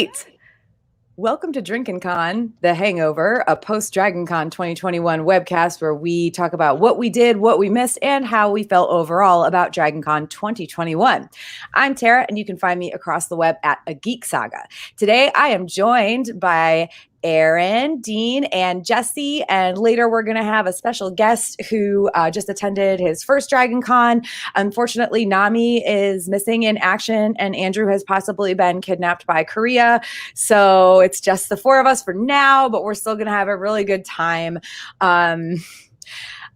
right. Welcome to Drinkin Con, the Hangover, a post-Dragon Con 2021 webcast where we talk about what we did, what we missed, and how we felt overall about Dragon Con 2021. I'm Tara, and you can find me across the web at A Geek Saga. Today, I am joined by Aaron, Dean, and Jesse, and later we're going to have a special guest who just attended his first Dragon Con. Unfortunately, Nami is missing in action, and Andrew has possibly been kidnapped by Korea. So it's just the four of us for now, but we're still going to have a really good time.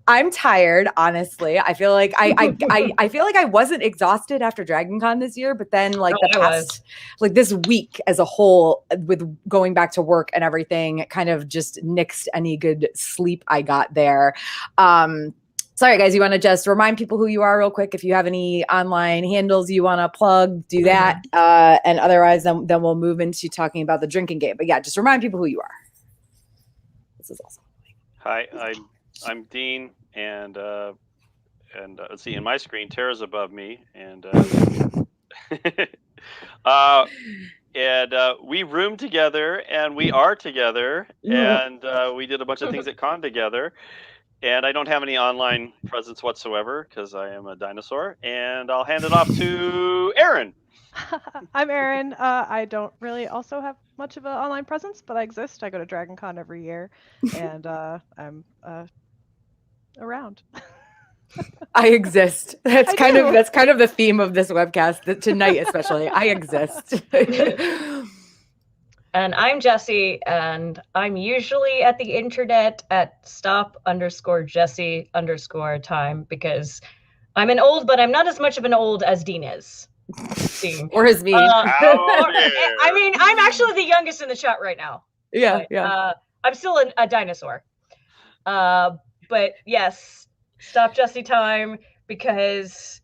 I'm tired, honestly. I feel like I feel like I wasn't exhausted after Dragon Con this year, but then like this week as a whole, with going back to work and everything, kind of just nixed any good sleep I got there. Sorry, guys, you want to just remind people who you are real quick? If you have any online handles you want to plug, do that. And otherwise, then we'll move into talking about the drinking game. But yeah, just remind people who you are. This is awesome. Hi, I'm Dean, and let's see, in my screen, Tara's above me, and we roomed together, and we are together, and we did a bunch of things at con together. And I don't have any online presence whatsoever because I am a dinosaur. And I'll hand it off to Aaron. I'm Aaron. I don't really also have much of an online presence, but I exist. I go to Dragon Con every year, and I'm around. I exist. That's kind of the theme of this webcast tonight, especially. I exist. And I'm Jesse, and I'm usually at the internet at stop_Jesse_time because I'm an old, but I'm not as much of an old as Dean is. Dean. Or as me. I mean, I'm actually the youngest in the chat right now. Yeah, but, yeah. I'm still a dinosaur. But yes, stop Jesse time because,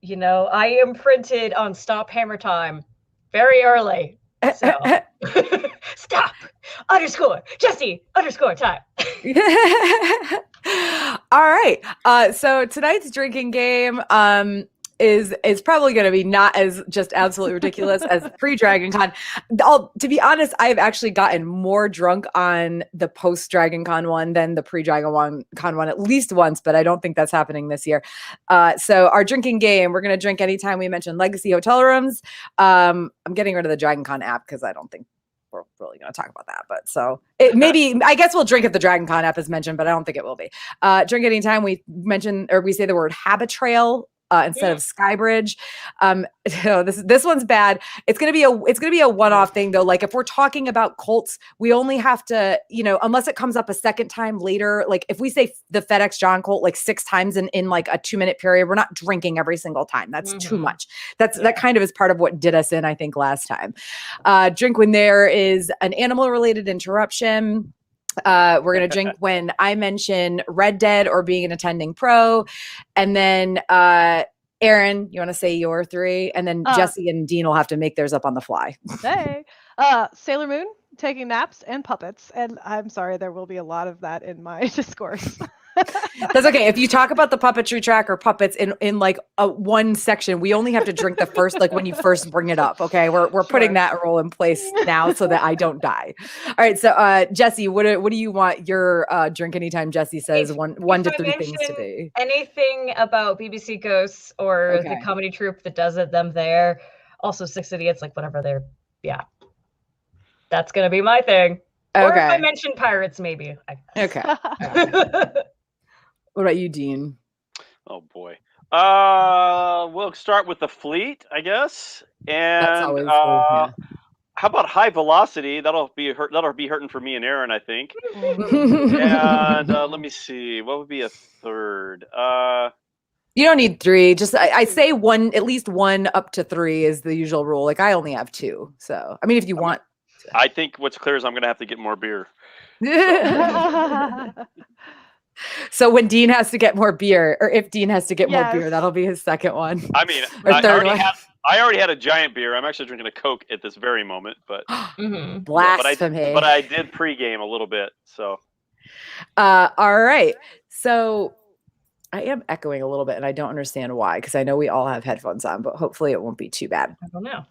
you know, I imprinted on stop hammer time very early. So stop _Jesse_time. All right. So tonight's drinking game is probably going to be not as just absolutely ridiculous as pre-Dragon Con. To be honest, I've actually gotten more drunk on the post-Dragon Con one than the pre-Dragon Con one at least once, but I don't think that's happening this year. So our drinking game, we're going to drink anytime we mention legacy hotel rooms. I'm getting rid of the Dragon Con app because I don't think we're really going to talk about that. But so I guess we'll drink if the Dragon Con app is mentioned, but I don't think it will be. Drink anytime we mention or we say the word Habitrail instead of Skybridge. This one's bad. It's gonna be a one-off thing though. Like if we're talking about cults, we only have to, unless it comes up a second time later. Like if we say the FedEx John cult like 6 times in like a 2-minute period, we're not drinking every single time. That's too much. That kind of is part of what did us in, I think, last time. Drink when there is an animal-related interruption. We're going to drink when I mention Red Dead or being an attending pro. And then, Aaron, you want to say your 3? And then Jesse and Dean will have to make theirs up on the fly. Hey, Sailor Moon, taking naps, and puppets. And I'm sorry, there will be a lot of that in my discourse. That's okay. If you talk about the puppetry track or puppets in like one section, we only have to drink the first, like when you first bring it up. Okay. We're putting that rule in place now so that I don't die. All right. So, Jesse, what do you want your drink anytime Jesse says one to 3 things to be? Anything about BBC Ghosts or the comedy troupe that does them there. Also 6 Idiots, like whatever they're, that's going to be my thing. Okay. Or if I mention pirates, maybe. Okay. What about you, Dean? Oh boy. We'll start with the fleet, I guess. And that's always how about high velocity? That'll be hurting for me and Aaron, I think. And let me see. What would be a third? You don't need 3. Just I say one, at least 1 up to 3 is the usual rule. Like I only have 2. So I mean, if you want. I think what's clear is I'm going to have to get more beer. So when Dean has to get more beer, or if Dean has to get more beer, that'll be his second one. I mean, I already had a giant beer. I'm actually drinking a Coke at this very moment, but blasphemy. But I did pregame a little bit. So, all right. So I am echoing a little bit, and I don't understand why, because I know we all have headphones on, but hopefully it won't be too bad. I don't know.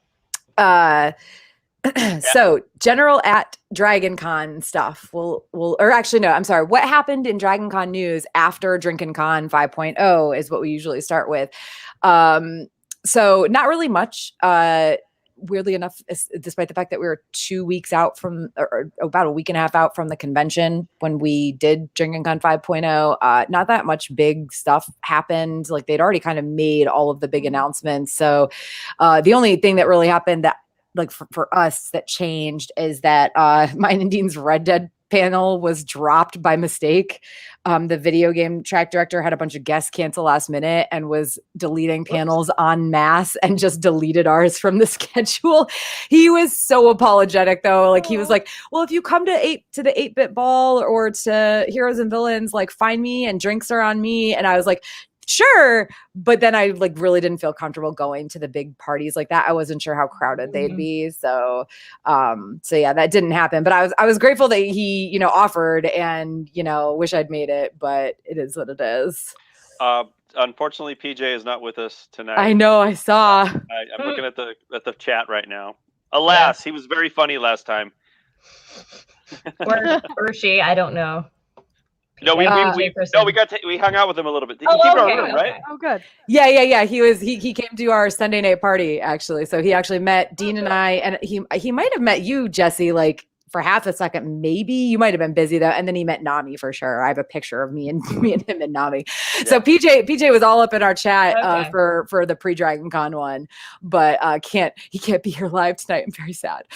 So general at Dragon Con stuff. Or actually, no, I'm sorry. What happened in Dragon Con news after Drinkin Con 5.0 is what we usually start with. So not really much. Weirdly enough, despite the fact that we were 2 weeks out from, or about a week and a half out from the convention when we did Drinkin Con 5.0, not that much big stuff happened. Like they'd already kind of made all of the big announcements. So the only thing that really happened that like for us that changed is that mine and Dean's Red Dead panel was dropped by mistake. The video game track director had a bunch of guests cancel last minute and was deleting panels en masse and just deleted ours from the schedule. He was so apologetic though. Like he was like, well, if you come to the 8-bit ball or to Heroes and Villains, like find me and drinks are on me. And I was like, sure. But then I like really didn't feel comfortable going to the big parties like that. I wasn't sure how crowded they'd be. So yeah, that didn't happen. But I was grateful that he, you know, offered and, you know, wish I'd made it, but it is what it is. Unfortunately, PJ is not with us tonight. I know, I saw. I'm looking at the chat right now. Alas, he was very funny last time. or she, I don't know. No, we hung out with him a little bit. He came to our room, right? Oh, good. Yeah. He came to our Sunday night party actually. So he actually met Dean and I, and he might have met you, Jesse, like for half a second, maybe. You might have been busy though, and then he met Nami for sure. I have a picture of me and him and Nami. Yeah. So PJ was all up in our chat for the pre-Dragon Con one, but he can't be here live tonight. I'm very sad.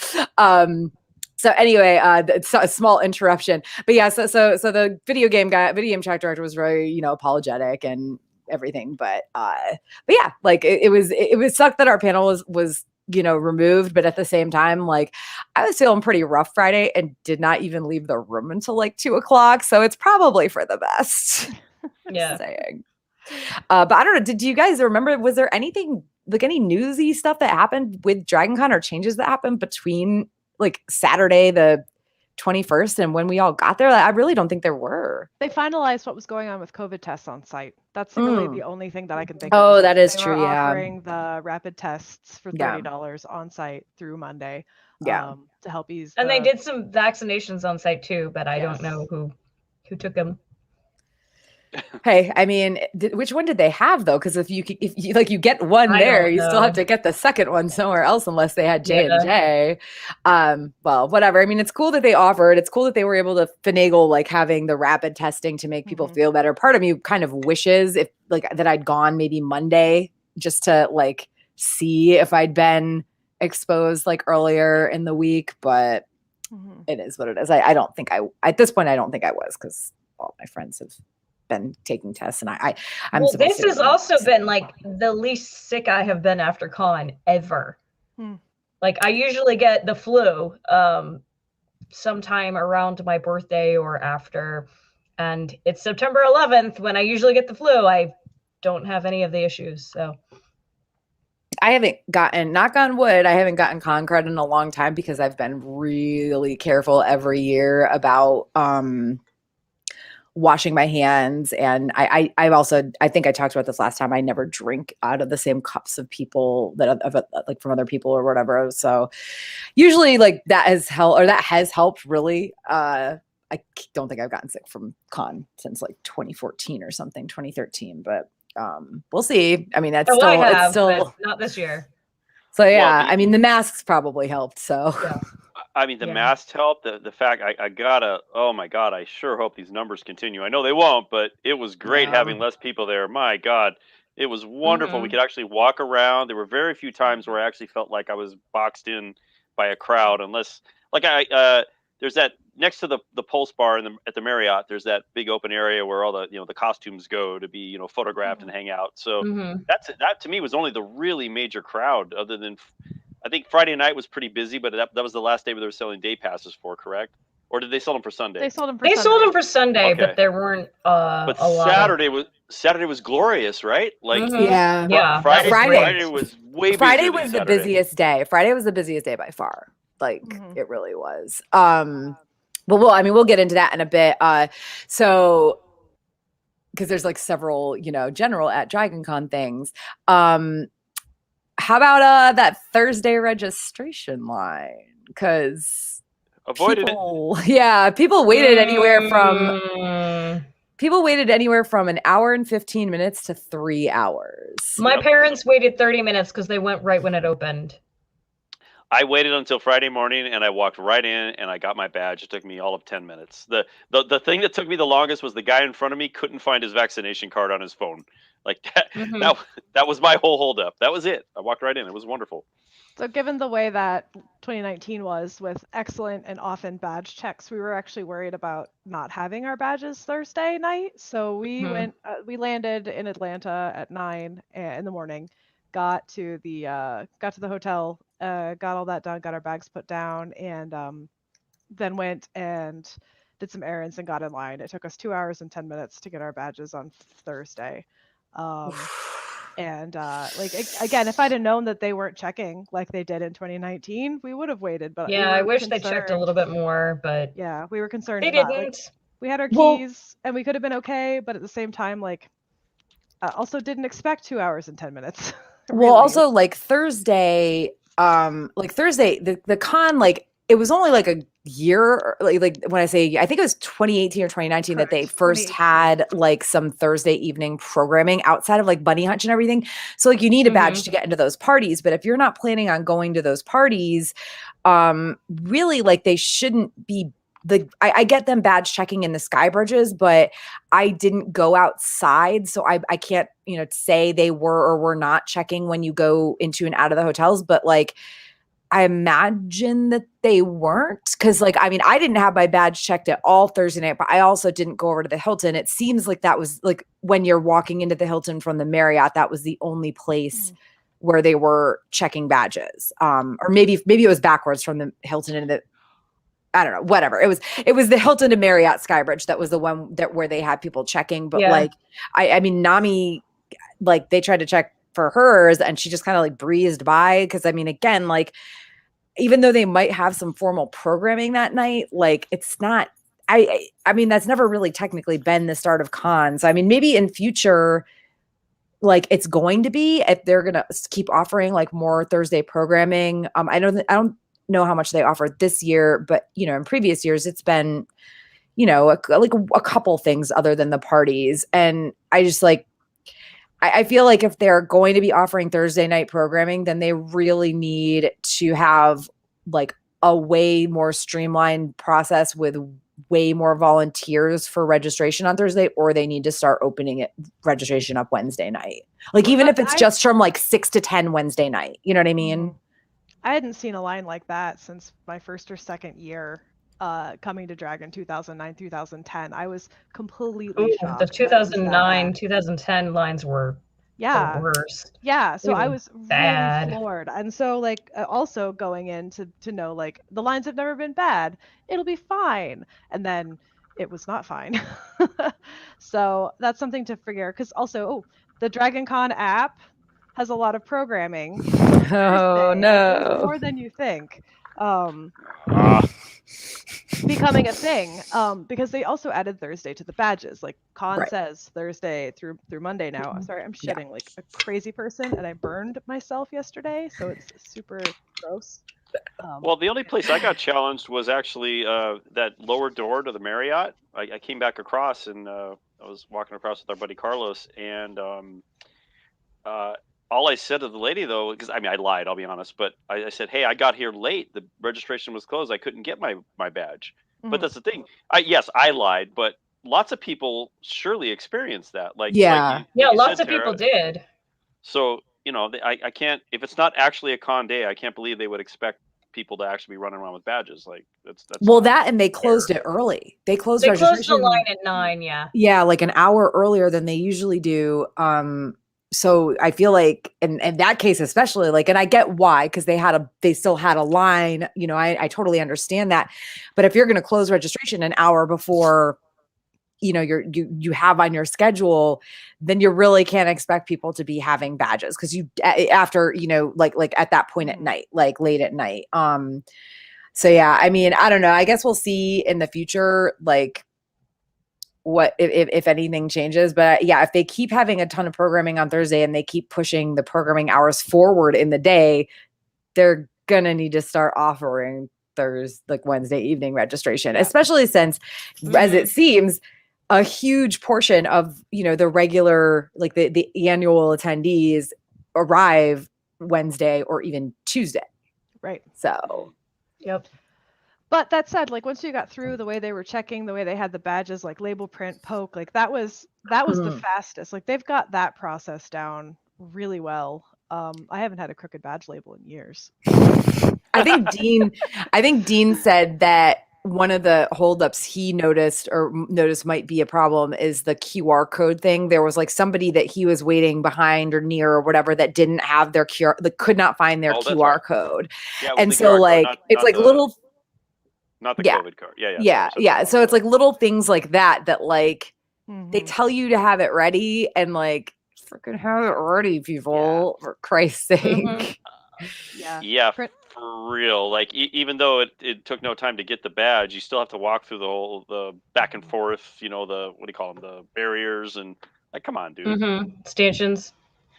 So anyway, it's a small interruption, but yeah. So the video game track director was very, you know, apologetic and everything, but yeah, like it was sucked that our panel was you know removed, but at the same time, like I was feeling pretty rough Friday and did not even leave the room until like 2:00. So it's probably for the best. Yeah. Saying. But I don't know. Did you guys remember? Was there anything like any newsy stuff that happened with Dragon Con or changes that happened between like Saturday the 21st and when we all got there? I really don't think there were. They finalized what was going on with COVID tests on site. That's really the only thing that I can think of. Oh, that is they true. Were yeah. Offering the rapid tests for $30 on site through Monday. To help ease. And they did some vaccinations on site too, but I don't know who took them. Hey, I mean, which one did they have though? Because if you get one there, you still have to get the second one somewhere else, unless they had J&J. Well, whatever. I mean, it's cool that they offered. It's cool that they were able to finagle like having the rapid testing to make people feel better. Part of me kind of wishes if like that I'd gone maybe Monday just to like see if I'd been exposed like earlier in the week, but it is what it is. I don't think at this point I don't think I was, because all my friends have been taking tests, and I'm well, this has also been like the least sick I have been after con ever. Like I usually get the flu sometime around my birthday or after, and it's September 11th when I usually get the flu. I don't have any of the issues, so I haven't gotten, knock on wood, I haven't gotten con crud in a long time because I've been really careful every year about washing my hands. And I've also, I think I talked about this last time, I never drink out of the same cups of people like from other people or whatever. So usually like that has helped really. I don't think I've gotten sick from con since like 2014 or something, 2013, but we'll see. I mean, it's still not this year. So yeah, well, I mean, the masks probably helped. So yeah. I mean, the masks helped. The fact I gotta, oh my God, I sure hope these numbers continue. I know they won't, but it was great having less people there. My God, it was wonderful. We could actually walk around. There were very few times where I actually felt like I was boxed in by a crowd, unless like there's that next to the Pulse Bar at the Marriott. There's that big open area where all the the costumes go to be photographed and hang out. So that to me was only the really major crowd. Other than I think Friday night was pretty busy, but that was the last day where they were selling day passes for, correct? Or did they sell them for Sunday? They sold them for Sunday, but there weren't but Saturday was glorious, right? Like Friday was way Friday was the busiest day. Friday was the busiest day by far. Like it really was. But we'll get into that in a bit. So because there's like several, general at Dragon Con things. How about that Thursday registration line? because Avoided it. people waited anywhere from Mm. people waited anywhere from an hour and 15 minutes to 3 hours. My Yep. parents waited 30 minutes because they went right when it opened. I waited until Friday morning and I walked right in and I got my badge. It took me all of 10 minutes. The thing that took me the longest was the guy in front of me couldn't find his vaccination card on his phone. Like that, Mhm. that was my whole holdup. That was it. I walked right in. It was wonderful. So given the way that 2019 was with excellent and often badge checks, we were actually worried about not having our badges Thursday night. So Mhm. we landed in Atlanta at 9 in the morning, got to the hotel, got all that done, got our bags put down, and then went and did some errands and got in line. It took us 2 hours and 10 minutes to get our badges on Thursday. And again, if I'd have known that they weren't checking like they did in 2019, we would have waited. But we Yeah, I were wish they checked a little bit more, but Yeah, we were concerned they not. Like, didn't. we had our Well- keys and we could have been okay, but at the same time, like, also didn't expect 2 hours and 10 minutes. Well, really. also Thursday, the con, like it was only like a year, like when I say, I think it was 2018 or 2019 that they Correct, first 2018. had like some Thursday evening programming outside of like Bunny Hunch and everything. So like you need a badge to get into those parties, but if you're not planning on going to those parties, really like they shouldn't be. I get them badge checking in the sky bridges, but I didn't go outside, so I can't say they were or were not checking when you go into and out of the hotels. But like I imagine that they weren't, because like I mean I didn't have my badge checked at all Thursday night, but I also didn't go over to the Hilton. It seems like that was like when you're walking into the Hilton from the Marriott, that was the only place where they were checking badges. Or maybe it was backwards from the Hilton into the, I don't know, whatever. It was the Hilton to Marriott Skybridge that was the one that where they had people checking. But Yeah. like, I mean, Nami, like they tried to check for hers and she just kind of like breezed by. Cause I mean, again, like, even though they might have some formal programming that night, like it's not, I mean, that's never really technically been the start of cons. I mean, maybe in future, like it's going to be, if they're going to keep offering like more Thursday programming. I don't know how much they offered this year, but in previous years it's been a couple things other than the parties. And I just like I feel like if they're going to be offering Thursday night programming, then they really need to have like a way more streamlined process with way more volunteers for registration on Thursday, or they need to start opening registration up Wednesday night. Like even if it's just from like 6 to 10 Wednesday night, you know what I mean? I hadn't seen a line like that since my first or second year coming to Dragon 2009, 2010. I was completely shocked. The that it was that 2009, bad. 2010 lines were the worst. Yeah, so They I were was bad. really floored. And so like also going in to know like the lines have never been bad. It'll be fine. And then it was not fine. So that's something to figure, because also the Dragon Con app has a lot of programming. Oh Thursday. no. There's more than you think. Becoming a thing, because they also added Thursday to the badges. Like Con says Thursday through Monday now. I'm sorry, I'm shitting like a crazy person, and I burned myself yesterday, so it's super gross. Well, the only place I got challenged was actually that lower door to the Marriott. I came back across and I was walking across with our buddy Carlos, and all I said to the lady though, because I mean I lied, I'll be honest, but I said, "Hey, I got here late. The registration was closed. I couldn't get my badge." But that's the thing. Yes, I lied, but lots of people surely experienced that. Like Lots of people did. So I can't, if it's not actually a con day, I can't believe they would expect people to actually be running around with badges. Like that's well, that and they closed it early. They closed the registration. line at 9. Yeah, like an hour earlier than they usually do. So I feel like in that case especially, like, and I get why, because they still had a line, I totally understand that. But if you're going to close registration an hour before you have on your schedule, then you really can't expect people to be having badges, because after like at that point at night, like late at night. So yeah, I mean, I don't know, I guess we'll see in the future like what if anything changes. But yeah, if they keep having a ton of programming on Thursday and they keep pushing the programming hours forward in the day, they're gonna need to start offering Wednesday evening registration, especially since, as it seems, a huge portion of, the regular, like the annual attendees arrive Wednesday or even Tuesday. Right. So, Yep. But that said, like once you got through the way they were checking, the way they had the badges, like label print, poke, like that was the fastest. Like they've got that process down really well. I haven't had a crooked badge label in years. I think Dean said that one of the holdups he noticed might be a problem is the QR code thing. There was like somebody that he was waiting behind or near or whatever that didn't have their could not find their QR code. Yeah, and so it's like little, not the COVID code. Yeah. So it's like little things like that like they Mhm. tell you to have it ready, and like freaking have it ready, people, for Christ's sake. Yeah, for real. Like even though it took no time to get the badge, you still have to walk through the back and forth, the what do you call them, the barriers, and like, come on, dude. Stanchions.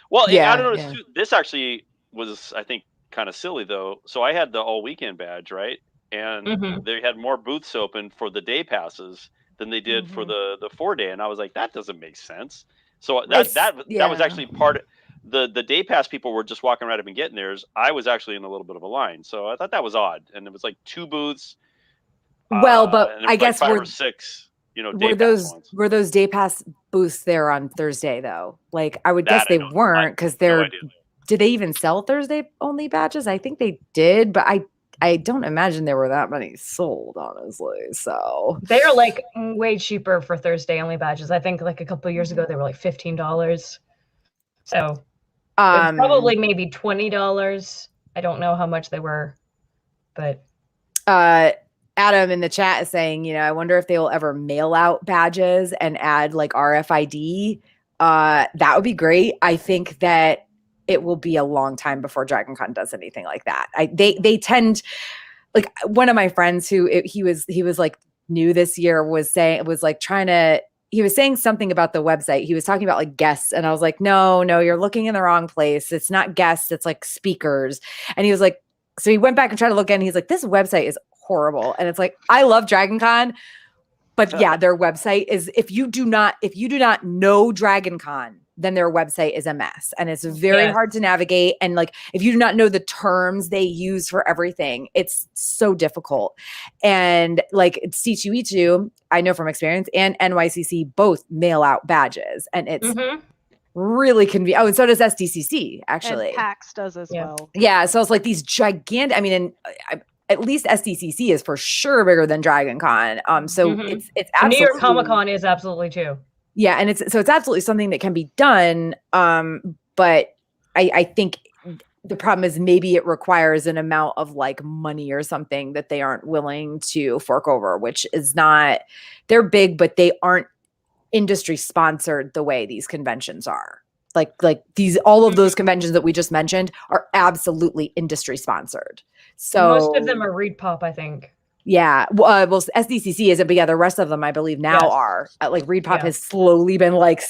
Well, I don't know. This actually was, I think, kind of silly though. So I had the all weekend badge, right? And they had more booths open for the day passes than they did for the 4-day, and I was like, that doesn't make sense. So that was actually part of the day pass. People were just walking right up and getting theirs. I was actually in a little bit of a line, so I thought that was odd. And it was like 2 booths. Well, but I guess like 5 or 6, were those day pass booths there on Thursday though? Like I would guess they weren't, because they're. Did they even sell Thursday only badges? I think they did, but I don't imagine there were that many sold, honestly. So they are like way cheaper for Thursday only badges. I think like a couple of years ago they were like $15. So probably maybe $20. I don't know how much they were, but Adam in the chat is saying, I wonder if they will ever mail out badges and add like RFID. That would be great. I think that it will be a long time before Dragon Con does anything like that. They tend, like one of my friends he was like new this year was saying something about the website. He was talking about like guests, and I was like, no, you're looking in the wrong place. It's not guests, it's like speakers. And he was like, so he went back and tried to look in, and he's like, this website is horrible. And it's like, I love Dragon Con, but yeah, their website is, if you do not know Dragon Con, then their website is a mess, and it's very hard to navigate. And like, if you do not know the terms they use for everything, it's so difficult. And like C2E2, I know from experience, and NYCC both mail out badges, and it's really convenient. Oh, and so does SDCC actually. And PAX does as well. Yeah. So it's like these gigantic, I mean, and at least SDCC is for sure bigger than Dragon Con. So it's absolutely, New York Comic Con is absolutely too. Yeah, and it's absolutely something that can be done. But I think the problem is maybe it requires an amount of like money or something that they aren't willing to fork over, which is not, they're big, but they aren't industry sponsored the way these conventions are. Like all of those conventions that we just mentioned are absolutely industry sponsored. So most of them are Reed Pop, I think. Yeah. Well, SDCC isn't, but yeah, the rest of them, I believe now are. Like Reed Pop has slowly been like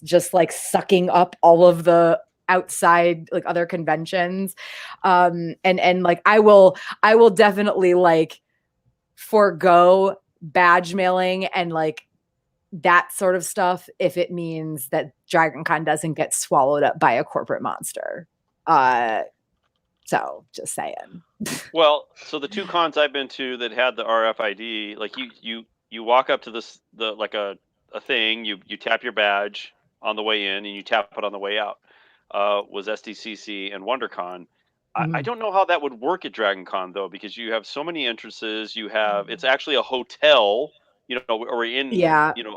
just like sucking up all of the outside like other conventions. And like I will definitely like forego badge mailing and like that sort of stuff if it means that Dragon Con doesn't get swallowed up by a corporate monster. So just saying. Well, so the 2 cons I've been to that had the RFID, like you walk up to the like a thing, you tap your badge on the way in and you tap it on the way out. Was SDCC and WonderCon. I don't know how that would work at Dragon Con though, because you have so many entrances. You have, it's actually a hotel, or in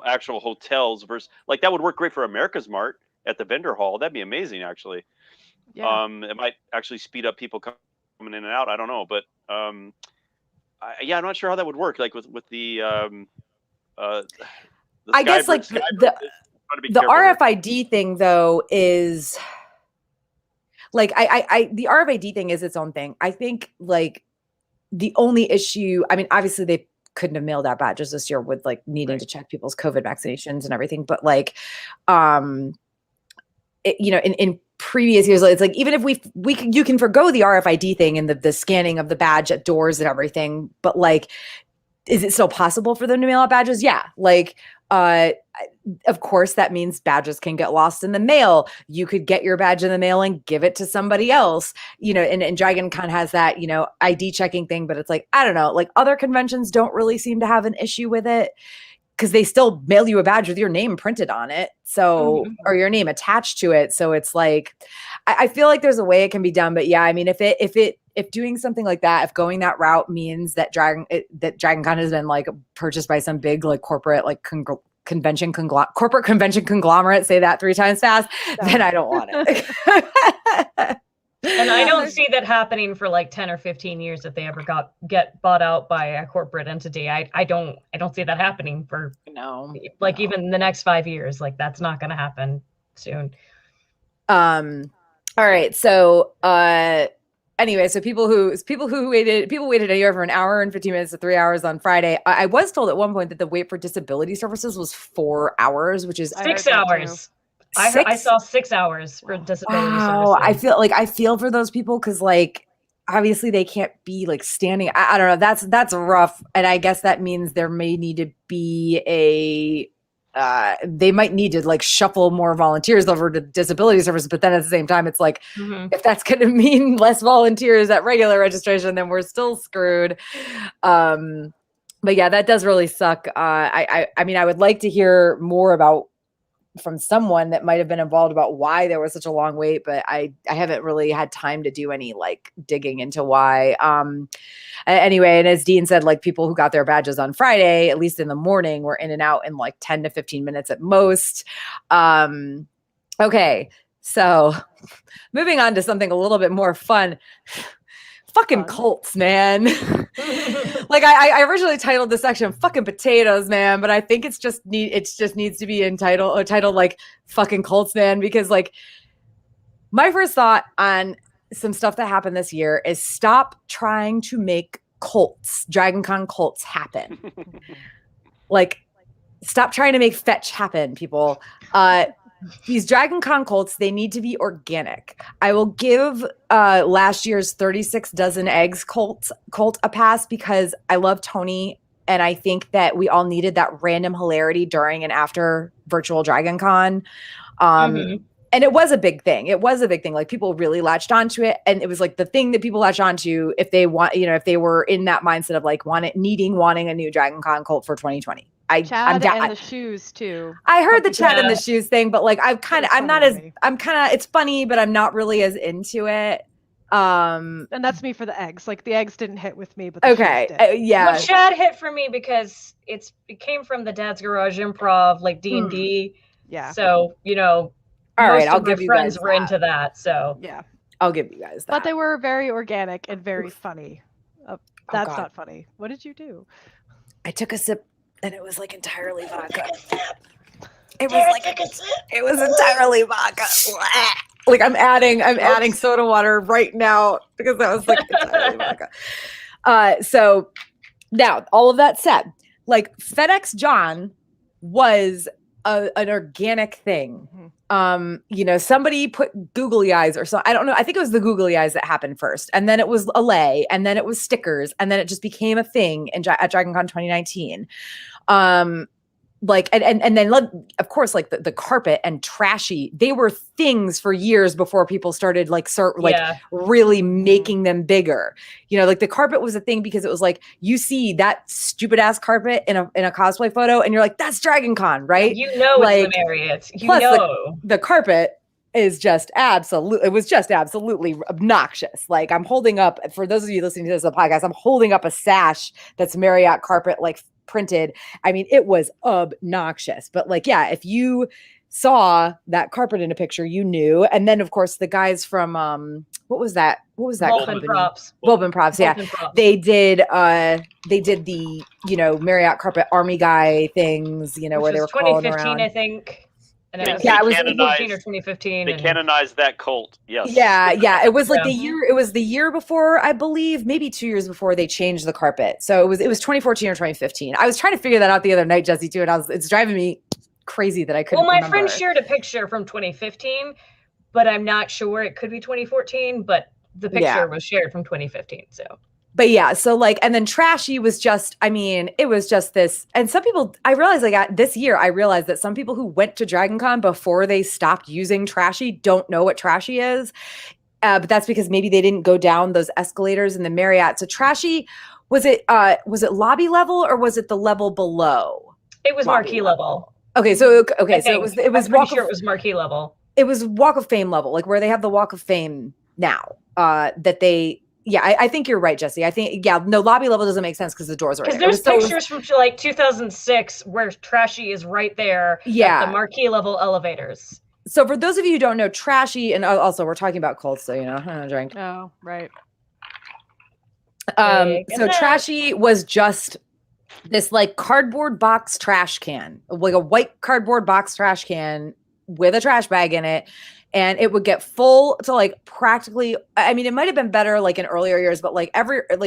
actual hotels versus, like that would work great for America's Mart at the vendor hall. That'd be amazing actually. Yeah. It might actually speed up people coming in and out. I don't know, but I'm not sure how that would work. Like with the I guess like the RFID thing though is like the RFID thing is its own thing. I think like the only issue, I mean, obviously they couldn't have mailed out badges this year with like needing to check people's COVID vaccinations and everything, but like in previous years, it's like, even if you can forgo the RFID thing and the scanning of the badge at doors and everything, but like, is it still possible for them to mail out badges? Yeah. Like, of course, that means badges can get lost in the mail. You could get your badge in the mail and give it to somebody else, and Dragon Con has that, ID checking thing, but it's like, I don't know, like other conventions don't really seem to have an issue with it because they still mail you a badge with your name printed on it. So, or your name attached to it. So it's like, I feel like there's a way it can be done, but yeah, I mean, if doing something like that, if going that route means that Dragon Con has been like purchased by some big like corporate like corporate convention conglomerate, say that 3 times fast, then I don't want it. And I don't see that happening for like 10 or 15 years if they ever get bought out by a corporate entity. I don't see that happening for even the next 5 years. Like that's not going to happen soon. All right. So anyway, so people waited anywhere from an hour and 15 minutes to 3 hours on Friday. I was told at one point that the wait for disability services was 4 hours, which is 6 hours. I saw 6 hours for disability services. I feel for those people because like obviously they can't be like standing. I don't know. That's rough, and I guess that means there may need to be they might need to like shuffle more volunteers over to disability services, but then at the same time, it's like if that's going to mean less volunteers at regular registration, then we're still screwed. But yeah, that does really suck. I mean, I would like to hear more from someone that might have been involved about why there was such a long wait, but I haven't really had time to do any like digging into why. Anyway, and as Dean said, like people who got their badges on Friday, at least in the morning, were in and out in like 10 to 15 minutes at most. Okay, so moving on to something a little bit more fun. Fucking cults, man. Like I originally titled this section "Fucking Potatoes, Man," but I think it just needs to be titled like "Fucking Cults, Man," because like my first thought on some stuff that happened this year is stop trying to make Dragon Con cults happen. Like stop trying to make fetch happen, people. These Dragon Con cults, they need to be organic. I will give last year's 36 dozen eggs cult a pass because I love Tony, and I think that we all needed that random hilarity during and after virtual Dragon Con. And it was a big thing. Like people really latched onto it, and it was like the thing that people latched onto if they want, if they were in that mindset of like wanting a new Dragon Con cult for 2020. Chad and the shoes too. I heard the Chad and the shoes thing, but like it's funny, but I'm not really as into it. And that's me for the eggs. Like the eggs didn't hit with me, but the shoes did. Yeah. Well, Chad hit for me because it came from the Dad's Garage Improv, like D&D. Yeah. So all right, I'll give you friends guys were into that. So yeah, I'll give you guys that. But they were very organic and very funny. That's God. not funny. What did you do? I took a sip. And it was like entirely vodka. It was entirely vodka. Like I'm adding soda water right now because that was like entirely vodka. So now all of that said, like FedEx John was an organic thing. Somebody put googly eyes or something. I don't know. I think it was the googly eyes that happened first. And then it was a lay, and then it was stickers. And then it just became a thing at Dragon Con 2019. Like, and then of course, like the carpet and trashy, they were things for years before people started really making them bigger. Like the carpet was a thing because it was like, you see that stupid ass carpet in a cosplay photo and you're like, that's Dragon Con, right? It's the Marriott. The carpet is just absolutely obnoxious. Like I'm holding up, for those of you listening to this on the podcast, I'm holding up a sash that's Marriott carpet, like printed. I mean, it was obnoxious, but like, yeah, if you saw that carpet in a picture, you knew. And then of course the guys from, what was that company? Wolven Props. Yeah. Props. They did the, Marriott carpet army guy things, where they were crawling around. 2015, I think. And it was 2014 or 2015. They canonized that cult. Yes. Yeah. It was like the year before, I believe, maybe 2 years before they changed the carpet. So it was 2014 or 2015. I was trying to figure that out the other night, Jesse, too, and it's driving me crazy that I couldn't. Well, my remember. friend shared a picture from 2015, but I'm not sure. It could be 2014, but the picture was shared from 2015. So. But yeah, so like, and then Trashy was just, I mean, it was just this. And some people, I realized like this year, I realized that some people who went to Dragon Con before they stopped using Trashy don't know what Trashy is. But that's because maybe they didn't go down those escalators in the Marriott. So Trashy, was it lobby level or was it the level below? It was marquee level. Okay, so it was I'm pretty sure it was marquee level. It was Walk of Fame level, like where they have the Walk of Fame now. That they. Yeah, I think you're right, Jesse. I think, no, lobby level doesn't make sense because the doors are right there. Because there's pictures from like 2006 where Trashy is right there. Yeah. At the marquee level elevators. So for those of you who don't know, Trashy, and also we're talking about cults, so, you know, I don't drink. Oh, right. So Trashy was just this like cardboard box trash can, like a white cardboard box trash can with a trash bag in it. And it would get full to like practically, I mean, it might have been better like in earlier years, but like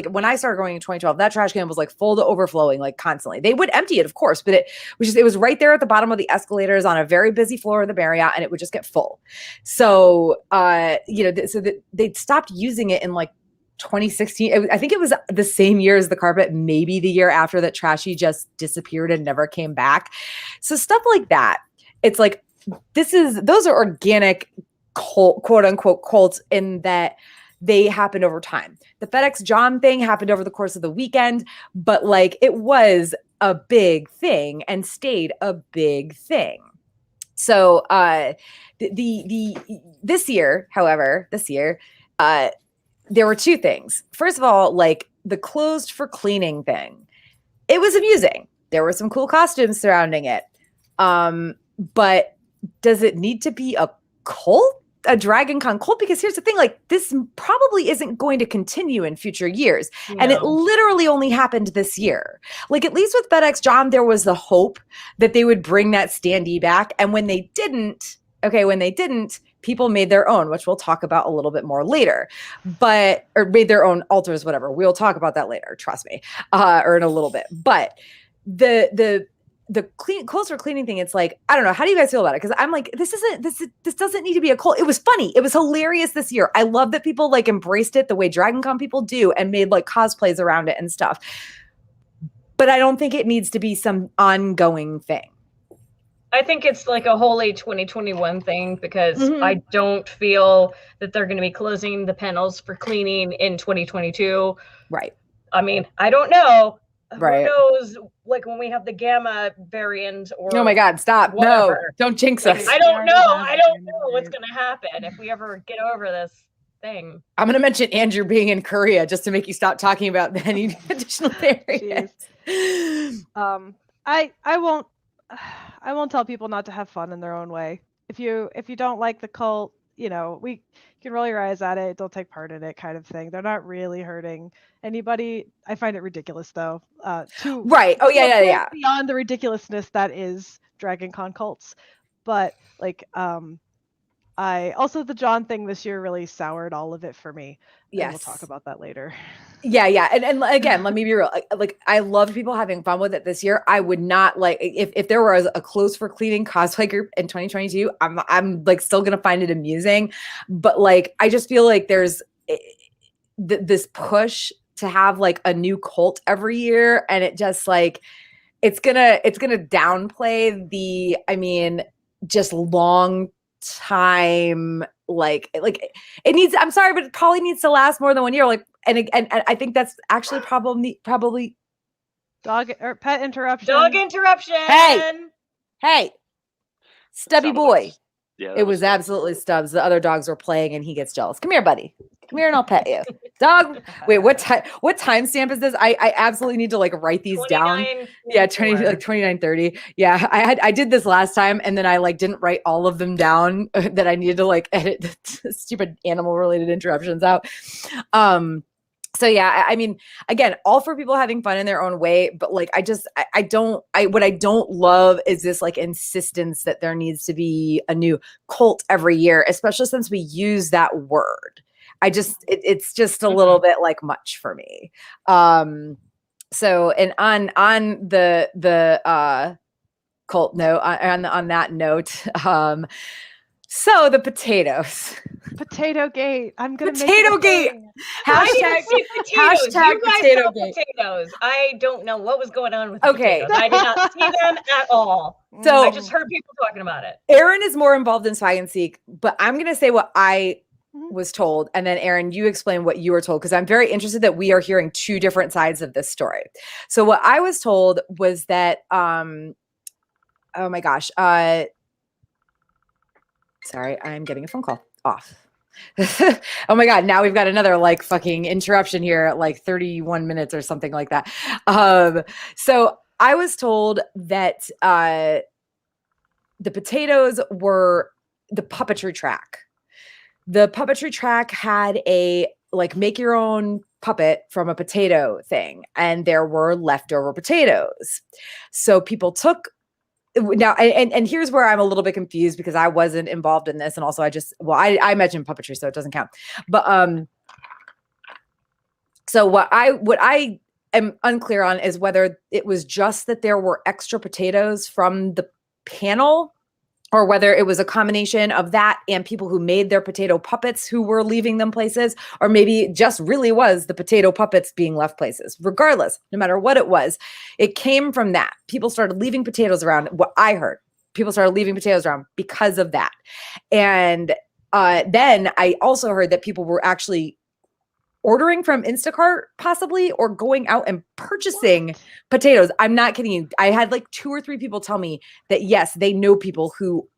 when I started going in 2012, that trash can was like full to overflowing, like constantly. They would empty it, of course, but it was right there at the bottom of the escalators on a very busy floor of the Marriott, and it would just get full. So, they stopped using it in like 2016. I think it was the same year as the carpet, maybe the year after that Trashy just disappeared and never came back. So stuff like that. It's like, those are organic quote unquote cults in that they happened over time. The FedEx John thing happened over the course of the weekend, but like it was a big thing and stayed a big thing. So this year, there were two things. First of all, like the closed for cleaning thing. It was amusing. There were some cool costumes surrounding it. But does it need to be a cult, a Dragon Con cult? Because here's the thing, like this probably isn't going to continue in future years. No. And it literally only happened this year. Like at least with FedEx John, there was the hope that they would bring that standee back. And when they didn't, people made their own, which we'll talk about a little bit more later, or made their own altars, whatever. We'll talk about that later, trust me, or in a little bit. But the closer cleaning thing, it's like, I don't know, how do you guys feel about it? Because I'm like, this doesn't need to be a cult. It was funny, it was hilarious this year. I love that people like embraced it the way Dragon Con people do and made like cosplays around it and stuff, but I don't think it needs to be some ongoing thing. I think it's like a wholly 2021 thing because I don't feel that they're going to be closing the panels for cleaning in 2022. Right. I mean, I don't know. Right. Who knows, like when we have the Gamma variant or oh my God, stop. Whatever. No, don't jinx us. I don't know what's going to happen if we ever get over this thing. I'm going to mention Andrew being in Korea just to make you stop talking about any additional variants. I won't tell people not to have fun in their own way. If you don't like the cult, you can roll your eyes at it, don't take part in it, kind of thing. They're not really hurting anybody. I find it ridiculous though. Right. Oh yeah. Beyond the ridiculousness that is Dragon Con cults, but like I also the John thing this year really soured all of it for me. Yes, and we'll talk about that later. Yeah, and again, let me be real. Like, I loved people having fun with it this year. I would not like if there was a close for cleaning cosplay group in 2022. I'm like still gonna find it amusing, but like I just feel like there's this push to have like a new cult every year, and it just like it's gonna downplay the just long time like it needs. I'm sorry, but it probably needs to last more than 1 year. Like, and I think that's actually probably dog or pet interruption. Dog interruption. Hey, Stubby boy. Yeah, it was absolutely Stubbs. The other dogs were playing, and he gets jealous. Come here, buddy. Come here, and I'll pet you. Dog. Wait, what timestamp is this? I absolutely need to like write these down. Yeah, 29:30. Yeah, I did this last time, and then I like didn't write all of them down that I needed to like edit the stupid animal related interruptions out. So yeah, I mean, again, all for people having fun in their own way, but like, what I don't love is this like insistence that there needs to be a new cult every year, especially since we use that word. It's just a little bit like much for me. So, and on the cult note, on that note, So the potatoes. Potato Gate. I'm gonna Potato make it a Gate. thing. I didn't Hashtag see potatoes. hashtag You guys potato saw gate. potatoes. I don't know what was going on with the Okay. potatoes. I did not see them at all. So- I just heard people talking about it. Aaron is more involved in Swag and Seek, but I'm going to say what I Mhm. was told. And then Aaron, you explain what you were told, because I'm very interested that we are hearing two different sides of this story. So what I was told was that, oh my gosh, sorry, I'm getting a phone call. Off. Oh my God, now we've got another like fucking interruption here at like 31 minutes or something like that. So I was told that the potatoes were the puppetry track. The puppetry track had a like make your own puppet from a potato thing, and there were leftover potatoes. So people took now, and here's where I'm a little bit confused because I wasn't involved in this, and also I mentioned puppetry, so it doesn't count. But so what I am unclear on is whether it was just that there were extra potatoes from the panel, or whether it was a combination of that and people who made their potato puppets who were leaving them places, or maybe it just really was the potato puppets being left places. Regardless, no matter what it was, it came from that. People started leaving potatoes around. What I heard, people started leaving potatoes around because of that. And then I also heard that people were actually ordering from Instacart possibly, or going out and purchasing potatoes. I'm not kidding you. I had like 2 or 3 people tell me that yes, they know people who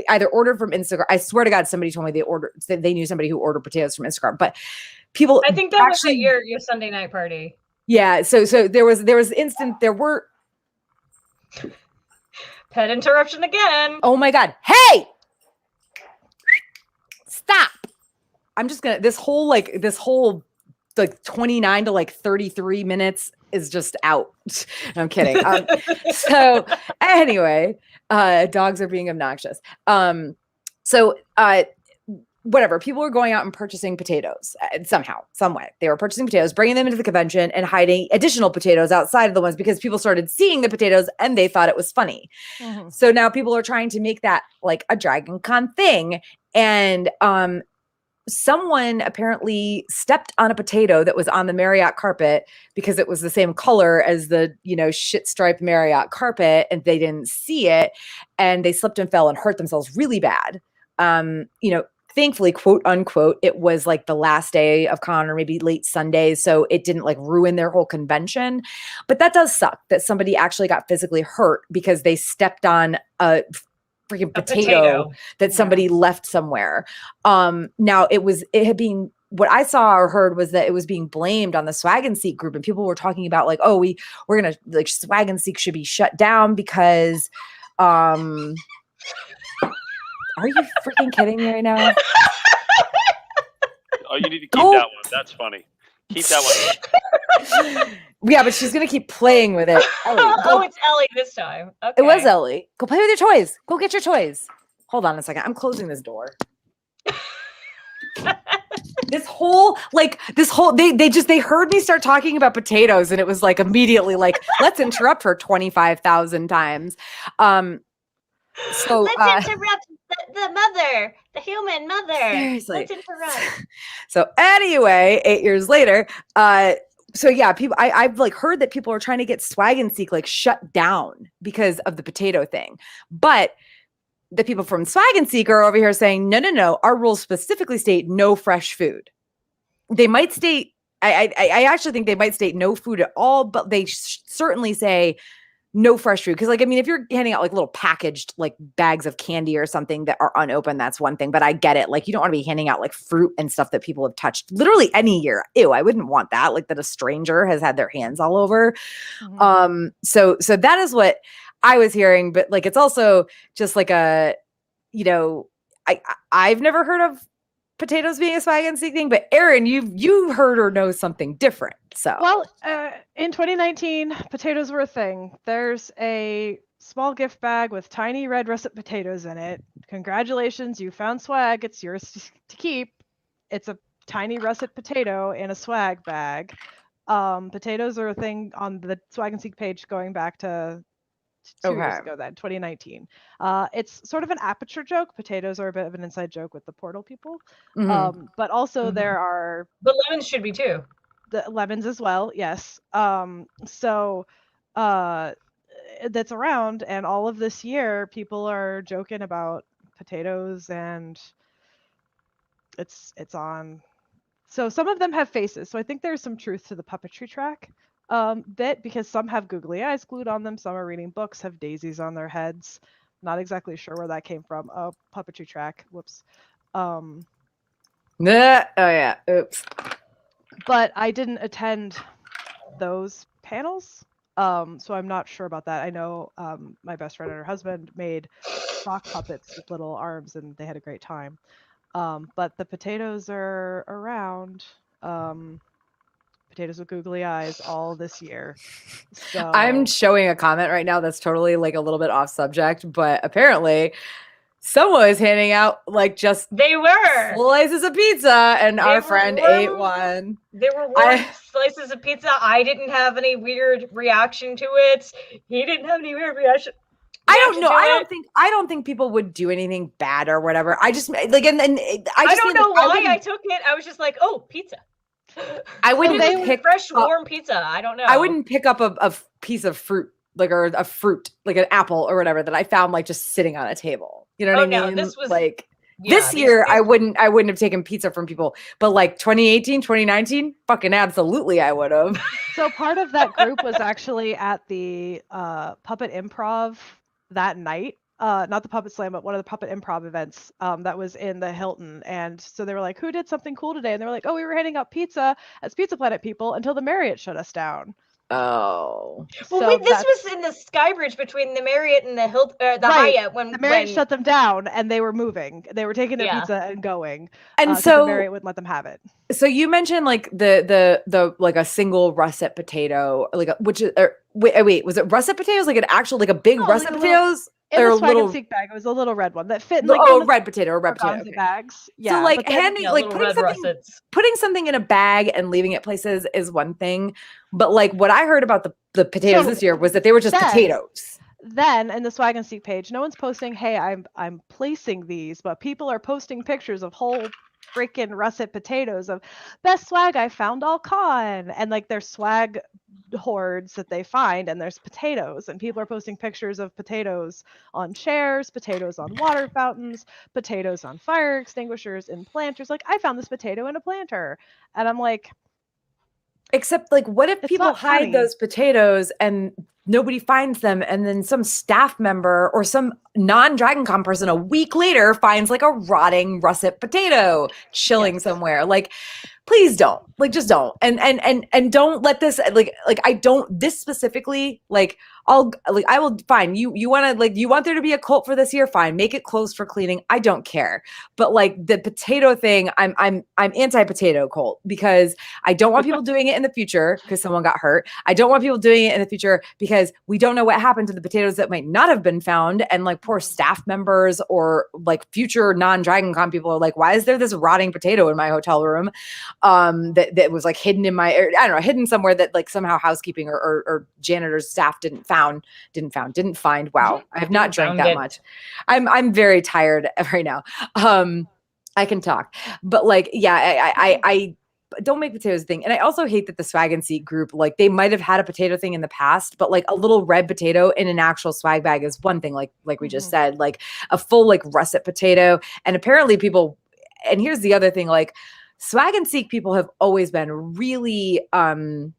either ordered from Instacart. I swear to God, somebody told me they knew somebody who ordered potatoes from Instacart. But people, I think that actually, was at your Sunday night party. Yeah. So there were Pet interruption again. Oh my God. Hey, stop. I'm just gonna this whole 29 to like 33 minutes is just out. I'm kidding. So anyway, dogs are being obnoxious. Whatever, people were going out and purchasing potatoes somehow, some way. They were purchasing potatoes, bringing them into the convention and hiding additional potatoes outside of the ones because people started seeing the potatoes and they thought it was funny. Mhm. So now people are trying to make that like a Dragon Con thing. And someone apparently stepped on a potato that was on the Marriott carpet because it was the same color as the, shit striped Marriott carpet, and they didn't see it, and they slipped and fell and hurt themselves really bad. Thankfully, quote unquote, it was like the last day of con or maybe late Sunday, so it didn't like ruin their whole convention. But that does suck that somebody actually got physically hurt because they stepped on a freaking potato that somebody left somewhere. Now what I saw or heard was that it was being blamed on the Swag and Seek group, and people were talking about like, oh, we're gonna like Swag and Seek should be shut down because are you freaking kidding me right now? Oh, you need to keep that one. That's funny. Keep that one. Yeah, but she's gonna keep playing with it. Ellie, it's Ellie this time. Okay. It was Ellie. Go play with your toys. Go get your toys. Hold on a second. I'm closing this door. They heard me start talking about potatoes, and it was like immediately like, let's interrupt her 25,000 times. So let's interrupt the mother, the human mother. Seriously. Let's interrupt. So anyway, 8 years later, so yeah, people, I've like heard that people are trying to get Swag and Seek like shut down because of the potato thing. But the people from Swag and Seek are over here saying, no, our rules specifically state no fresh food. They might state, I actually think they might state no food at all, but they certainly say no fresh food. Because, like, I mean, if you're handing out like little packaged like bags of candy or something that are unopened, that's one thing. But I get it. Like, you don't want to be handing out like fruit and stuff that people have touched literally any year. Ew, I wouldn't want that. Like that a stranger has had their hands all over. Mhm. So that is what I was hearing. But like, it's also just like I've never heard of potatoes being a Swag and Seek thing, but Aaron, you heard or know something different. So Well, in 2019, potatoes were a thing. There's a small gift bag with tiny red russet potatoes in it. Congratulations, you found swag. It's yours to keep. It's a tiny russet potato in a swag bag. Potatoes are a thing on the Swag and Seek page going back to 2 years Okay. ago then, 2019. It's sort of an aperture joke. Potatoes are a bit of an inside joke with the portal people. Mhm. But also Mhm. there are But lemons should be too. the lemons as well, yes. So that's around, and all of this year people are joking about potatoes, and it's on. So some of them have faces, so I think there's some truth to the puppetry track bit, because some have googly eyes glued on them, some are reading books, have daisies on their heads. Not exactly sure where that came from. Oh, puppetry track, whoops. Oh yeah, oops. But I didn't attend those panels, so I'm not sure about that. I know my best friend and her husband made sock puppets with little arms, and they had a great time. But the potatoes are around. Potatoes with googly eyes all this year. So I'm showing a comment right now that's totally like a little bit off subject, but apparently someone is handing out like just They were. slices of pizza, and They our were friend warm. ate one. There were warm I- slices of pizza. I didn't have any weird reaction to it. He didn't have any weird reaction. I don't know. to it. I don't think people would do anything bad or whatever. I just like, and I I just don't mean, know like, why I took it. I was just like, oh, pizza. I wouldn't they pick fresh up- warm pizza. I don't know. I wouldn't pick up a piece of fruit, like, or a fruit, like an apple or whatever, that I found like just sitting on a table. You know what I no, mean? this was like yeah, this year, I wouldn't have taken pizza from people, but like 2018, 2019, fucking absolutely, I would have. So part of that group was actually at the puppet improv that night. Not the puppet slam, but one of the puppet improv events that was in the Hilton. And so they were like, who did something cool today? And they were like, oh, we were handing out pizza as Pizza Planet people until the Marriott shut us down. Oh. Well, So this was in the sky bridge between the Marriott and the right. Hyatt when the Marriott shut them down, and they were moving. They were taking their pizza and going. And so the Marriott wouldn't let them have it. So you mentioned like the like a single russet potato, like which is wait, was it russet potatoes, like an actual, like a big russet like potatoes, in or the a swag little and seek bag? It was a little red one that fit in, like like red potato or red potato organza bags. Yeah. So like but then, handing like putting something in a bag and leaving it places is one thing, but like what I heard about the potatoes this year was that they were just potatoes. Then in the swag and seek page, no one's posting, hey, I'm placing these, but people are posting pictures of whole freaking russet potatoes of best swag I found all con, and like their swag hoards that they find, and there's potatoes, and people are posting pictures of potatoes on chairs, potatoes on water fountains, potatoes on fire extinguishers, in planters. Like, I found this potato in a planter, and I'm like, except like, what if people hide funny. those potatoes and nobody finds them, and then some staff member or some non-Dragon Con person a week later finds like a rotting russet potato chilling somewhere? Like, please don't, like, just don't. And don't let this like I don't, this specifically, like, I will, fine, you want to, like, you want there to be a cult for this year, fine, make it closed for cleaning, I don't care. But like the potato thing, I'm anti-potato cult, because I don't want people doing it in the future because someone got hurt. I don't want people doing it in the future because we don't know what happened to the potatoes that might not have been found, and like poor staff members or like future non-Dragon Con people are like, why is there this rotting potato in my hotel room that was like hidden in my, I don't know, hidden somewhere that like somehow housekeeping or janitor's staff didn't find. Wow, I have not drank that much. I'm very tired right now. I can talk, but like, yeah, I don't make potatoes a thing. And I also hate that the swag and seek group, like, they might have had a potato thing in the past, but like a little red potato in an actual swag bag is one thing. Like we just said, like a full like russet potato. And apparently people, and here's the other thing, like swag and seek people have always been really like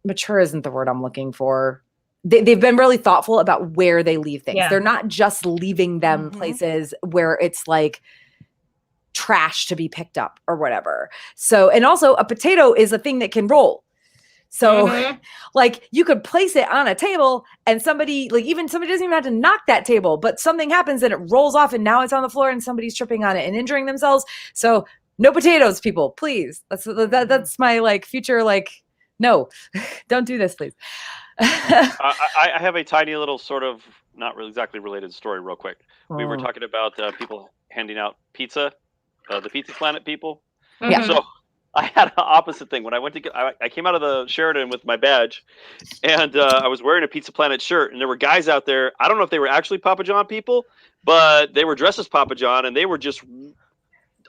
mature isn't the word I'm looking for. They've been really thoughtful about where they leave things. They're not just leaving them places where it's like trash to be picked up or whatever. So, and also a potato is a thing that can roll. So like you could place it on a table and somebody, like, even somebody doesn't even have to knock that table, but something happens and it rolls off and now it's on the floor and somebody's tripping on it and injuring themselves. So no potatoes, people, please. That's my like future, like, no, don't do this, please. I have a tiny little sort of not really exactly related story real quick. We were talking about people handing out pizza, the Pizza Planet people. Yeah. So I had an opposite thing when I went to get. I came out of the Sheridan with my badge, and I was wearing a Pizza Planet shirt, and there were guys out there. I don't know if they were actually Papa John people, but they were dressed as Papa John, and they were just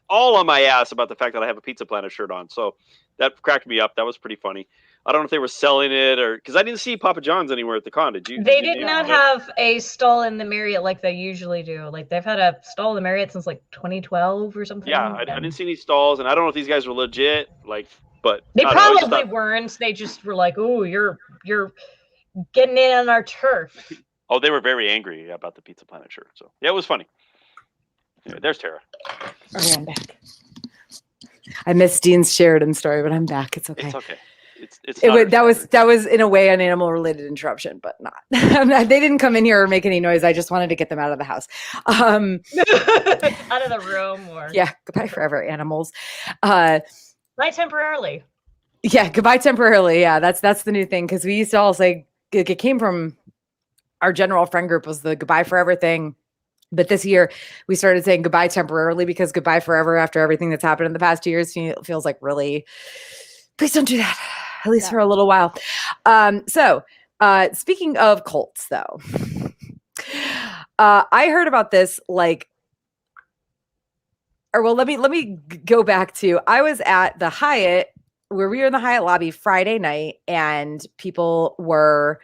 all on my ass about the fact that I have a Pizza Planet shirt on. So that cracked me up. That was pretty funny. I don't know if they were selling it or because I didn't see Papa John's anywhere at the con. Did you? They did not have a stall in the Marriott like they usually do. Like they've had a stall in the Marriott since like 2012 or something. Yeah, I didn't see any stalls, and I don't know if these guys were legit. Like, but they probably weren't. They just were like, "Oh, you're getting in on our turf." Oh, they were very angry about the Pizza Planet shirt. So yeah, it was funny. Anyway, there's Tara. Okay, I'm back. I missed Dean's Sheridan story, but I'm back. It's okay. It's okay. That was in a way an animal related interruption, but not. They didn't come in here or make any noise. I just wanted to get them out of the house. Out of the room, or yeah, goodbye forever, animals. Bye temporarily. Yeah, goodbye temporarily. Yeah, that's the new thing because we used to all say it came from our general friend group was the goodbye forever thing. But this year we started saying goodbye temporarily because goodbye forever after everything that's happened in the past 2 years feels like really. Please don't do that. At least for a little while. So speaking of cults, though, I heard about this let me go back to, I was at the Hyatt where we were in the Hyatt lobby Friday night, and people were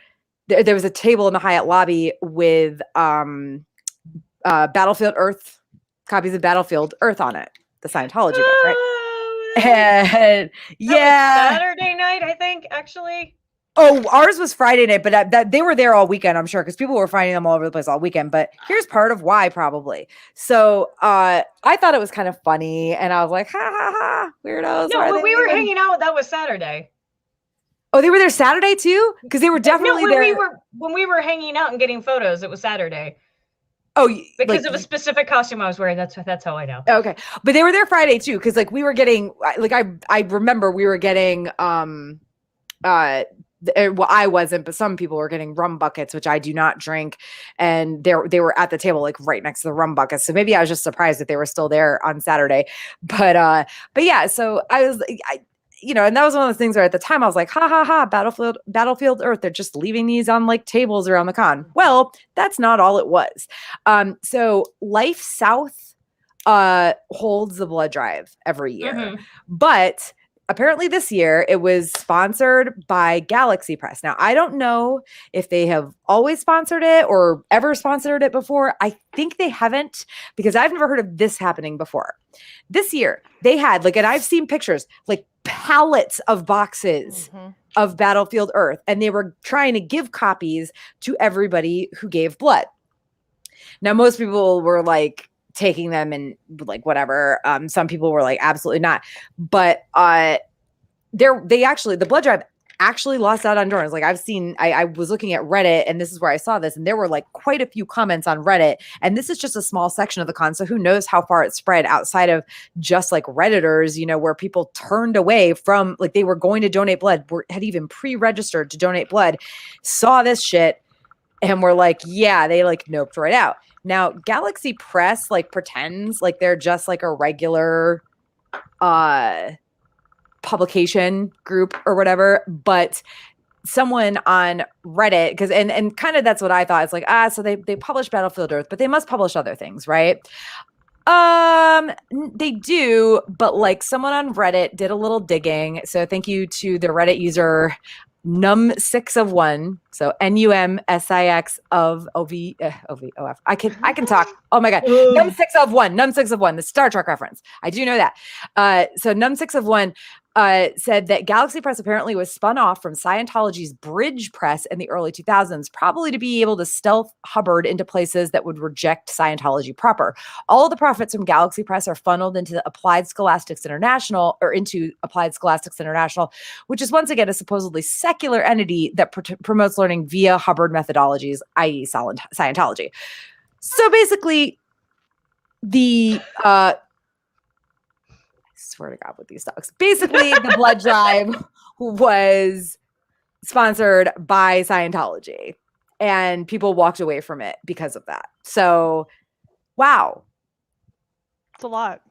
there was a table in the Hyatt lobby with Battlefield Earth, copies of Battlefield Earth on it, the Scientology book, right? And yeah, Saturday night, I think, actually. Oh, ours was Friday night, but that they were there all weekend, I'm sure, because people were finding them all over the place all weekend. But here's part of why, probably. So I thought it was kind of funny, and I was like, ha ha ha, weirdos. No, when we were hanging out, that was Saturday. Oh, they were there Saturday too? Because they were definitely there. When we were hanging out and getting photos, it was Saturday. Oh, because of a specific costume I was wearing. That's how I know. Okay, but they were there Friday too, because we were getting I remember we were getting well, I wasn't, but some people were getting rum buckets, which I do not drink, and they were at the table right next to the rum buckets. So maybe I was just surprised that they were still there on Saturday, but yeah. So and that was one of those things where at the time I was like, ha ha ha, Battlefield Earth. They're just leaving these on tables around the con. Well, that's not all it was. So Life South holds the blood drive every year, but apparently this year it was sponsored by Galaxy Press. Now, I don't know if they have always sponsored it or ever sponsored it before. I think they haven't, because I've never heard of this happening before. This year they had and I've seen pictures, pallets of boxes of Battlefield Earth, and they were trying to give copies to everybody who gave blood. Now, most people were taking them and whatever. Some people were absolutely not, but the blood drive actually lost out on donors. I was looking at Reddit, and this is where I saw this, and there were quite a few comments on Reddit, and this is just a small section of the con, so who knows how far it spread outside of just Redditors, where people turned away from they were going to donate blood, had even pre-registered to donate blood, saw this shit, and were yeah, they noped right out. Now, Galaxy Press pretends they're just a regular publication group or whatever, but someone on Reddit, because and kind of that's what I thought. It's so they publish Battlefield Earth, but they must publish other things, right? They do, but someone on Reddit did a little digging. So thank you to the Reddit user Num6of1, so NUMSIX of OVOF. I can talk. Oh my god, Num6of1, the Star Trek reference. I do know that. So Num6of1 said that Galaxy Press apparently was spun off from Scientology's Bridge Press in the early 2000s, probably to be able to stealth Hubbard into places that would reject Scientology proper. All of the profits from Galaxy Press are funneled into Applied Scholastics International, which is once again a supposedly secular entity that promotes learning via Hubbard methodologies, i.e. Scientology. So basically, I swear to God with these dogs. Basically, the blood drive was sponsored by Scientology, and people walked away from it because of that. So, wow. It's a lot.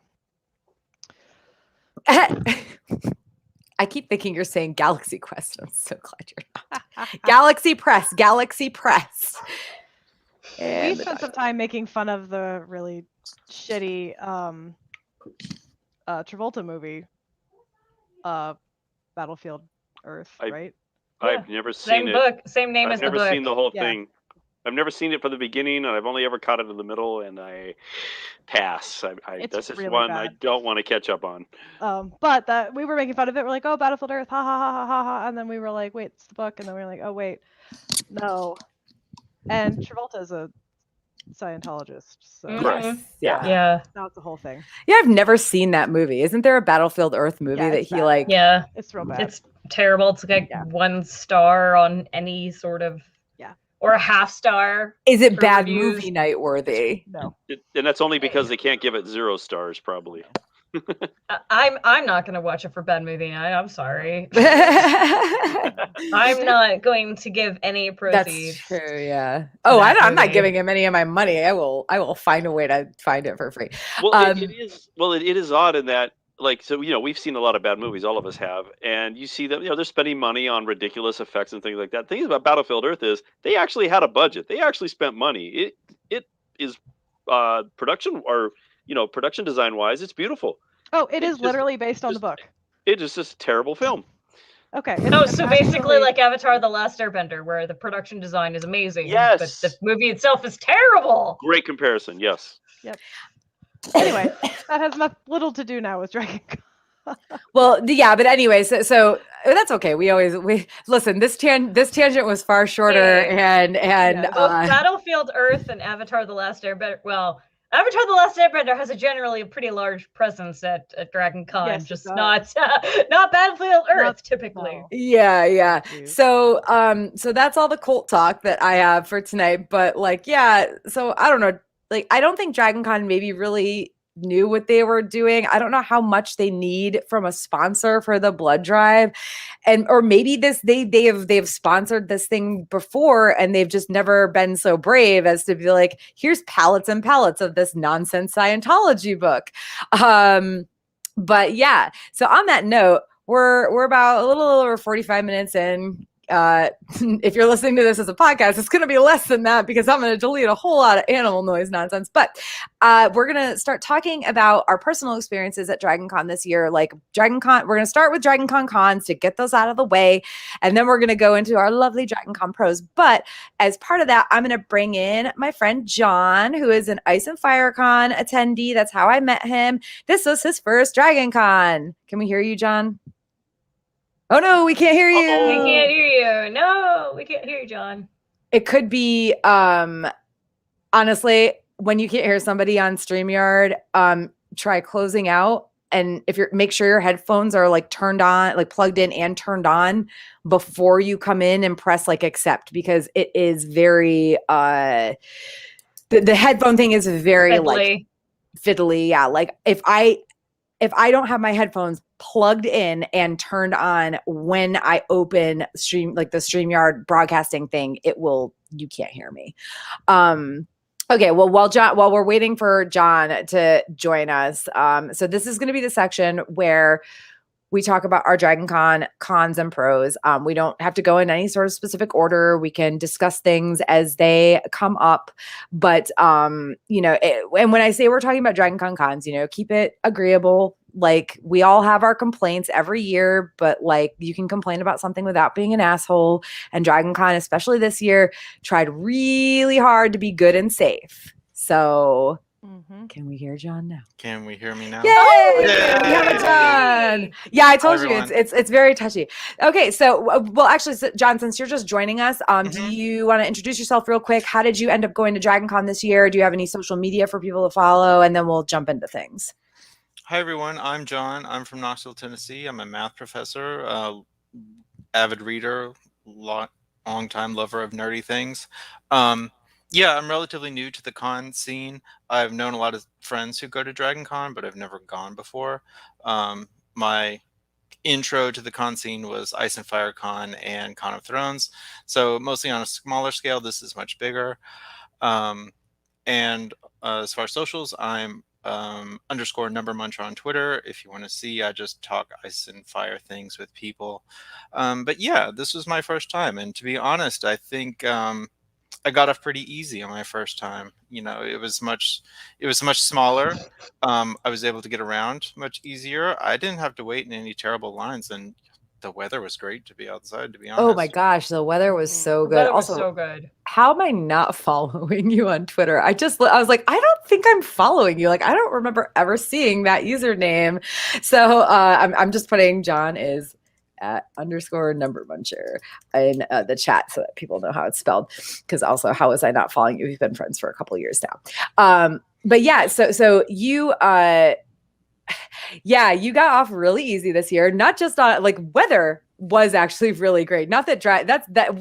I keep thinking you're saying Galaxy Quest. I'm so glad you're not. Galaxy Press. Galaxy Press. We And spent some time making fun of the really shitty Travolta movie, Battlefield Earth, right? I've never seen Same it. book, same name I've as the never book. seen the whole Yeah. thing. I've never seen it from the beginning, and I've only ever caught it in the middle, and I pass. It's That's just really one I bad. don't want to catch up on. But that we were making fun of it. We're like, oh, Battlefield Earth, ha ha ha ha ha ha, and then we were like, wait, it's the book, and then we were like, oh wait, no. And Travolta's a Scientologist, so Mhm. Yeah. that's the whole thing. Yeah, I've never seen that movie. Isn't there a Battlefield Earth movie Yeah, that it's he bad. like? Yeah, It's real bad. it's terrible. It's like 1 star on any sort of or a half star. Is it for bad reviews. movie night worthy? No. And that's only because they can't give it 0 stars, probably. I'm not gonna watch it for bad movie night. I'm sorry. That's I'm not going to give any proceeds. true. Yeah. Oh, that I'm not movie. giving him any of my money. I will find a way to find it for free. Well, it is. Well, it is odd in that, like, so we've seen a lot of bad movies. All of us have, and you see that they're spending money on ridiculous effects and things like that. The thing about Battlefield Earth is they actually had a budget. They actually spent money. It is production or production design wise, it's beautiful. Oh, it is literally based on the book. It is just a terrible film. Okay. So basically like Avatar: The Last Airbender, where the production design is amazing, Yes. but the movie itself is terrible. Great comparison. Yes. Yep. Anyway, that has little to do now with Dragon Con. Well, yeah, but anyway, so that's okay. We listen. This tangent was far shorter, and Both Battlefield Earth and Avatar: The Last Airbender. Well, Avatar: The Last Airbender has a pretty large presence at Dragon Con, Yes, just not Battlefield Earth typically. No. Yeah. So that's all the cult talk that I have for tonight. But so I don't know. Like, I don't think Dragon Con maybe really knew what they were doing. I don't know how much they need from a sponsor for the blood drive, or maybe they've sponsored this thing before and they've just never been so brave as to be like, here's pallets and pallets of this nonsense Scientology book. But yeah, so on that note, we're about a little over 45 minutes in. If you're listening to this as a podcast, it's going to be less than that because I'm going to delete a whole lot of animal noise nonsense. But we're going to start talking about our personal experiences at Dragon Con this year. Like Dragon Con, we're going to start with Dragon Con cons to get those out of the way. And then we're going to go into our lovely Dragon Con pros. But as part of that, I'm going to bring in my friend John, who is an Ice and Fire Con attendee. That's how I met him. This was his first Dragon Con. Can we hear you, John? Oh no, we can't hear you. We can't hear you. No, we can't hear you, John. It could be honestly, when you can't hear somebody on StreamYard, try closing out, and make sure your headphones are like turned on, like plugged in and turned on before you come in and press like accept, because it is very the headphone thing is very Fiddly. like fiddly. Yeah, like if I don't have my headphones plugged in and turned on when I open the StreamYard broadcasting thing, you can't hear me. Okay, well, while we're waiting for John to join us, so this is going to be the section where we talk about our Dragon Con cons and pros. We don't have to go in any sort of specific order. We can discuss things as they come up. But, and when I say we're talking about Dragon Con cons, keep it agreeable. Like, we all have our complaints every year, but like, you can complain about something without being an asshole. And Dragon Con, especially this year, tried really hard to be good and safe. So can we hear John now? Can we hear me now? Yay! Yay! We have a John. Yeah, I told you it's very touchy. Okay, so actually, John, since you're just joining us, do you want to introduce yourself real quick? How did you end up going to Dragon Con this year? Do you have any social media for people to follow? And then we'll jump into things. Hi everyone, I'm John. I'm from Knoxville, Tennessee. I'm a math professor, avid reader, long-time lover of nerdy things. Yeah, I'm relatively new to the con scene. I've known a lot of friends who go to Dragon Con, but I've never gone before. My intro to the con scene was Ice and Fire Con and Con of Thrones. So mostly on a smaller scale, this is much bigger. And as far as socials, I'm _number muncher on Twitter. If you want to see, I just talk ice and fire things with people. But yeah, this was my first time, and to be honest, I think I got off pretty easy on my first time. You know, it was much smaller. I was able to get around much easier. I didn't have to wait in any terrible lines, and the weather was great to be outside, to be Oh my honest. gosh, the weather was so The good. weather was Also, so good. how am I not following you on Twitter? I was like, I don't think I'm following you. Like, I don't remember ever seeing that username. So I'm just putting John is at _number muncher in the chat so that people know how it's spelled. Because also, how was I not following you? We've been friends for a couple years now. But yeah, so you yeah, you got off really easy this year. Not just on like weather was actually really great. Not that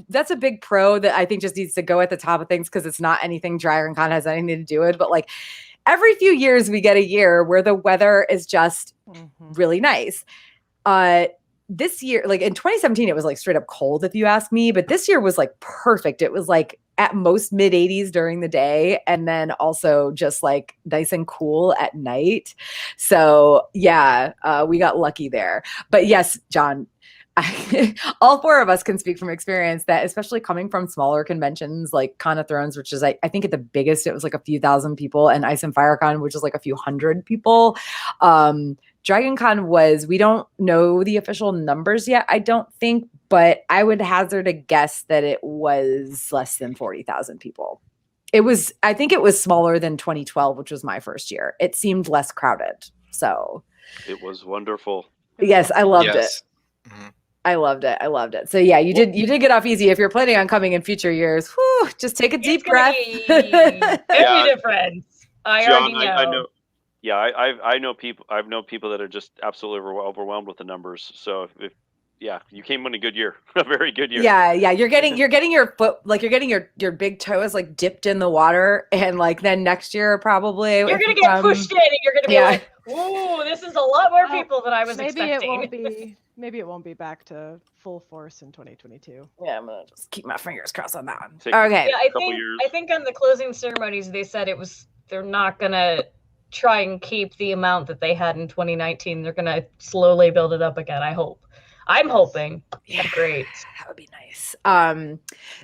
that's a big pro that I think just needs to go at the top of things because it's not anything Dragon Con has anything to do with. But like every few years we get a year where the weather is just really nice. This year, like in 2017, it was like straight up cold, if you ask me. But this year was like perfect. It was like at most mid 80s during the day, and then also just like nice and cool at night. So yeah, we got lucky there. But yes, John, all four of us can speak from experience that, especially coming from smaller conventions like Con of Thrones, which is I think at the biggest it was like a few thousand people, and Ice and Fire Con, which is like a few hundred people. Dragon Con we don't know the official numbers yet, I don't think, but I would hazard a guess that it was less than 40,000 people. I think it was smaller than 2012, which was my first year. It seemed less crowded. So It was wonderful. yes, I loved it. Mhm. I loved it. So yeah, you did get off easy. If you're planning on coming in future years, whew, just take a deep breath. Very different. I John, already know. I know. Yeah, I know people. I've known people that are just absolutely overwhelmed with the numbers. So if you came in a good year, a very good year. Yeah, you're getting your foot, like you're getting your big toes like dipped in the water, and like then next year probably You're gonna get pushed in, and you're gonna be like, "Ooh, this is a lot more people than I was expecting." Maybe it won't be back to full force in 2022. Yeah, I'm gonna just keep my fingers crossed on that one. Take Okay. Yeah, I think on the closing ceremonies they said they're not gonna try and keep the amount that they had in 2019. They're gonna slowly build it up again. I hope. I'm hoping. Yeah, great. That would be nice.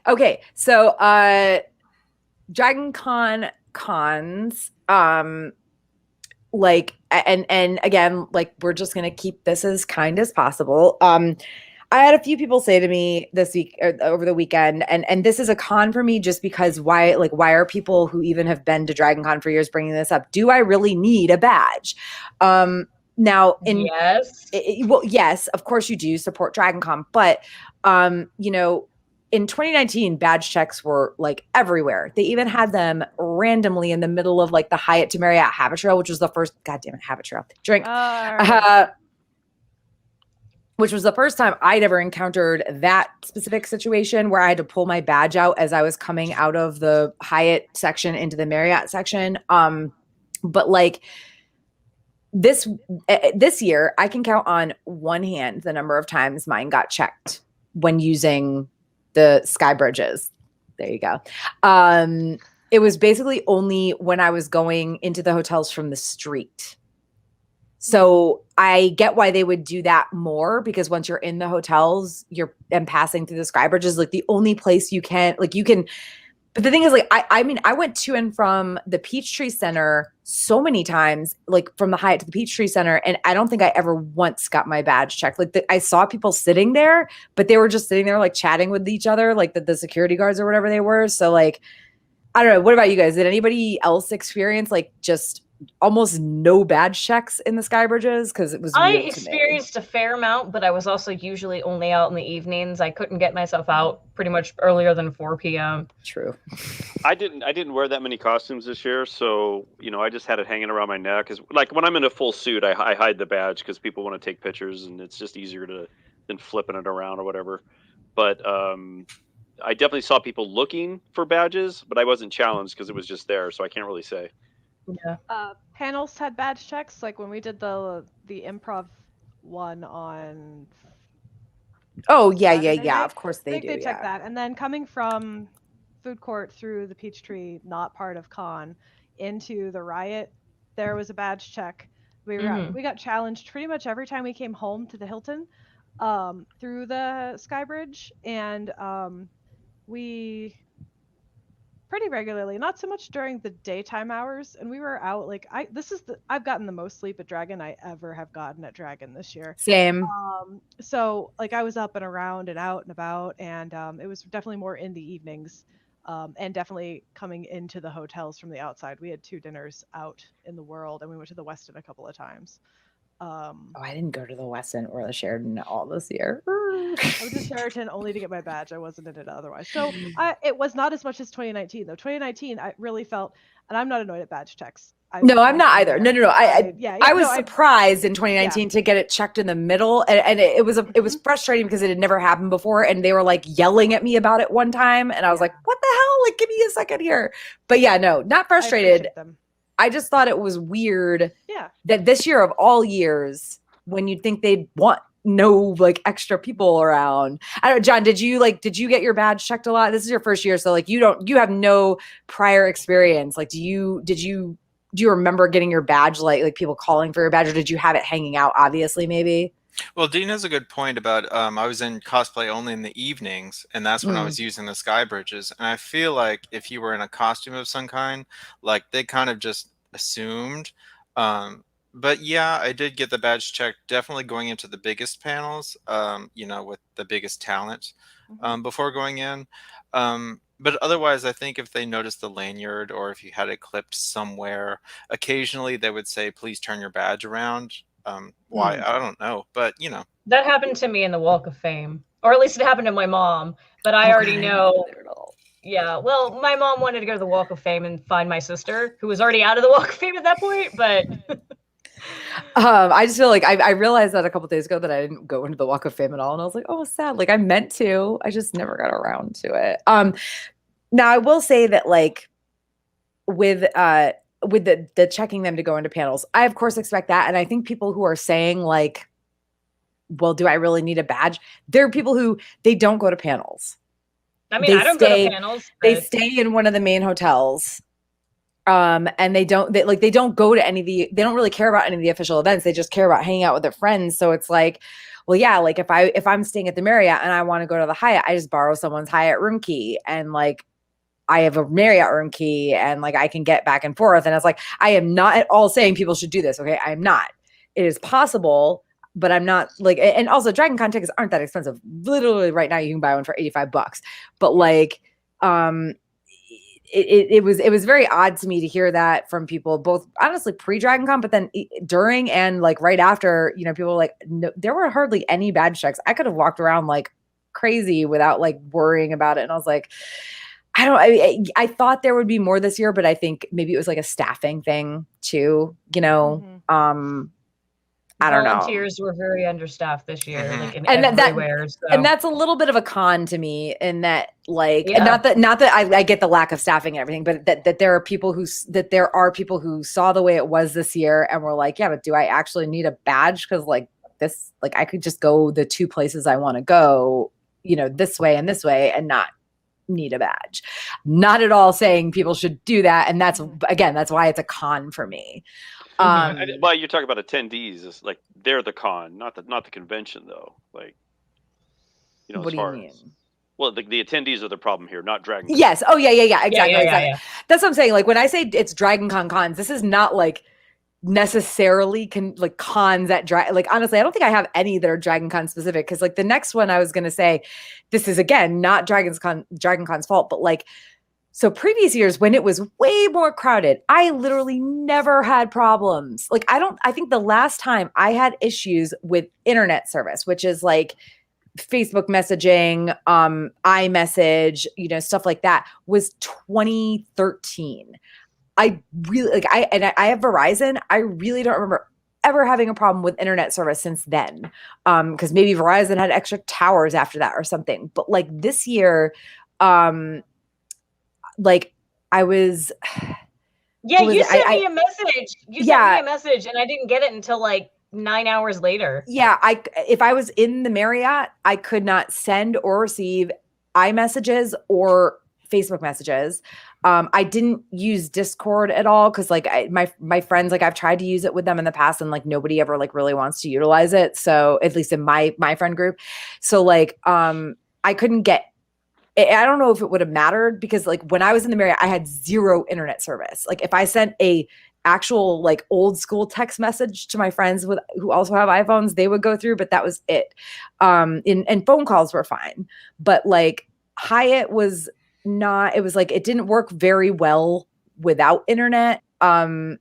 Okay, so Dragon Con cons, like and again, like we're just gonna keep this as kind as possible. I had a few people say to me this week or over the weekend, and this is a con for me just because why are people who even have been to Dragon Con for years bringing this up? Do I really need a badge? Now, yes, well, yes, of course you do support Dragon Con, but in 2019, badge checks were like everywhere. They even had them randomly in the middle of like the Hyatt to Marriott Habit Trail, which was the first, goddamn it, Habit Trail drink. Which was the first time I'd ever encountered that specific situation where I had to pull my badge out as I was coming out of the Hyatt section into the Marriott section. But like this year, I can count on one hand the number of times mine got checked when using the sky bridges. There you go. It was basically only when I was going into the hotels from the street. So I get why they would do that more, because once you're in the hotels, and passing through the sky bridges, like the only place you can, but the thing is, like, I mean, I went to and from the Peachtree Center so many times, like from the Hyatt to the Peachtree Center, and I don't think I ever once got my badge checked. Like I saw people sitting there, but they were just sitting there like chatting with each other, like the security guards or whatever they were. So like, I don't know. What about you guys? Did anybody else experience like just almost no badge checks in the sky bridges? Because it was I weird experienced a fair amount, but I was also usually only out in the evenings. I couldn't get myself out pretty much earlier than 4 p.m. True. I didn't wear that many costumes this year, so I just had it hanging around my neck. Cause like when I'm in a full suit, I hide the badge because people want to take pictures, and it's just easier than flipping it around or whatever. But I definitely saw people looking for badges, but I wasn't challenged because it was just there, so I can't really say. Yeah. Panels had badge checks, like when we did the improv one on. Oh yeah, Saturday yeah. night. Of course I think do. They checked that, and then coming from food court through the Peachtree, not part of Con, into the Riot there was a badge check. We got challenged pretty much every time we came home to the Hilton through the Sky Bridge, and we pretty regularly, not so much during the daytime hours, and we were out like I've gotten the most sleep at Dragon I ever have gotten at Dragon this year. Same. So like I was up and around and out and about, and it was definitely more in the evenings, and definitely coming into the hotels from the outside. We had 2 dinners out in the world, and we went to the Westin a couple of times. Oh, I didn't go to the Westin or the Sheraton at all this year. I went to Sheraton only to get my badge. I wasn't in it otherwise. So it was not as much as 2019 though. 2019, I really felt, and I'm not annoyed at badge checks. No, I'm not either. No. I was no, surprised in 2019 to get it checked in the middle, and it was frustrating because it had never happened before, and they were like yelling at me about it one time, and I was like, "What the hell? Like, give me a second here." But yeah, no, not frustrated. I just thought it was weird that this year of all years, when you'd think they'd want no like extra people around. I don't know, John, did you get your badge checked a lot? This is your first year, so like you have no prior experience. Like, do you remember getting your badge, like people calling for your badge, or did you have it hanging out, obviously, maybe? Well, Dean has a good point about I was in cosplay only in the evenings, and that's when I was using the sky bridges. And I feel like if you were in a costume of some kind, like they kind of just assumed. But yeah, I did get the badge check, definitely going into the biggest panels, with the biggest talent before going in. But otherwise, I think if they noticed the lanyard or if you had it clipped somewhere, occasionally they would say, please turn your badge around. Why? I don't know. But, That happened to me in the Walk of Fame. Or at least it happened to my mom. But I already know. Yeah, well, my mom wanted to go to the Walk of Fame and find my sister, who was already out of the Walk of Fame at that point. But I just feel like I realized that a couple days ago that I didn't go into the Walk of Fame at all, and I was like, oh, sad. Like I meant to, I just never got around to it. Now I will say that like with the checking them to go into panels, I of course expect that, and I think people who are saying like, well, do I really need a badge? There are people who they don't go to panels. I mean, I don't go to panels. They stay in one of the main hotels. And they don't go to they don't really care about any of the official events. They just care about hanging out with their friends. So it's like, well, yeah, like if I'm staying at the Marriott and I want to go to the Hyatt, I just borrow someone's Hyatt room key, and like I have a Marriott room key, and like I can get back and forth. And it's like, I am not at all saying people should do this. Okay. I'm not. It is possible, but I'm not like, and also Dragon Con tickets aren't that expensive. Literally right now you can buy one for $85, but like, it was very odd to me to hear that from people, both honestly pre-Dragon Con, but then during and like right after, people were like, no, there were hardly any badge checks. I could have walked around like crazy without like worrying about it. And I was like, I thought there would be more this year, but I think maybe it was like a staffing thing too, I don't know. Volunteers were very understaffed this year, like everywhere. And that's a little bit of a con to me, in that, like, and not that I get the lack of staffing and everything, but that there are people who saw the way it was this year and were like, yeah, but do I actually need a badge? Because like this, like I could just go the 2 places I want to go, this way and not need a badge. Not at all saying people should do that, and that's why it's a con for me. Well, you're talking about attendees. It's like they're the con, not the convention, though. Like, what do you mean? Well, the attendees are the problem here, not Dragon Con. Yes. Oh, yeah. Exactly. Yeah. That's what I'm saying. Like when I say it's Dragon Con cons, this is not like necessarily cons at Dragon. Like honestly, I don't think I have any that are Dragon Con specific, because like the next one I was going to say, this is again not Dragon Con's fault, but like. So previous years when it was way more crowded, I literally never had problems. Like I think the last time I had issues with internet service, which is like Facebook messaging, iMessage, stuff like that, was 2013. I really I have Verizon. I really don't remember ever having a problem with internet service since then. Because maybe Verizon had extra towers after that or something. But like this year, like I was. Yeah, you sent me a message. You sent me a message, and I didn't get it until like 9 hours later. Yeah, if I was in the Marriott, I could not send or receive iMessages or Facebook messages. I didn't use Discord at all because like my friends, like I've tried to use it with them in the past and like nobody ever like really wants to utilize it. So at least in my friend group. So like I couldn't get I don't know if it would have mattered because like when I was in the Marriott, I had 0 internet service. Like if I sent a actual like old school text message to my friends who also have iPhones, they would go through, but that was it. And phone calls were fine, but like Hyatt was not, it was like, it didn't work very well without internet. And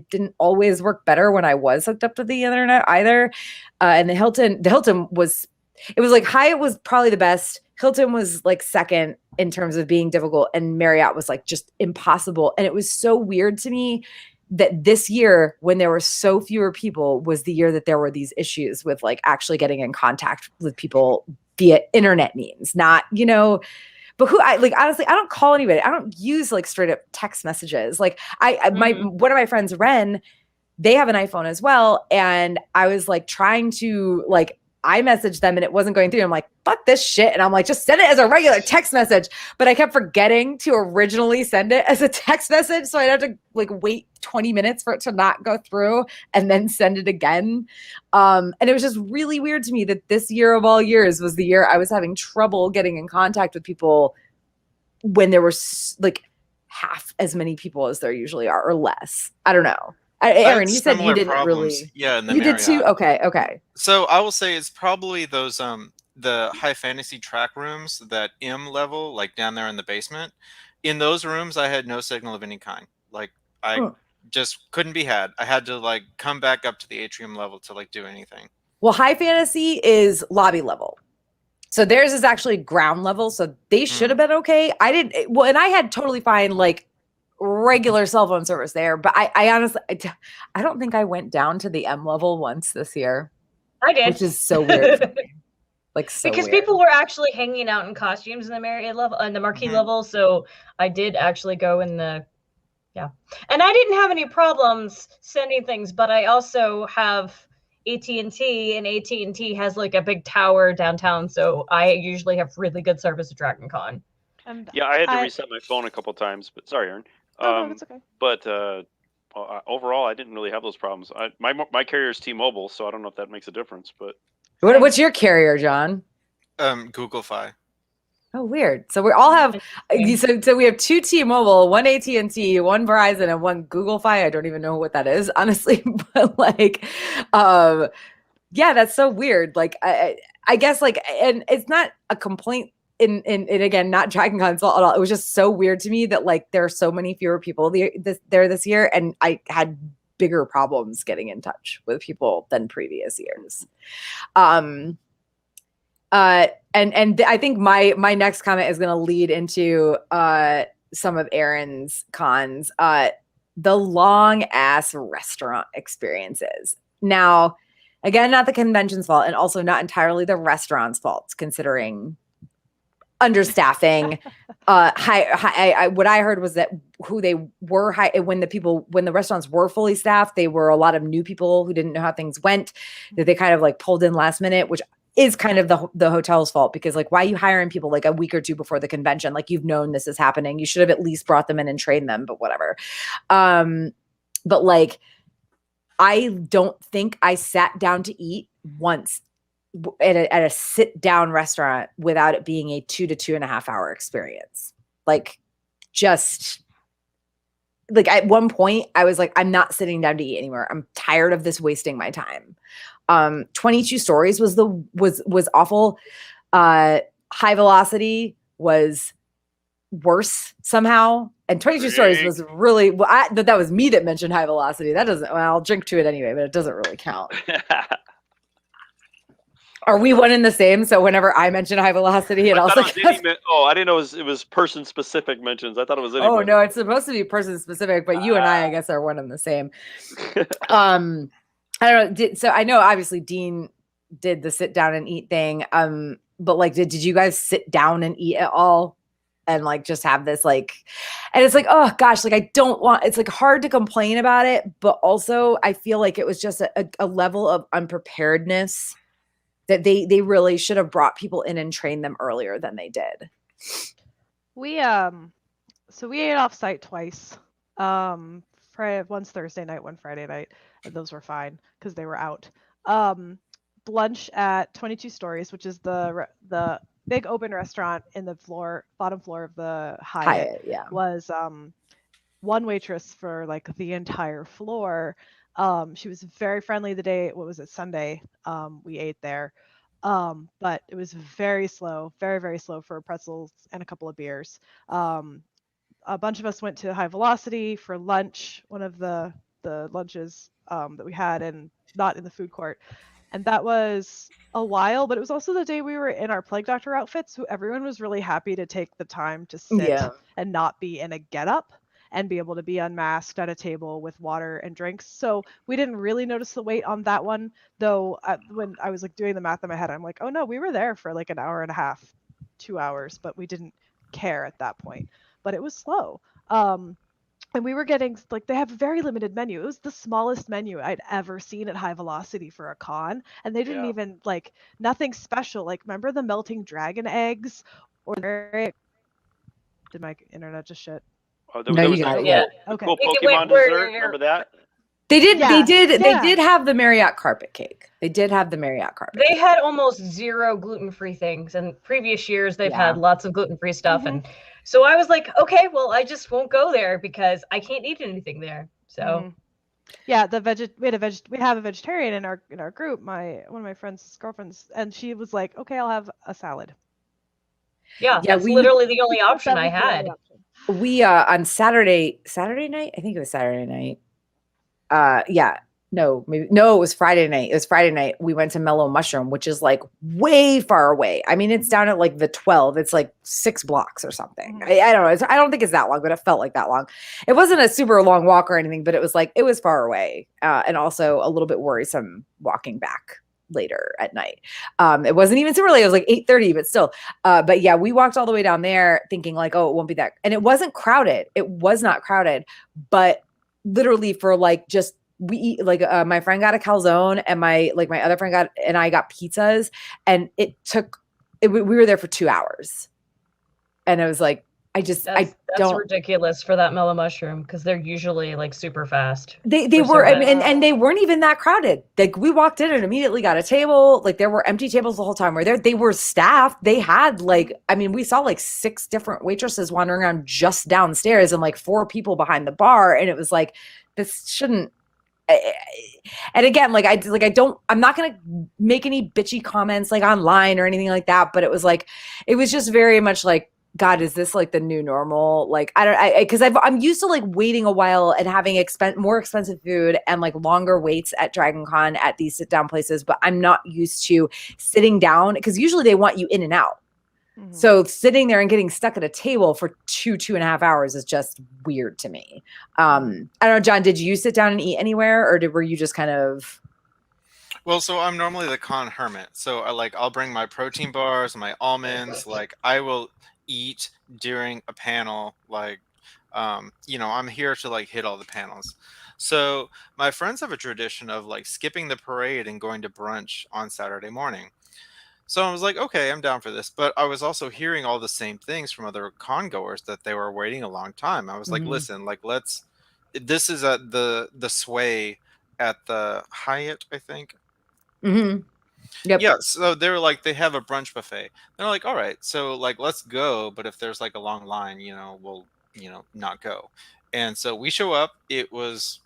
didn't always work better when I was hooked up to the internet either. And the Hilton was, it was like Hyatt was probably the best. Hilton was like second in terms of being difficult, and Marriott was like just impossible. And it was so weird to me that this year, when there were so fewer people, was the year that there were these issues with like actually getting in contact with people via internet means, not, you know, but who I like, honestly, I don't call anybody. I don't use like straight up text messages. Like one of my friends, Ren, they have an iPhone as well. And I was like trying to like, I messaged them and it wasn't going through. I'm like, fuck this shit. And I'm like, just send it as a regular text message. But I kept forgetting to originally send it as a text message. So I'd have to like wait 20 minutes for it to not go through and then send it again. And it was just really weird to me that this year of all years was the year I was having trouble getting in contact with people when there were like half as many people as there usually are or less. I don't know. Aaron, you said you didn't really. Yeah, in the you Marriott. did too. Okay. So I will say it's probably those the high fantasy track rooms, that M level, like down there in the basement. In those rooms, I had no signal of any kind. Like I just couldn't be had. I had to like come back up to the atrium level to like do anything. Well, high fantasy is lobby level. So theirs is actually ground level. So they should have been okay. I didn't. Well, and I had totally fine like regular cell phone service there, but I honestly, I don't think I went down to the M level once this year. I did, which is so weird for me. Like so because weird. people were actually hanging out in costumes in the Marriott level and the Marquee level, so I did actually go in the and I didn't have any problems sending things, but I also have AT&T, and AT&T has like a big tower downtown, so I usually have really good service at Drinkin Con. Yeah, I had to reset my phone a couple times, but sorry, Aaron. No, that's okay. But overall, I didn't really have those problems. My carrier is T-Mobile, so I don't know if that makes a difference. But what's your carrier, John? Google Fi. Oh, weird. So we all have so we have 2 T-Mobile, 1 AT&T, 1 Verizon, and 1 Google Fi. I don't even know what that is, honestly. But like, yeah, that's so weird. Like, I guess like, and it's not a complaint. In again, not Dragon Con's fault at all. It was just so weird to me that like there are so many fewer people there this year, and I had bigger problems getting in touch with people than previous years. And I think my next comment is going to lead into some of Aaron's cons. The long ass restaurant experiences. Now, again, not the convention's fault, and also not entirely the restaurant's fault, considering understaffing. What I heard was that who they were when the restaurants were fully staffed, they were a lot of new people who didn't know how things went, that they kind of like pulled in last minute, which is kind of the hotel's fault, because like, why are you hiring people like a week or 2 before the convention? Like, you've known this is happening. You should have at least brought them in and trained them, but whatever. But like, I don't think I sat down to eat once at a sit down restaurant without it being a 2 to 2.5 hour experience. Like, just like at one point I was like, I'm not sitting down to eat anymore. I'm tired of this wasting my time. 22 Stories was awful. High Velocity was worse somehow. And 22 Stories was really, that was me that mentioned High Velocity. That doesn't, well, I'll drink to it anyway, but it doesn't really count. Are we one and the same? So whenever I mention High Velocity, it also I didn't know it was person specific mentions. I thought it was anybody. Oh no, it's supposed to be person specific, but you and I guess, are one and the same. I don't know. So I know obviously Dean did the sit down and eat thing. But like, did you guys sit down and eat at all? And like, just have this like, and it's like, oh gosh, like I don't want, it's like hard to complain about it, but also I feel like it was just a level of unpreparedness that they really should have brought people in and trained them earlier than they did. We so we ate off site twice. Once Thursday night, one Friday night, and those were fine because they were out. Um, Lunch at 22 Stories, which is the big open restaurant in the bottom floor of the Hyatt, Yeah. was one waitress for like the entire floor. She was very friendly the day, what was it, Sunday, we ate there. But it was very slow, very, very slow for pretzels and a couple of beers. A bunch of us went to High Velocity for lunch, one of the lunches that we had, and not in the food court. And that was a while, but it was also the day we were in our plague doctor outfits, so everyone was really happy to take the time to sit Yeah. and not be in a getup and be able to be unmasked at a table with water and drinks. So we didn't really notice the wait on that one, though. When I was like doing the math in my head, I'm like, oh no, we were there for like an hour and a half, 2 hours, but we didn't care at that point. But it was slow. And we were getting like, they have a very limited menu. It was the smallest menu I'd ever seen at High Velocity for a con, and they didn't Yeah. even like, nothing special. Like, remember the melting dragon eggs, or did my internet just shit? Oh, No, there you was got the it. cool, Yeah. the Okay. cool Wait, Pokemon where dessert. you're- Remember that? They did. Yeah, They yeah. did have the Marriott carpet cake. They did have the Marriott carpet They cake. had almost zero gluten-free things, and previous years they've Yeah. had lots of gluten-free stuff, Mhm. and so I was like, okay, well, I just won't go there because I can't eat anything there. So Mhm. Yeah, we have a vegetarian in our group, one of my friend's girlfriends, and she was like, okay, I'll have a salad. yeah, Yeah, that's literally the only That option I was the only had. option. We on Saturday night, I think it was Saturday night. Yeah, no, maybe no, it was Friday night. It was Friday night. We went to Mellow Mushroom, which is like way far away. I mean, it's down at like the 12. It's like 6 blocks or something. Mhm. I don't know. I don't think it's that long, but it felt like that long. It wasn't a super long walk or anything, but it was like it was far away, and also a little bit worrisome walking back later at night. It wasn't even super late. It was like 8:30, but still. But yeah, we walked all the way down there thinking like, oh, it won't be that. And it wasn't crowded. It was not crowded, but literally for like just we eat like my friend got a calzone and my other friend I got pizzas, and we were there for 2 hours. And I was like, That's ridiculous for that mellow mushroom because they're usually like super fast. They for were, serving. and they weren't even that crowded. Like we walked in and immediately got a table. Like there were empty tables the whole time. They were staffed. They had like, I mean, we saw like 6 different waitresses wandering around just downstairs and like 4 people behind the bar. And it was like, this shouldn't. And again, I'm not going to make any bitchy comments like online or anything like that. But it was just very much like, God, is this like the new normal? Like, because I'm used to like waiting a while and having more expensive food and like longer waits at Dragon Con at these sit down places, but I'm not used to sitting down because usually they want you in and out. Mm-hmm. So sitting there and getting stuck at a table for 2.5 hours is just weird to me. I don't know, John, did you sit down and eat anywhere, or were you just kind of? Well, so I'm normally the con hermit. So I'll bring my protein bars and my almonds. Like I will eat during a panel. Like, I'm here to like hit all the panels. So my friends have a tradition of like skipping the parade and going to brunch on Saturday morning. So I was like, okay, I'm down for this. But I was also hearing all the same things from other con goers that they were waiting a long time. I was like, listen, like this is at the Sway at the Hyatt, I think. Mm-hmm. Yep. Yeah, so they were like, they have a brunch buffet. They're like, all right, so like let's go, but if there's like a long line, we'll not go. And so we show up. It was,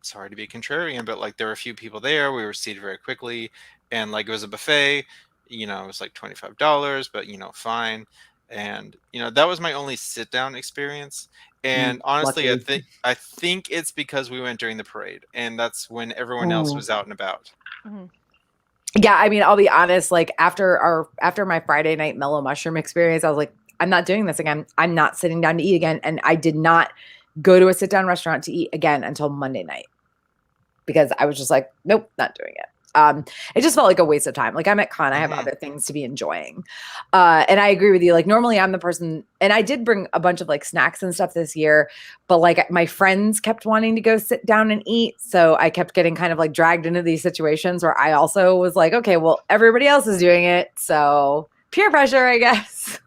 sorry to be contrarian, but like there were a few people there. We were seated very quickly, and like it was a buffet. It was like $25, but fine. And that was my only sit down experience. And honestly, I think it's because we went during the parade, and that's when everyone else was out and about. Mm-hmm. Yeah, I mean, I'll be honest, like after my Friday night Mellow Mushroom experience, I was like, I'm not doing this again. I'm not sitting down to eat again. And I did not go to a sit down restaurant to eat again until Monday night, because I was just like, nope, not doing it. It just felt like a waste of time. Like I'm at con, I have other things to be enjoying. And I agree with you. Like normally I'm the person, and I did bring a bunch of like snacks and stuff this year, but like my friends kept wanting to go sit down and eat. So I kept getting kind of like dragged into these situations where I also was like, okay, well, everybody else is doing it. So peer pressure, I guess.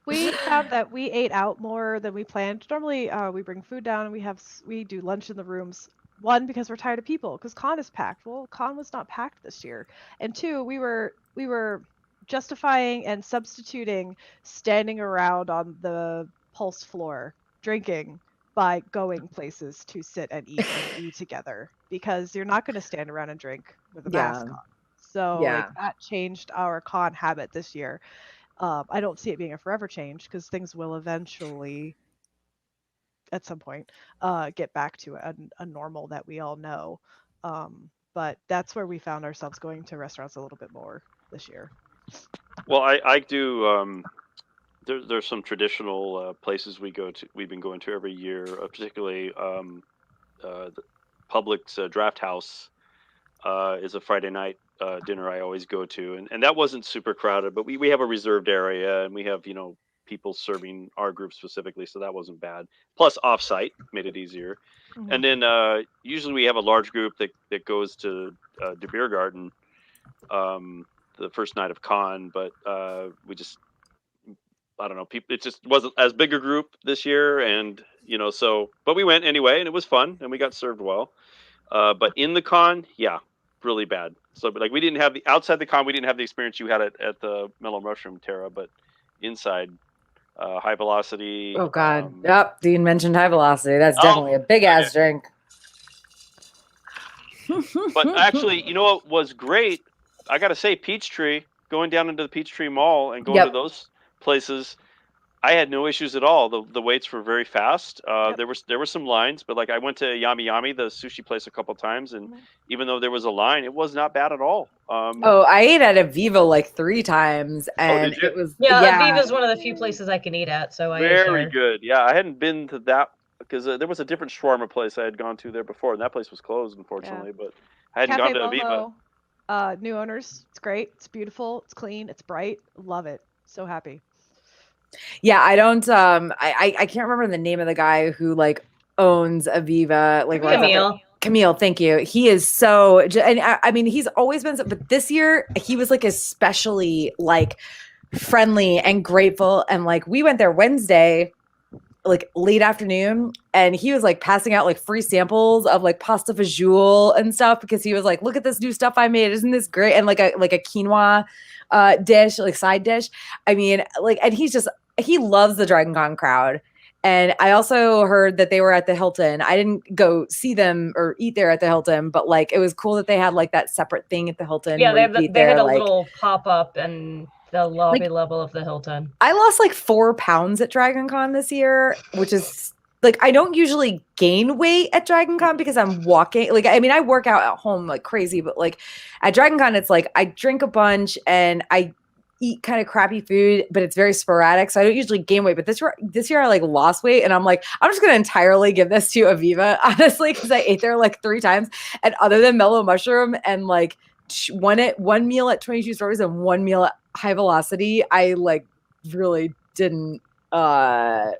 We found that we ate out more than we planned. Normally, we bring food down and we do lunch in the rooms. One, because we're tired of people, because con is packed. Well, con was not packed this year, and two, we were justifying and substituting standing around on the pulse floor drinking by going places to sit and eat and be together, because you're not going to stand around and drink with a mask on. So Yeah. like that changed our con habit this year. I don't see it being a forever change because things will eventually, at some point, get back to a normal that we all know. But that's where we found ourselves going to restaurants a little bit more this year. Well, I do. There's some traditional places we've been going to every year, particularly the Publix Draft House is a Friday night dinner I always go to, and that wasn't super crowded, but we have a reserved area and we have people serving our group specifically, so that wasn't bad. Plus, offsite made it easier. Mhm. And then usually we have a large group that goes to the beer garden the first night of con, but we just I don't know. People, it just wasn't as big a group this year, and so. But we went anyway, and it was fun, and we got served well. But in the con, yeah, really bad. So, but like, we didn't have the outside the con, we didn't have the experience you had at the Mellow Mushroom, Tara. But inside, high velocity. Oh God. Yep. Dean mentioned high velocity. That's definitely a big ass drink. But actually, you know what was great? I got to say, Peachtree, going down into the Peachtree Mall and going to those places, I had no issues at all. The waits were very fast. There were some lines, but like I went to Yami Yami, the sushi place, a couple times, and even though there was a line, it was not bad at all. I ate at Aviva like 3 times, and did you? it was Aviva's one of the few places I can eat at, so I ate very there. good. Yeah, I hadn't been to that because there was a different shawarma place I had gone to there before, and that place was closed, unfortunately. But I hadn't Cafe gone to Aviva. Momo, new owners. It's great. It's beautiful. It's clean. It's bright. Love it. So happy. Yeah, I don't. I can't remember the name of the guy who like owns Aviva. Like Camille, thank you. He is so, and I mean, he's always been, but this year he was like especially like friendly and grateful. And like we went there Wednesday, like late afternoon, and he was like passing out like free samples of like pasta fajoule and stuff because he was like, "Look at this new stuff I made! Isn't this great?" And like a quinoa dish, like side dish. I mean, like, and he loves the Dragon Con crowd. And I also heard that they were at the Hilton. I didn't go see them or eat there at the Hilton, but like it was cool that they had like that separate thing at the Hilton. Yeah, they had a little pop up in the lobby level of the Hilton. I lost like 4 pounds at Dragon Con this year, which is like I don't usually gain weight at Dragon Con because I'm walking. Like I mean, I work out at home like crazy, but like at Dragon Con, it's like I drink a bunch and I eat kind of crappy food, but it's very sporadic. So I don't usually gain weight. But this year I like lost weight, and I'm like, I'm just gonna entirely give this to Aviva, honestly, because I ate there like 3 times. And other than Mellow Mushroom and like one meal at 22 Stories and 1 meal at High Velocity, I like really didn't. Yeah.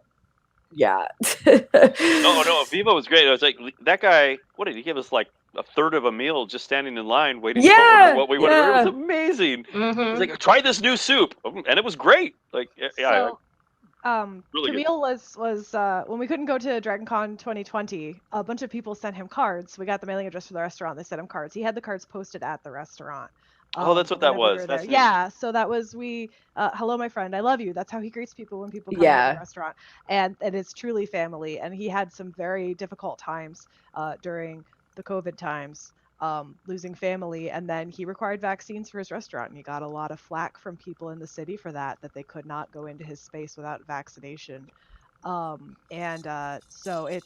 No, Aviva was great. I was like, that guy. What did he give us? Like a third of a meal just standing in line waiting for what we would order. It was amazing. Mm-hmm. He's like, try this new soup, and it was great. Like, yeah. So, really Camille was when we couldn't go to Dragon Con 2020, a bunch of people sent him cards. We got the mailing address for the restaurant. They sent him cards. He had the cards posted at the restaurant. That's what that was. Yeah, so that was hello, my friend, I love you. That's how he greets people when people come to the restaurant, and it's truly family. And he had some very difficult times during the COVID times, losing family, and then he required vaccines for his restaurant, and he got a lot of flack from people in the city for that they could not go into his space without vaccination. So it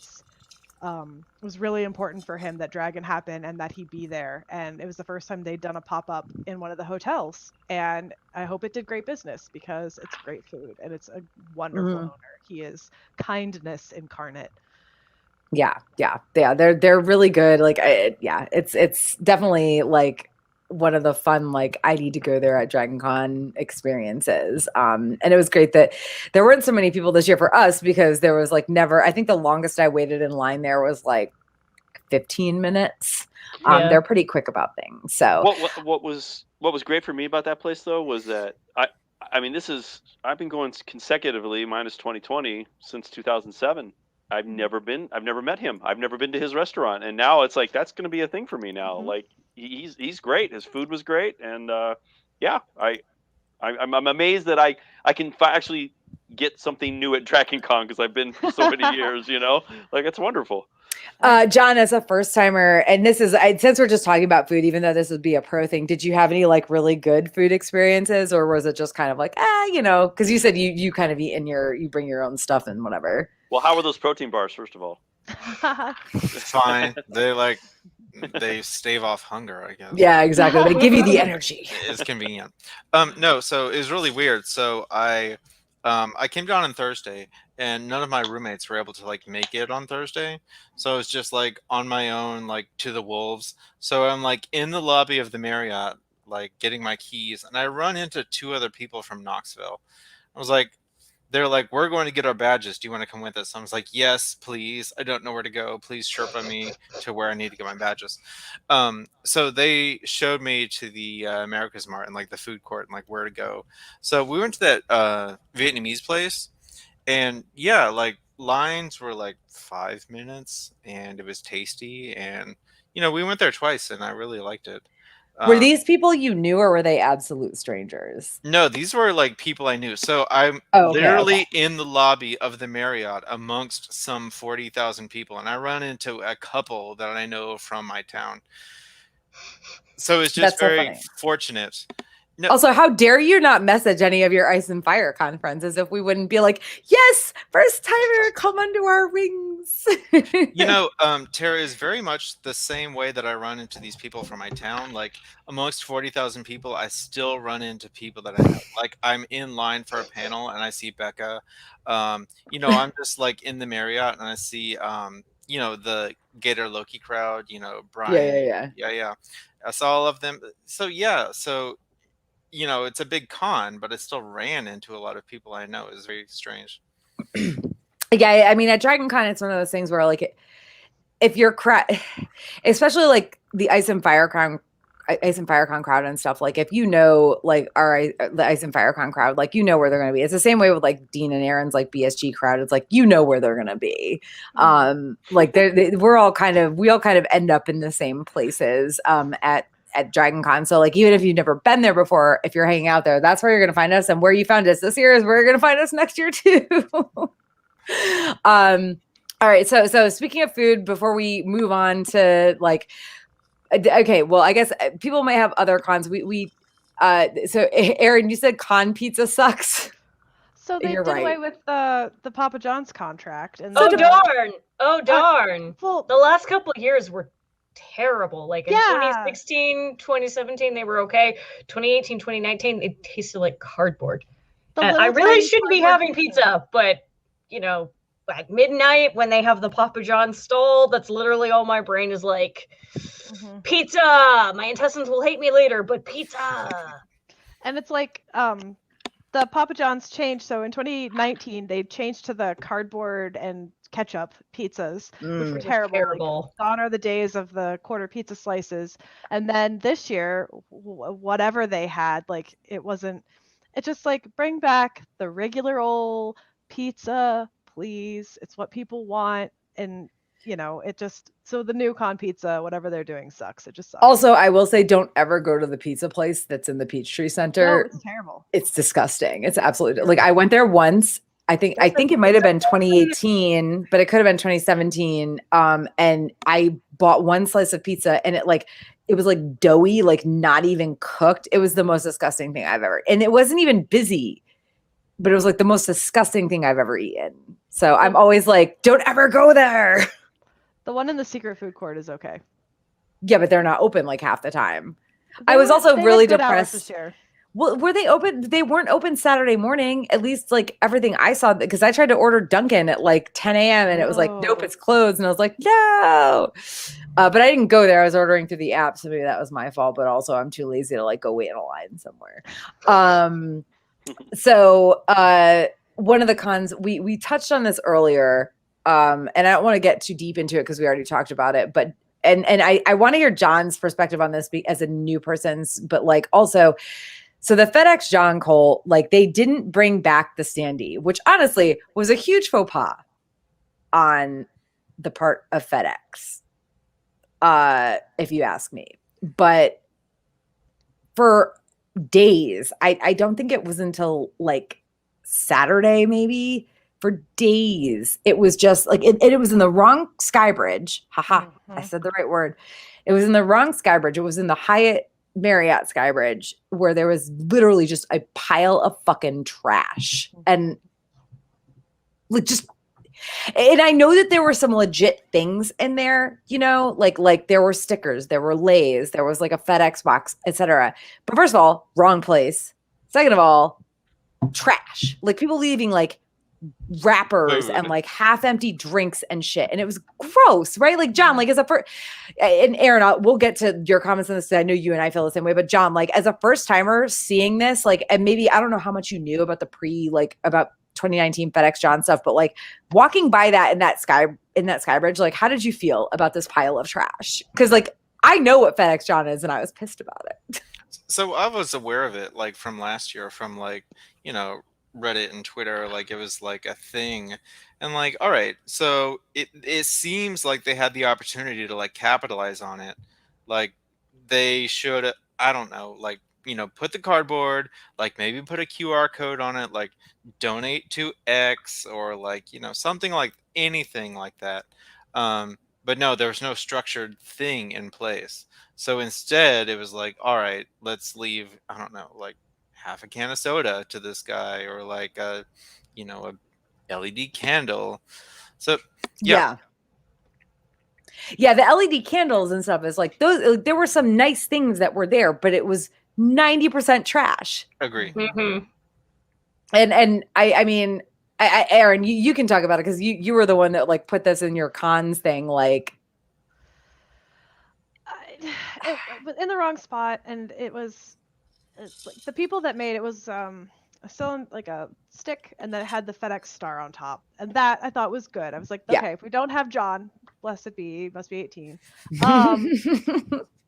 was really important for him that Dragon happen and that he be there. And it was the first time they'd done a pop-up in one of the hotels. And I hope it did great business because it's great food and it's a wonderful owner. He is kindness incarnate. Yeah. They're really good. Like, it's definitely like one of the fun, like I need to go there at Dragon Con experiences. And it was great that there weren't so many people this year for us because there was like I think the longest I waited in line there was like 15 minutes. They're pretty quick about things. So what was great for me about that place though was that I mean, I've been going consecutively minus 2020 since 2007. I've never met him. I've never been to his restaurant, and now it's like that's going to be a thing for me now. Mhm. Like he's great. His food was great, and yeah, I'm amazed that I can actually get something new at Drinkin Con because I've been for so many years. Like it's wonderful. John, as a first timer, and this is since we're just talking about food, even though this would be a pro thing, did you have any like really good food experiences, or was it just kind of like because you said you kind of eat in you bring your own stuff and whatever. Well, how were those protein bars? First of all, It's fine. They stave off hunger, I guess. Yeah, exactly. They give you the energy. It's convenient. No, so it was really weird. So I came down on Thursday, and none of my roommates were able to like make it on Thursday. So I was just like on my own, like to the wolves. So I'm like in the lobby of the Marriott, like getting my keys, and I run into two other people from Knoxville. I was like, they're like, we're going to get our badges. Do you want to come with us? I was like, yes, please. I don't know where to go. Please Sherpa me to where I need to get my badges. So they showed me to the America's Mart and like the food court and like where to go. So we went to that Vietnamese place, and yeah, like lines were like 5 minutes, and it was tasty. And we went there twice, and I really liked it. Were these people you knew, or were they absolute strangers? No, these were like people I knew. So I'm literally in the lobby of the Marriott amongst some 40,000 people, and I run into a couple that I know from my town. So it's just very fortunate. No. Also, how dare you not message any of your Ice and Fire Con friends as if we wouldn't be like, yes, first timer, come under our wings. Tara, is very much the same way that I run into these people from my town. Like amongst 40,000 people, I still run into people that I know. Like I'm in line for a panel and I see Becca. I'm just like in the Marriott and I see, the Gator Loki crowd, Brian. Yeah. I saw all of them. So, yeah. So, it's a big con, but it still ran into a lot of people I know. It's very strange. Yeah, I mean, at Drinkin Con, it's one of those things where, like, if you're especially like the Ice and Fire Con crowd and stuff, like if like the Ice and Fire Con crowd, like where they're gonna be. It's the same way with like Dean and Aaron's like BSG crowd. It's like where they're gonna be. Like we all kind of end up in the same places at Drinkin Con. So like even if you've never been there before, if you're hanging out there, that's where you're gonna find us. And where you found us this year is where you're gonna find us next year too. All right. So speaking of food, before we move on to like, okay, well, I guess people might have other cons. So Aaron, you said con pizza sucks. So they did away with the Papa John's contract. And darn. Well, the last couple of years were terrible. Like in 2016, 2017, they were okay. 2018, 2019, it tasted like cardboard. I really shouldn't be having pizza, but at midnight when they have the Papa John's stall, that's literally all my brain is like, pizza! My intestines will hate me later, but pizza! And it's like, the Papa John's changed. So in 2019, they changed to the cardboard and ketchup pizzas, which were terrible. Like, gone are the days of the quarter pizza slices. And then this year, whatever they had, like it just like bring back the regular old pizza, please. It's what people want. And so the new con pizza, whatever they're doing sucks. It just sucks. Also, I will say, don't ever go to the pizza place that's in the Peachtree Center. No, it's terrible. It's disgusting. It's absolutely like I went there once. I think it might have been 2018, but it could have been 2017. And I bought one slice of pizza, and it was like doughy, like not even cooked. It was the most disgusting thing I've ever. And it wasn't even busy, but it was like the most disgusting thing I've ever eaten. So I'm always like, don't ever go there. The one in the secret food court is okay. Yeah, but they're not open like half the time. I was also really depressed this year. Well, were they open? They weren't open Saturday morning, at least like everything I saw, because I tried to order Dunkin' at like 10 a.m. and it was like, nope, it's closed. And I was like, no. But I didn't go there. I was ordering through the app. So maybe that was my fault. But also I'm too lazy to like go wait in a line somewhere. So one of the cons, we touched on this earlier. And I don't want to get too deep into it because we already talked about it. But and I want to hear John's perspective on this as a new person's, but like also, So the FedEx John Cole, like they didn't bring back the standee, which honestly was a huge faux pas on the part of FedEx, if you ask me. But for days, I don't think it was until like Saturday, maybe for days, it was just like it was in the wrong sky bridge. Haha, I said the right word. It was in the wrong sky bridge. It was in the Hyatt Marriott Skybridge, where there was literally just a pile of fucking trash. And like just, and I know that there were some legit things in there, you know, like there were stickers, there were lays, there was like a FedEx box, etc. But first of all, wrong place. Second of all, trash. Like people leaving like wrappers and like half empty drinks and shit, and it was gross, right? Like John, like as a first, and Aaron, we'll get to your comments on this. I know you and I feel the same way, but John, like as a first timer seeing this, like, and maybe I don't know how much you knew about the like about 2019 FedEx John stuff, but like walking by that in that sky bridge, like how did you feel about this pile of trash? Because like I know what FedEx John is, and I was pissed about it. So I was aware of it like from last year, from like, you know, Reddit and Twitter, like it was like a thing. And like, all right, so it seems like they had the opportunity to like capitalize on it. Like they should, I don't know, like, you know, put the cardboard, like maybe put a QR code on it, like donate to X, or like, you know, something like anything like that. But no, there was no structured thing in place. So instead it was like, all right, let's leave, I don't know, like half a can of soda to this guy, or like a, you know, a LED candle. So yeah. The LED candles and stuff is like those. There were some nice things that were there, but it was 90% trash. Agree. Mm-hmm. And I mean, Aaron, you can talk about it because you were the one that like put this in your cons thing, like. It was in the wrong spot, and it's like the people that made it was still like a stick, and then it had the FedEx star on top, and that I thought was good. I was like, okay, if we don't have John, blessed be, must be 18.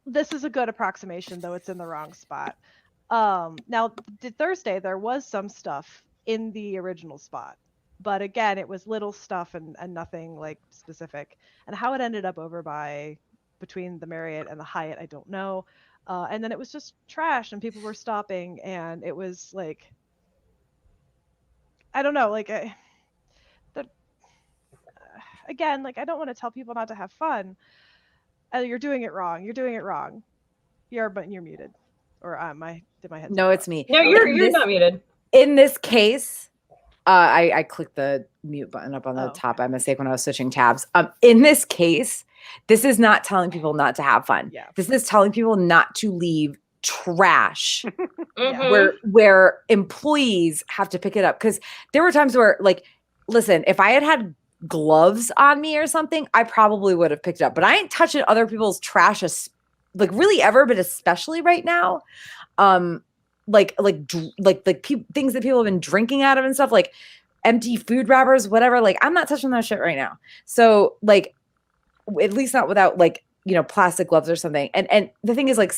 This is a good approximation, though it's in the wrong spot. Now Thursday there was some stuff in the original spot, but again it was little stuff and nothing like specific. And how it ended up over by between the Marriott and the Hyatt, I don't know. And then it was just trash, and people were stopping, and it was like, I don't know, like again, like I don't want to tell people not to have fun. You're doing it wrong. You're doing it wrong. But you're muted, or did my head? No, it's me. No, you're not muted. In this case, I clicked the mute button up on the top by mistake when I was switching tabs. In this case, this is not telling people not to have fun. Yeah. This is telling people not to leave trash Mm-hmm. where employees have to pick it up. Because there were times where, like, listen, if I had gloves on me or something, I probably would have picked it up. But I ain't touching other people's trash, like really ever, but especially right now. Like things that people have been drinking out of and stuff, like empty food wrappers, whatever. Like I'm not touching that shit right now. So like, at least not without like, you know, plastic gloves or something. And the thing is, like,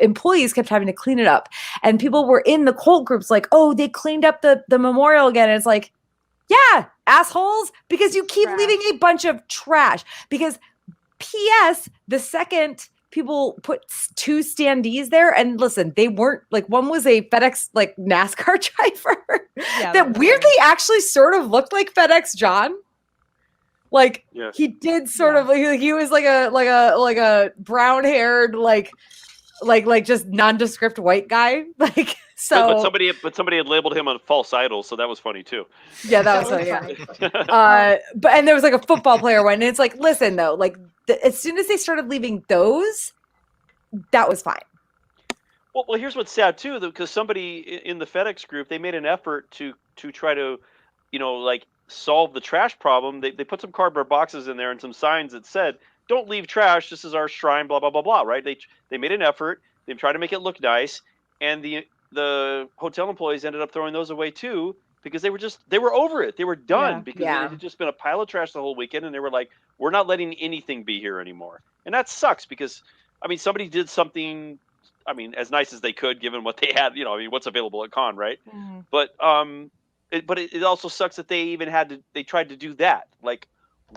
employees kept having to clean it up, and people were in the cult groups like, oh, they cleaned up the memorial again. And it's like, yeah, assholes, because you keep leaving a bunch of trash. Because P.S. the second people put 2 standees there, and listen, they weren't like, one was a FedEx like NASCAR driver that weirdly actually sort of looked like FedEx John. Like he did sort of like, he was like a brown haired like just nondescript white guy, like. So but somebody had labeled him a false idol, so that was funny too. Yeah, that was funny. But and there was like a football player one, and it's like, listen though, like as soon as they started leaving those, that was fine. Well, here's what's sad too, because somebody in the FedEx group, they made an effort to try to, you know, like solve the trash problem. They put some cardboard boxes in there and some signs that said, "Don't leave trash. This is our shrine." Blah blah blah blah. Right? They made an effort. They tried to make it look nice, and the hotel employees ended up throwing those away too, because they were over it. They were done because it had just been a pile of trash the whole weekend, and they were like, we're not letting anything be here anymore. And that sucks because, I mean, somebody did something I mean, as nice as they could, given what they had. I mean, what's available at con, right? Mhm. But it also sucks that they even they tried to do that. Like,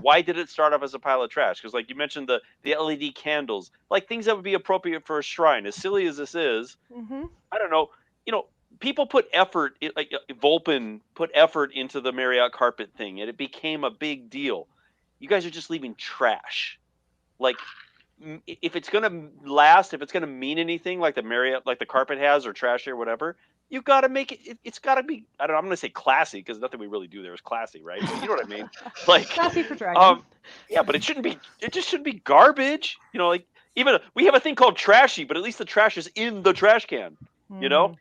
why did it start off as a pile of trash? Because like you mentioned the LED candles, like things that would be appropriate for a shrine. As silly as this is, Mhm. I don't know. People put effort. Like Volpin put effort into the Marriott carpet thing, and it became a big deal. You guys are just leaving trash. Like, if it's gonna last, if it's gonna mean anything, like the Marriott, like the carpet has, or trashy or whatever, you got to make it. It's got to be. I don't know. I'm gonna say classy because nothing we really do there is classy, right? But you know what I mean. Like, Classy for dragon. yeah, but it shouldn't be. It just shouldn't be garbage. Like even we have a thing called trashy, but at least the trash is in the trash can. Mhm.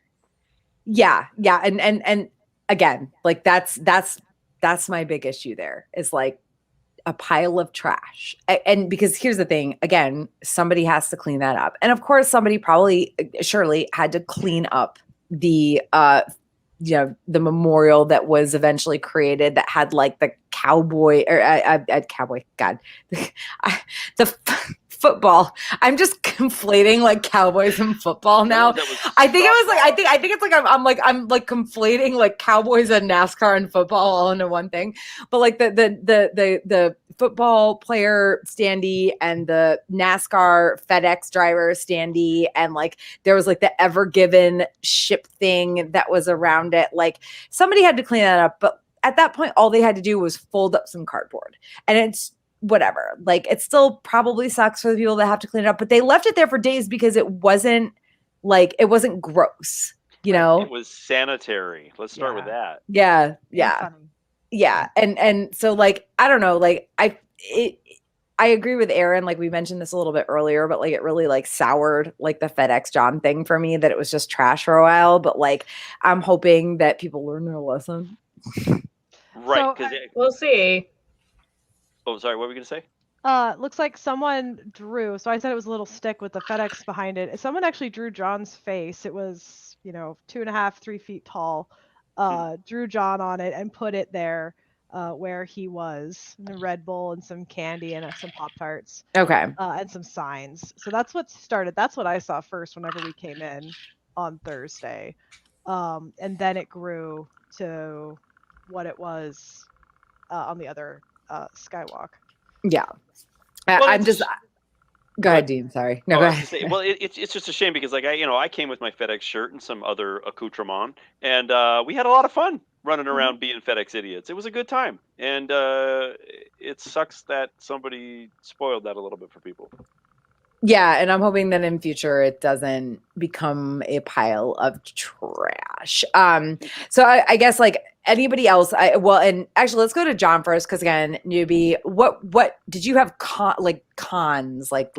Yeah, and again, like that's my big issue there is like a pile of trash. And because here's the thing, again, somebody has to clean that up. And of course somebody probably surely had to clean up the the memorial that was eventually created that had like the cowboy or cowboy god the football. I'm just conflating like cowboys and football now. I think it's like I'm like conflating like cowboys and NASCAR and football all into one thing. But like the football player standee and the NASCAR FedEx driver standee, and like there was like the Ever Given ship thing that was around it. Like somebody had to clean that up, but at that point all they had to do was fold up some cardboard, and it's whatever. Like it still probably sucks for the people that have to clean it up, but they left it there for days because it wasn't gross, It was sanitary. Let's start with that. Yeah. Funny. Yeah. And so like, I don't know, like I agree with Aaron. Like we mentioned this a little bit earlier, but like it really like soured like the FedEx John thing for me, that it was just trash for a while. But like I'm hoping that people learn their lesson. Right. So, We'll see. Oh, sorry. What were we gonna say? Looks like someone drew. So I said it was a little stick with the FedEx behind it. Someone actually drew John's face. It was, 2.5, 3 feet tall. Drew John on it and put it there where he was. The Red Bull and some candy and some Pop-Tarts. Okay. And some signs. So that's what started. That's what I saw first whenever we came in on Thursday. And then it grew to what it was on the other skywalk. Yeah. Well, I'm just go ahead, Dean. Sorry. No, go ahead. Say, well, it's just a shame because like I came with my FedEx shirt and some other accoutrement, and we had a lot of fun running around being FedEx idiots. It was a good time, and it sucks that somebody spoiled that a little bit for people. Yeah, and I'm hoping that in future it doesn't become a pile of trash. So I guess like anybody else, and actually let's go to John first, because again, newbie, what did you have cons like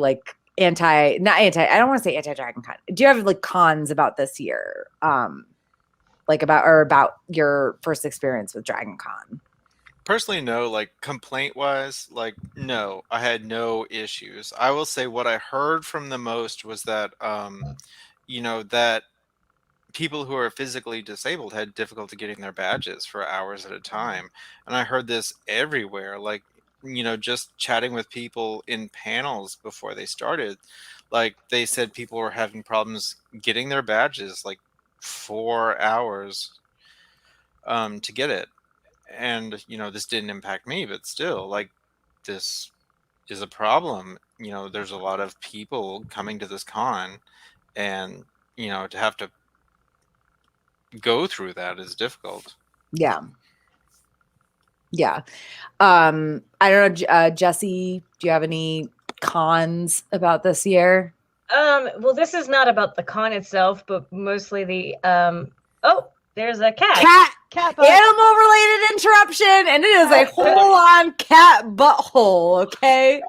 I don't want to say anti-Dragon Con. Do you have like cons about this year? About your first experience with Dragon Con? Personally, no. Like complaint wise, like no, I had no issues. I will say what I heard from the most was that that people who are physically disabled had difficulty getting their badges for hours at a time. And I heard this everywhere, like just chatting with people in panels before they started, like they said people were having problems getting their badges, like 4 hours to get it. And this didn't impact me, but still, like, this is a problem. There's a lot of people coming to this con, and to have to go through that is difficult. Yeah. I don't know, Jesse, do you have any cons about this year? Well, this is not about the con itself, but mostly the oh, there's a cat. Cat Animal related interruption, and it is a whole on cat butthole. Okay.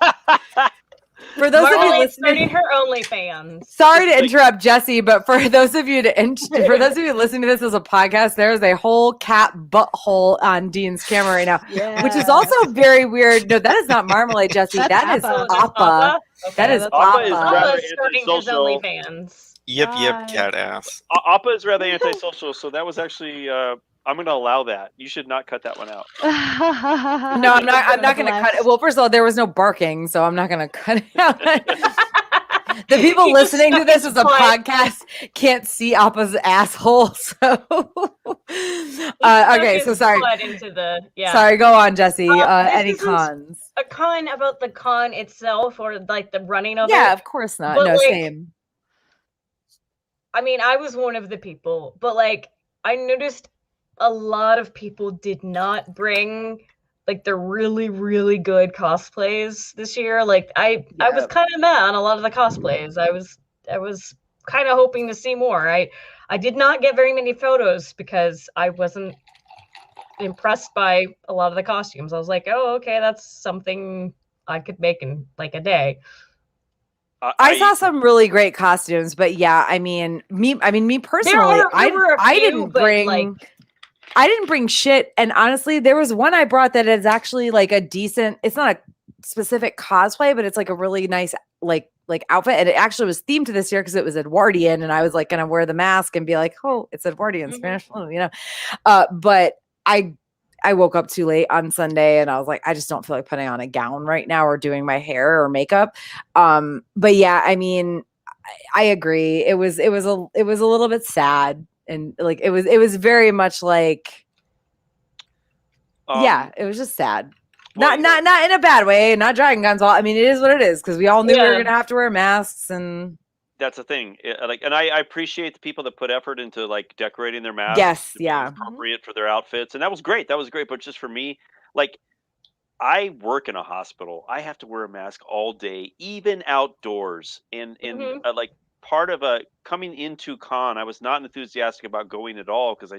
For those of you Marley's listening, starting her OnlyFans. sorry to interrupt Jesse, but for those of you listening to this as a podcast, there is a whole cat butthole on Dean's camera right now, which is also very weird. No, that is not Marmalade, Jesse. That is Appa. Okay, That is Appa is Appa. rather Appa's starting his antisocial. OnlyFans. Yep, Bye. cat ass. Appa is rather antisocial, so that was actually I'm going to allow that. You should not cut that one out. No, I'm not going to cut it. Well, first of all, there was no barking, so I'm not going to cut it out. The people He just listening to stuck this his as a butt- podcast can't see Appa's asshole. So, he stuck okay. his So sorry. butt into the Sorry. Go on, Jesse. This Any isn't cons? a con about the con itself or like the running of Yeah, it. of course not. But No, like, same. I mean, I was one of the people, but like, I noticed a lot of people did not bring like the really, really good cosplays this year. Like, I was Yeah. kind of mad on a lot of the cosplays. I was kind of hoping to see more. I did not get very many photos because I wasn't impressed by a lot of the costumes. I was like, oh, okay, that's something I could make in like a day. I saw some really great costumes, but yeah, I mean, me personally, There were a I few, didn't but bring like, I didn't bring shit. And honestly, there was one I brought that is actually like a decent, it's not a specific cosplay, but it's like a really nice like outfit. And it actually was themed to this year because it was Edwardian, and I was like gonna wear the mask and be like, oh, it's Edwardian, Spanish flu, you know. But I woke up too late on Sunday and I was like, I just don't feel like putting on a gown right now or doing my hair or makeup. But yeah, I mean, I agree. It was a little bit sad, and like it was very much like yeah, it was just sad. Well, Not in a bad way, not Dragon Con's fault. I mean, it is what it is because we all knew we were Yeah. gonna have to wear masks and that's the thing. And I appreciate the people that put effort into like decorating their masks. yes, to be yeah. appropriate for their outfits, and that was great. That was great. But just for me, like I work in a hospital. I have to wear a mask all day, even outdoors. And like part of coming into con, I was not enthusiastic about going at all because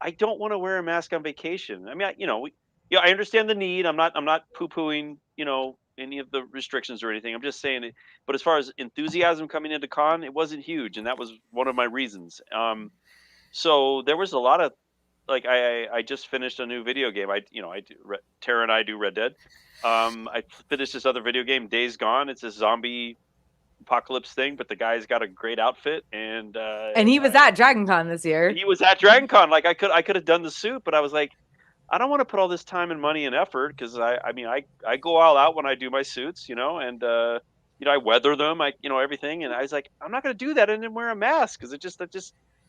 I don't want to wear a mask on vacation. I mean, I understand the need. I'm not poo pooing, any of the restrictions or anything. I'm just saying it. But as far as enthusiasm coming into con, it wasn't huge, and that was one of my reasons. So there was a lot of like I just finished a new video game. Tara and I do Red Dead. I finished this other video game, Days Gone. It's a zombie apocalypse thing, but the guy's got a great outfit, and he was at Dragon Con this year. he was at Dragon Con. Like I could have done the suit, but I was like, I don't want to put all this time and money and effort because I go all out when I do my suits, and I weather them, everything, and I was like, I'm not going to do that and then wear a mask because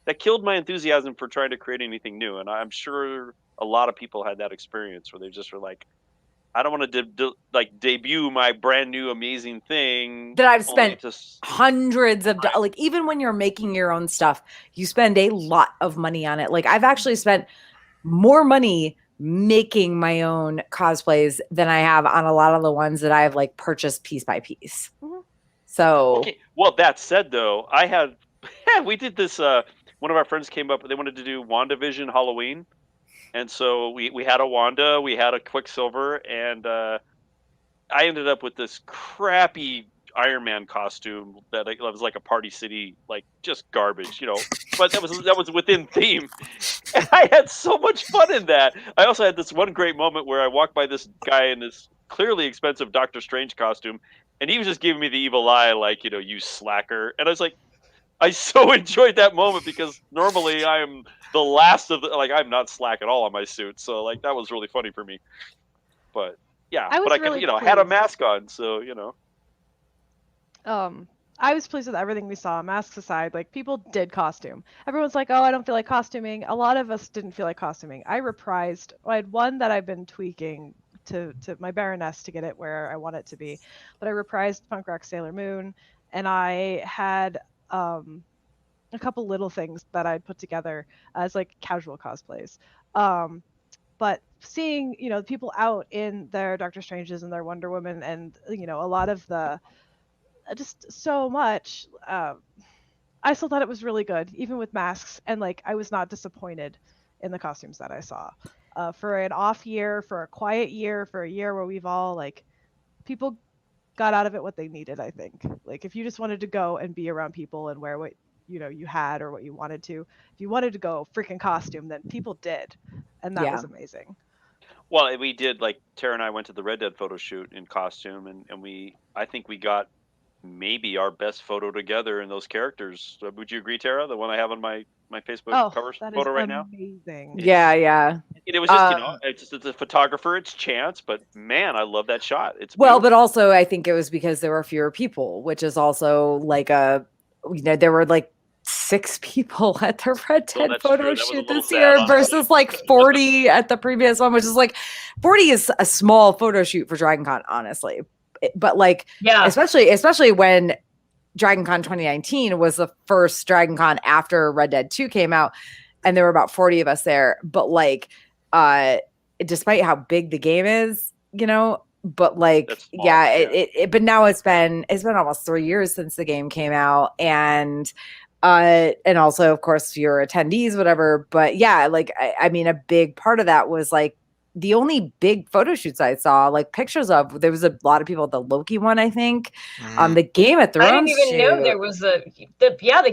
that killed my enthusiasm for trying to create anything new. And I'm sure a lot of people had that experience where they just were like, I don't want to debut my brand new amazing thing that I've spent to hundreds of like even when you're making your own stuff, you spend a lot of money on it. Like I've actually spent more money making my own cosplays than I have on a lot of the ones that I've like purchased piece by piece. So Okay. Well, that said, though, we did this. One of our friends came up. They wanted to do WandaVision Halloween, and so we had a Wanda, we had a Quicksilver, and I ended up with this crappy Iron Man costume that was like a Party City, like just garbage, But that was within theme, and I had so much fun in that. I also had this one great moment where I walked by this guy in this clearly expensive Doctor Strange costume, and he was just giving me the evil eye, like you slacker. And I was like, I so enjoyed that moment because normally I am the last of the I'm not slack at all on my suit, so like that was really funny for me. But yeah, I was but I really could, had a pleased. mask on, so I was pleased with everything we saw, masks aside. Like, people did costume. Everyone's like, oh, I don't feel like costuming. A lot of us didn't feel like costuming. I had one that I've been tweaking to my Baroness to get it where I want it to be. But I reprised Punk Rock Sailor Moon, and I had a couple little things that I'd put together as like casual cosplays. But seeing, people out in their Doctor Stranges and their Wonder Woman and, a lot of the just so much, I still thought it was really good, even with masks, and like I was not disappointed in the costumes that I saw. For an off year, for a quiet year, for a year where we've all like people got out of it what they needed, I think. Like if you just wanted to go and be around people and wear what you had or what you wanted to, if you wanted to go freaking costume, then people did, and that was amazing. Well, we did, like Tara and I went to the Red Dead photo shoot in costume, and I think we got maybe our best photo together in those characters. Would you agree, Tara? The one I have on my my Facebook cover that is photo right now. amazing. Yeah. It was just, it's a photographer, it's chance, but man, I love that shot. It's well, beautiful. but also I think it was because there were fewer people, which is also like there were like 6 people at the Red Dead that's photo true. That was a shoot little this sad, year honestly. versus like 40 at the previous one, which is like 40 is a small photo shoot for Dragon Con, honestly. But like, especially when Dragon Con 2019 was the first Dragon Con after Red Dead 2 came out, and there were about 40 of us there. But like, despite how big the game is, but like, but now it's been almost 3 years since the game came out, and also of course fewer attendees, whatever. But yeah, like I mean, a big part of that was like the only big photo shoots I saw like pictures of. There was a lot of people at the Loki one, I think. The Game of Thrones. I didn't even know there was the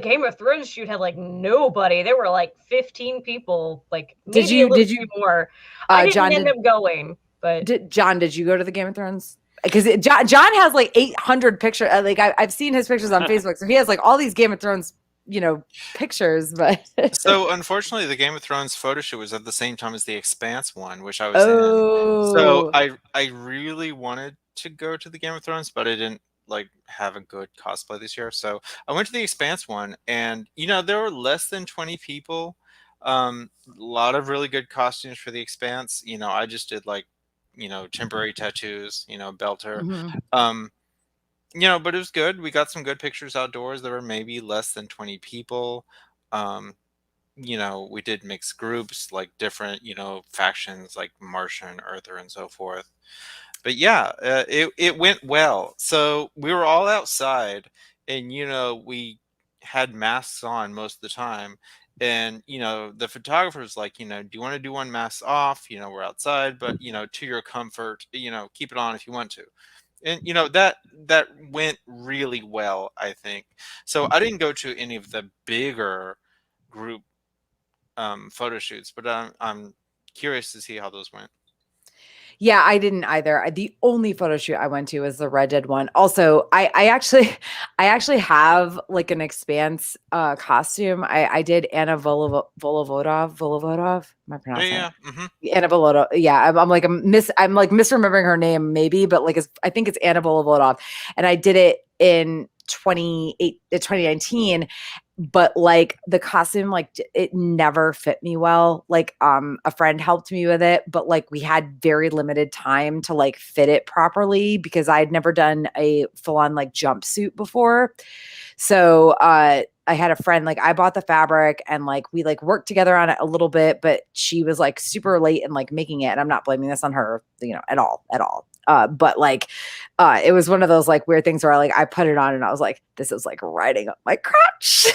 Game of Thrones shoot had like nobody. There were like 15 people, like maybe a little bit more. I didn't end up going, but John, did you go to the Game of Thrones? Because John has like 800 pictures. Like I've seen his pictures on Facebook, so he has like all these Game of Thrones pictures. But so unfortunately the Game of Thrones photo shoot was at the same time as the Expanse one, which I was in. So I really wanted to go to the Game of Thrones, but I didn't like have a good cosplay this year. So I went to the Expanse one, and there were less than 20 people. A lot of really good costumes for the Expanse. I just did like temporary tattoos, belter. But it was good. We got some good pictures outdoors. There were maybe less than 20 people. We did mixed groups, like different, factions like Martian, Earther, and so forth. But yeah, it went well. So we were all outside, and we had masks on most of the time. And the photographer's like, do you want to do one mask off? We're outside, but to your comfort, keep it on if you want to. And that went really well, I think. So I didn't go to any of the bigger group photo shoots, but I'm curious to see how those went. Yeah, I didn't either. The only photo shoot I went to was the Red Dead one. Also, I actually have like an Expanse costume. I did Anna Volovodov. Am I pronouncing it? Mm-hmm. Anna Volovodov. Yeah, I'm like misremembering her name maybe, but like I think it's Anna Volovodov, and I did it in 2019. But like the costume, like it never fit me well. Like a friend helped me with it, but like we had very limited time to like fit it properly because I had never done a full-on like jumpsuit before. So I had a friend, like I bought the fabric and like we like worked together on it a little bit, but she was like super late in like making it, and I'm not blaming this on her, at all. But like it was one of those like weird things where I put it on and I was like, this is like riding up my crotch.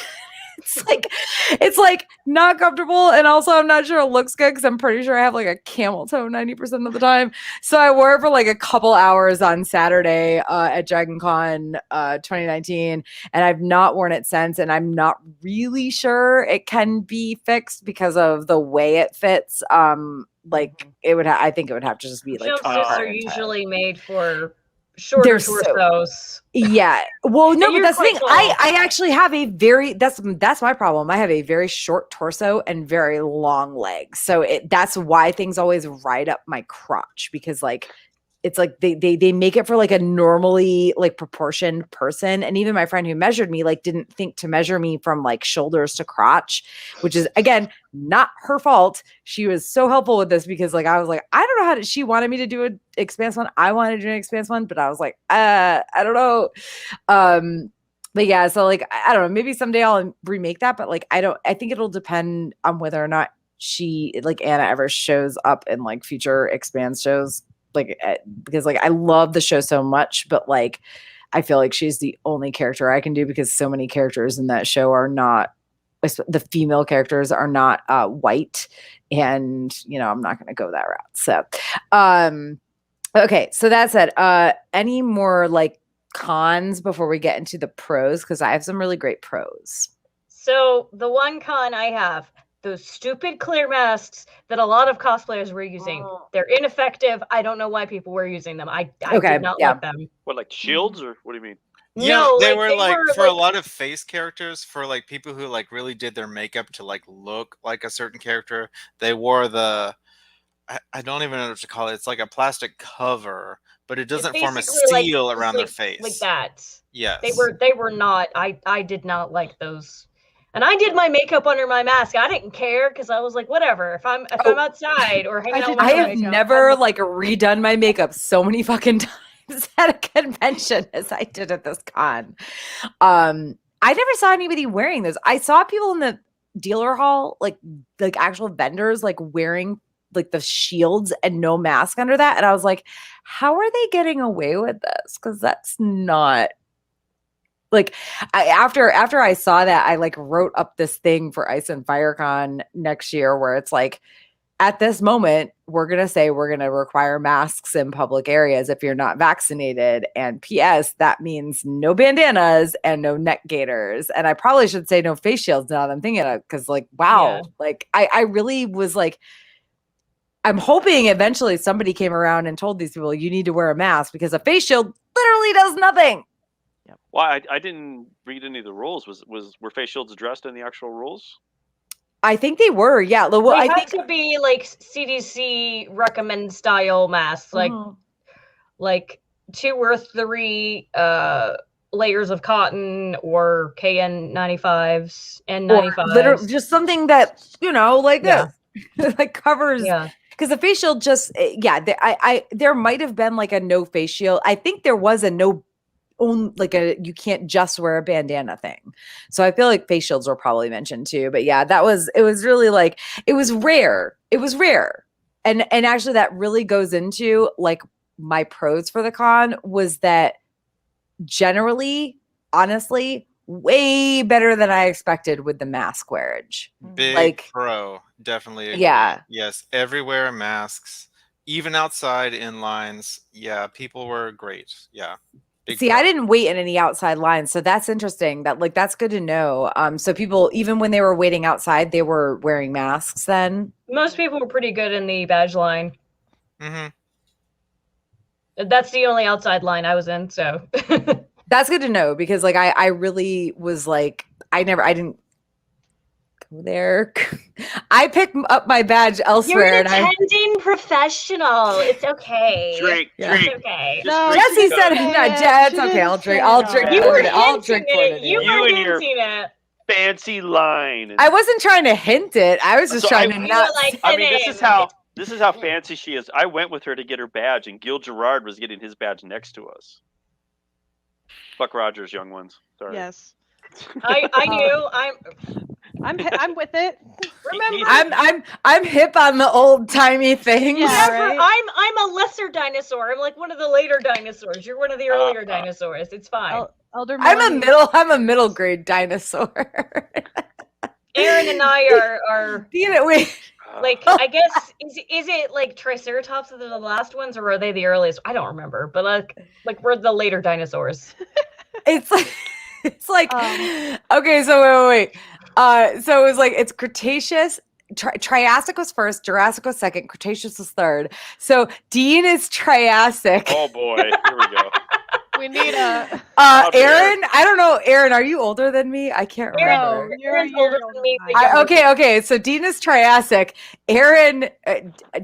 it's like not comfortable, and also I'm not sure it looks good because I'm pretty sure I have like a camel toe 90% of the time. So I wore it for like a couple hours on Saturday at Dragon Con 2019, and I've not worn it since, and I'm not really sure it can be fixed because of the way it fits. Like it would I think it would have to just be like jumpsuits are usually made for shorter torsos. Yeah. Well, no, but that's the thing. I actually have a very that's my problem. I have a very short torso and very long legs. So that's why things always ride up my crotch, because like it's like they make it for like a normally like proportioned person. And even my friend who measured me like didn't think to measure me from like shoulders to crotch, which is again not her fault. She was so helpful with this because like I was like, I don't know she wanted me to do an Expanse one. I wanted to do an Expanse one, but I was like, I don't know. But yeah, so like I don't know, maybe someday I'll remake that, but like I think it'll depend on whether or not Anna ever shows up in like future Expanse shows. Like because like I love the show so much, but like I feel like she's the only character I can do because so many characters in that show are not, the female characters are not white, and I'm not going to go that route. So okay, so that said, any more like cons before we get into the pros, because I have some really great pros. So the one con I have, those stupid clear masks that a lot of cosplayers were using. They're ineffective. I don't know why people were using them. I did not like them. What, like shields, or what do you mean? No, they like were they like were for a like lot of face characters, for like people who like really did their makeup to like look like a certain character, they wore the I don't even know what to call it. It's like a plastic cover, but it it's doesn't form a basically like seal just around their like face. that. Yes. They were not. I did not like those. And I did my makeup under my mask. I didn't care because I was like, whatever. If I'm Oh. outside or hanging I out did with I my no have friends, makeup. never like redone my makeup so many fucking times at a convention as I did at this con. I never saw anybody wearing those. I saw people in the dealer hall, like actual vendors, like wearing like the shields and no mask under that, and I was like, how are they getting away with this? Because that's not like after I saw that, I like wrote up this thing for Ice and FireCon next year where it's like, at this moment, we're going to say we're going to require masks in public areas if you're not vaccinated. And P.S., that means no bandanas and no neck gaiters. And I probably should say no face shields now that I'm thinking of it, because like, wow, like I really was like, I'm hoping eventually somebody came around and told these people you need to wear a mask because a face shield literally does nothing. Well, I didn't read any of the rules. Were face shields addressed in the actual rules? I think they were, yeah. Well, they I had think to be like CDC recommend style masks, like 2 or 3 layers of cotton or KN95s and or 95s. literally just something that like Yeah. this like covers. Yeah. Because the face shield just, there might have been like a no face shield. I think there was a no like a you can't just wear a bandana thing. So I feel like face shields were probably mentioned too. But yeah, it was really like it was rare. It was rare. And actually that really goes into like my pros for the con was that generally, honestly, way better than I expected with the mask wearage. Big Like pro. Definitely agree. Yeah. Yes, everywhere masks, even outside in lines. Yeah, people were great. Yeah. Big See, pro. I didn't wait in any outside lines, so that's interesting. That's good to know. So people, even when they were waiting outside, they were wearing masks then. Most people were pretty good in the badge line. Mm-hmm. That's the only outside line I was in, so That's good to know because like I really was like I didn't go there. I picked up my badge elsewhere. You're an and attending professional. It's okay. Drink. It's okay. Just No, drink Jesse said, stuff. "No, Jess, it's okay. I'll drink. I'll drink. You for were it. I'll hinting drink for it. it. You anyway." were and your- hinting it. Fancy line. I wasn't trying to hint it. I was just So trying I- to You not. were like, I mean, this Hitting. is how fancy she is. I went with her to get her badge, and Gil Gerard was getting his badge next to us. Buck Rogers, young ones. Sorry. Yes. I knew. I'm with it. Remember, I'm hip on the old timey things. Yeah. remember, right? I'm a lesser dinosaur. I'm like one of the later dinosaurs. You're one of the earlier dinosaurs. It's fine. Elder I'm Melanie- I'm a middle grade dinosaur. Aaron and I are Wait. like, I guess is it like Triceratops are the last ones, or are they the earliest? I don't remember, but like we're the later dinosaurs. It's like okay, so wait. So it was like it's Cretaceous. Triassic was first, Jurassic was second, Cretaceous was third. So Dean is Triassic. Oh boy, here we go. We need a. Aaron, I don't know. Aaron, are you older than me? I can't remember. No, you're Aaron's older than me, but younger. younger. Okay. So Dean is Triassic. Aaron,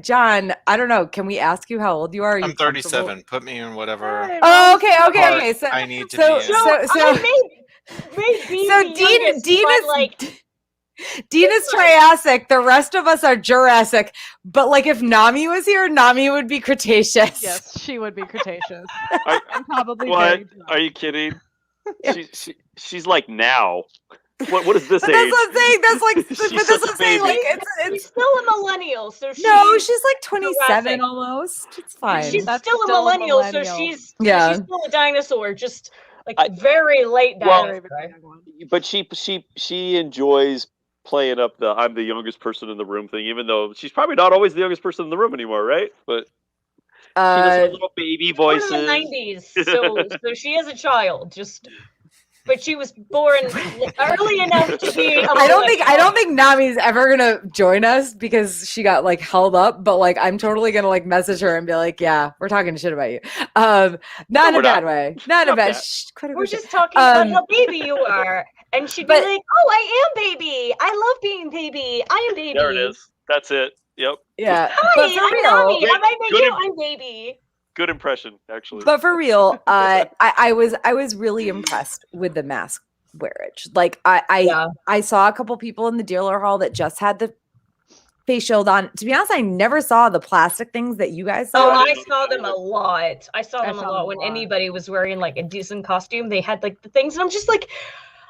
John, I don't know. Can we ask you how old you are? Are you I'm 37. Put me in whatever. Oh, okay. part So I need to so- be in. I may be so the youngest, Dean but is like Dean is Triassic. The rest of us are Jurassic. But like if Nami was here, Nami would be Cretaceous. Yes, she would be Cretaceous. Are- And probably What? very drunk. Are you kidding? Yeah. She's like now. What is this But age? that's what I'm saying. That's like, She's but that's such what a I'm saying. baby. Like, she's it's still a millennial, so no, she's like 27 Jurassic. almost. It's fine. she's That's still a still a millennial, so millennial. she's Yeah. she's still a dinosaur, just like I- very late Well- Very, dinosaur. very young one. But she enjoys playing up the I'm the youngest person in the room thing, even though she's probably not always the youngest person in the room anymore, right? But she does her little baby Born in voices. the 90s, so she is a child. Just but she was born early enough to be. I don't think Nami's ever gonna join us because she got like held up. But like, I'm totally gonna like message her and be like, "Yeah, we're talking shit about you." Not in a bad way. Not in a bad. We're just talking about how baby you are, and she'd be like, "Oh, I am baby. I love being baby. I am baby." There it is. That's it. Yep. Yeah. Hi, But for I'm real, Nami. Have I met you? I'm baby. Good impression, actually. But for real, I was really impressed with the mask wearage. Like I saw a couple people in the dealer hall that just had the face shield on. To be honest, I never saw the plastic things that you guys saw. Oh, I saw them a lot. I saw them a lot when anybody was wearing like a decent costume. They had like the things, and I'm just like,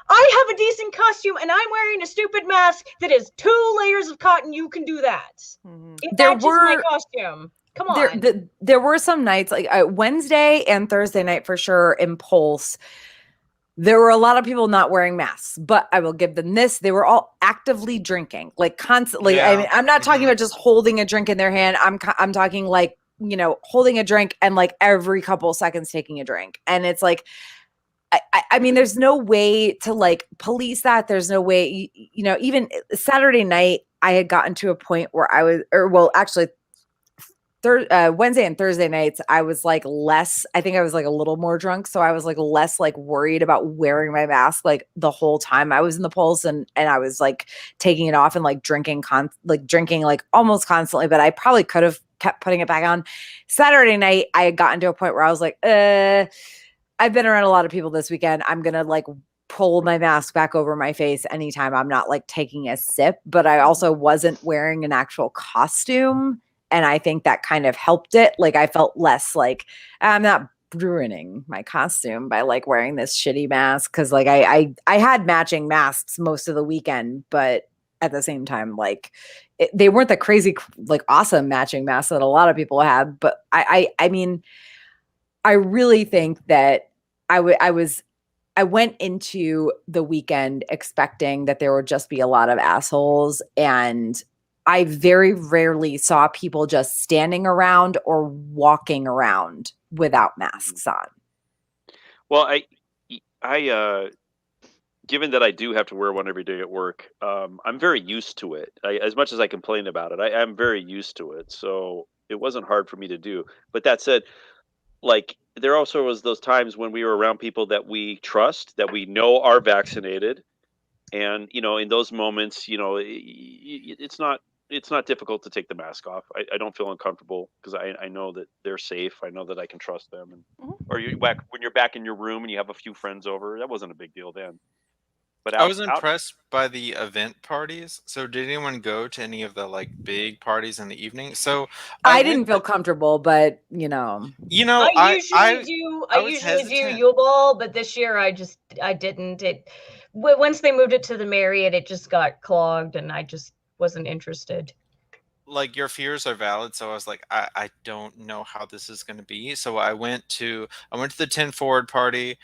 I have a decent costume, and I'm wearing a stupid mask that is 2 layers of cotton. You can do that. Mhm. It matches my costume. Come on. There were some nights like Wednesday and Thursday night for sure in Pulse. There were a lot of people not wearing masks, but I will give them this. They were all actively drinking, like constantly. Yeah. I mean, I'm not talking about just holding a drink in their hand. I'm talking like, you know, holding a drink and like every couple seconds taking a drink. And it's like, I mean, there's no way to like police that. There's no way, you know, even Saturday night, I had gotten to a point where I was, or well, actually Wednesday and Thursday nights, I was like less, I think I was like a little more drunk. So I was like less like worried about wearing my mask like the whole time I was in the Pulse, and I was like taking it off and like drinking like almost constantly, but I probably could have kept putting it back on. Saturday night, I had gotten to a point where I was like, I've been around a lot of people this weekend. I'm going to like pull my mask back over my face anytime I'm not like taking a sip, but I also wasn't wearing an actual costume. And I think that kind of helped it. Like I felt less like I'm not ruining my costume by like wearing this shitty mask. Cause like I had matching masks most of the weekend, but at the same time, like they weren't the crazy, like awesome matching masks that a lot of people had. But I mean, I really think that I went into the weekend expecting that there would just be a lot of assholes, and I very rarely saw people just standing around or walking around without masks on. Well, I given that I do have to wear one every day at work, I'm very used to it. As much as I complain about it, I'm very used to it. So it wasn't hard for me to do. But that said, like there also was those times when we were around people that we trust, that we know are vaccinated, and you know, in those moments, you know, it's not difficult to take the mask off. I don't feel uncomfortable because I know that they're safe. I know that I can trust them. And or when you're back in your room and you have a few friends over, that wasn't a big deal then. But I was impressed by the event parties. So did anyone go to any of the like big parties in the evening? So I didn't feel comfortable, but you know, I usually do Yule Ball, but this year I didn't. Once they moved it to the Marriott, it just got clogged, and I just wasn't interested. Like your fears are valid, so I was like, I don't know how this is going to be. So I went to the 10 Forward party.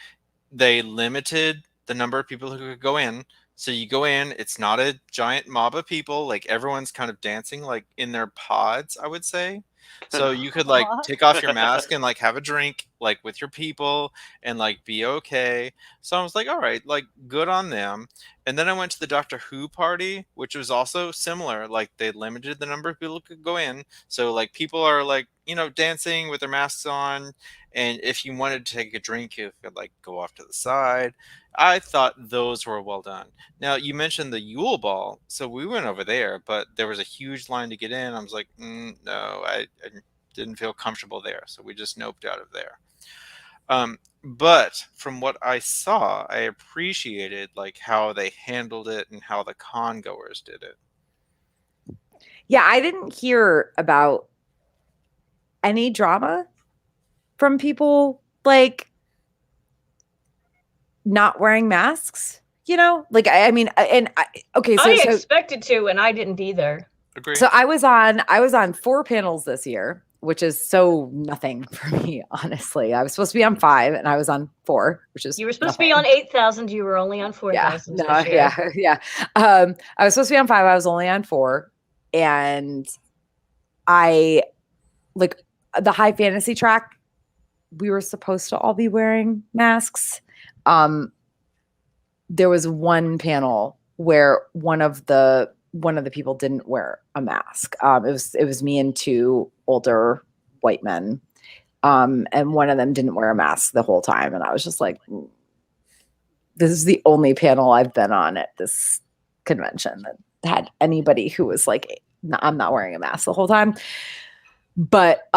They limited the number of people who could go in. So you go in, it's not a giant mob of people. Like everyone's kind of dancing like in their pods, I would say. So you could like take off your mask and like have a drink like with your people and like be okay. So I was like, all right, like good on them. And then I went to the Doctor Who party, which was also similar. Like they limited the number of people who could go in. So like people are like, you know, dancing with their masks on. And if you wanted to take a drink, you could like go off to the side. I thought those were well done. Now you mentioned the Yule Ball, so we went over there, but there was a huge line to get in. I was like, no, I didn't feel comfortable there, so we just noped out of there. But from what I saw, I appreciated like how they handled it and how the con goers did it. Yeah, I didn't hear about any drama from people like not wearing masks, you know, like I mean, and okay, so I expected to, and I didn't either. Agree. So I was on 4 panels this year, which is so nothing for me, honestly. I was supposed to be on 5, and I was on 4, which is you were supposed to be on 8,000. You were only on 4,000. Yeah, I was supposed to be on 5. I was only on 4, and I like the high fantasy track. We were supposed to all be wearing masks. there was one panel where one of the people didn't wear a mask. It was me and two older white men, and one of them didn't wear a mask the whole time, and I was just like, this is the only panel I've been on at this convention that had anybody who was like, I'm not wearing a mask the whole time. But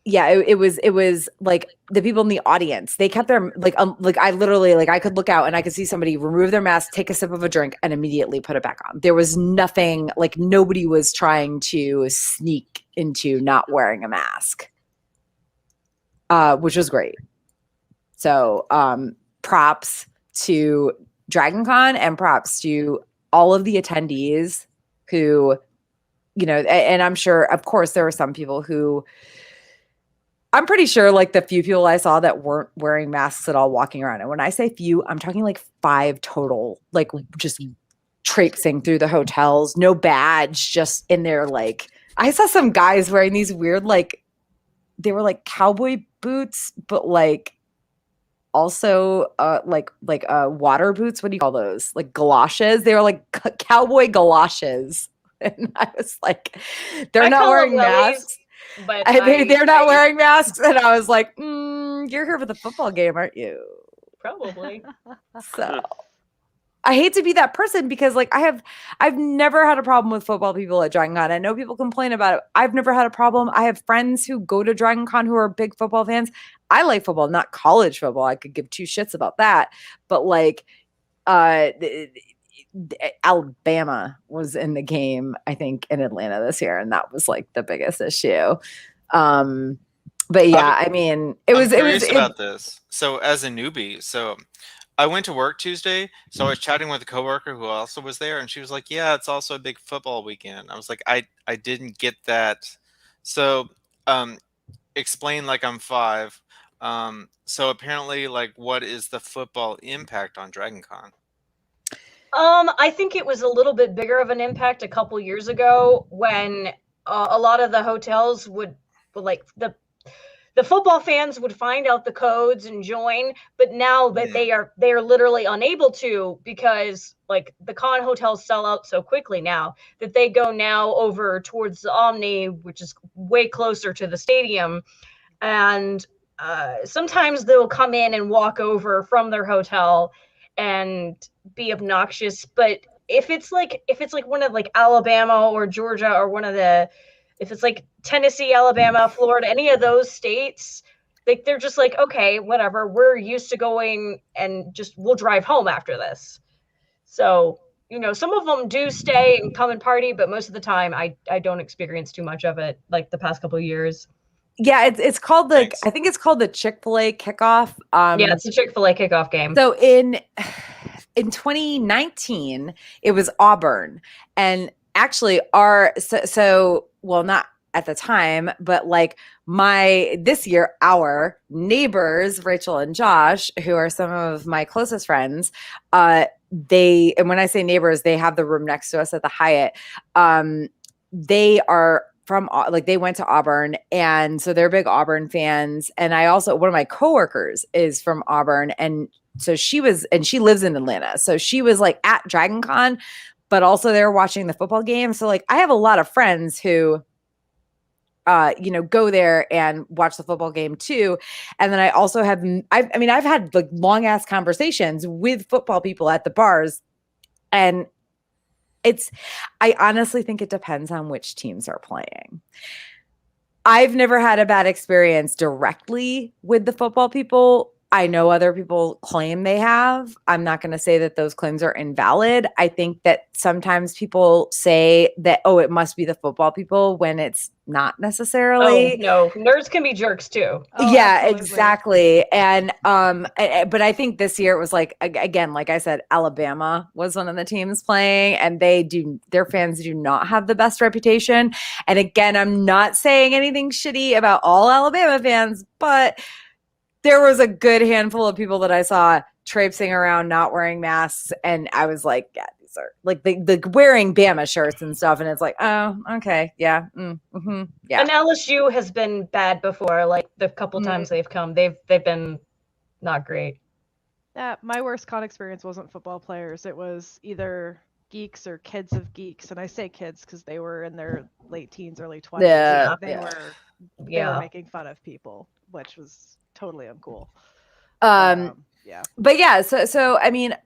yeah, it was like the people in the audience, they kept their like I literally, like, I could look out and I could see somebody remove their mask, take a sip of a drink, and immediately put it back on. There was nothing, like, nobody was trying to sneak into not wearing a mask, which was great. So props to Dragon Con, and props to all of the attendees who, you know, and I'm sure, of course, there were some people who, I'm pretty sure, like, the few people I saw that weren't wearing masks at all walking around. And when I say few, I'm talking like 5 total, like, just traipsing through the hotels, no badge, just in there. Like, I saw some guys wearing these weird, like, they were like cowboy boots, but like also like water boots. What do you call those? Like galoshes. They were like cowboy galoshes. And I was like, they're not wearing masks. But They're not wearing masks. And I was like, you're here for the football game, aren't you? Probably. So I hate to be that person, because like I've never had a problem with football people at Dragon Con. I know people complain about it. I've never had a problem. I have friends who go to Dragon Con who are big football fans. I like football, not college football. I could give two shits about that. But like Alabama was in the game, I think, in Atlanta this year, and that was like the biggest issue. But yeah, I mean, it was about this. So as a newbie, so I went to work Tuesday, so I was chatting with a coworker who also was there, and she was like, yeah, it's also a big football weekend. I was like, I didn't get that. So explain, like, I'm 5. So apparently, like, what is the football impact on Dragon Con? I think it was a little bit bigger of an impact a couple years ago when a lot of the hotels would, like, the football fans would find out the codes and join, but now that they are literally unable to, because like the con hotels sell out so quickly now that they go now over towards the Omni, which is way closer to the stadium, and sometimes they'll come in and walk over from their hotel and be obnoxious. But if it's like one of like Alabama or Georgia, or one of the, if it's like Tennessee, Alabama, Florida, any of those states, like, they're just like, okay, whatever, we're used to going, and just we'll drive home after this. So, you know, some of them do stay and come and party, but most of the time I don't experience too much of it, like the past couple of years. Yeah, it's called I think it's called the Chick-fil-A kickoff. Yeah, it's a Chick-fil-A kickoff game. So in 2019, it was Auburn, and actually well, not at the time, but like this year, our neighbors, Rachel and Josh, who are some of my closest friends, and when I say neighbors, they have the room next to us at the Hyatt. They are from, like, they went to Auburn, and so they're big Auburn fans. And I also, one of my coworkers is from Auburn, and so she lives in Atlanta. So she was like at Dragon Con, but also they were watching the football game. So like I have a lot of friends who go there and watch the football game too. And then I also have, I've had like long ass conversations with football people at the bars, and I honestly think it depends on which teams are playing. I've never had a bad experience directly with the football people. I know other people claim they have. I'm not going to say that those claims are invalid. I think that sometimes people say that, oh, it must be the football people, when it's not necessarily. Oh, no, nerds can be jerks too. Oh, Yeah, absolutely. exactly. And but I think this year it was like, again, like I said, Alabama was one of the teams playing, and their fans do not have the best reputation. And again, I'm not saying anything shitty about all Alabama fans, but there was a good handful of people that I saw traipsing around not wearing masks, and I was like, yeah, these are like the wearing Bama shirts and stuff, and it's like, oh, okay, yeah, yeah. And LSU has been bad before. Like the couple times they've come, they've been not great. My worst con experience wasn't football players. It was either geeks or kids of geeks, and I say kids because they were in their late teens, early 20s. Yeah, They were making fun of people, which was totally uncool. Yeah. But yeah, so I mean,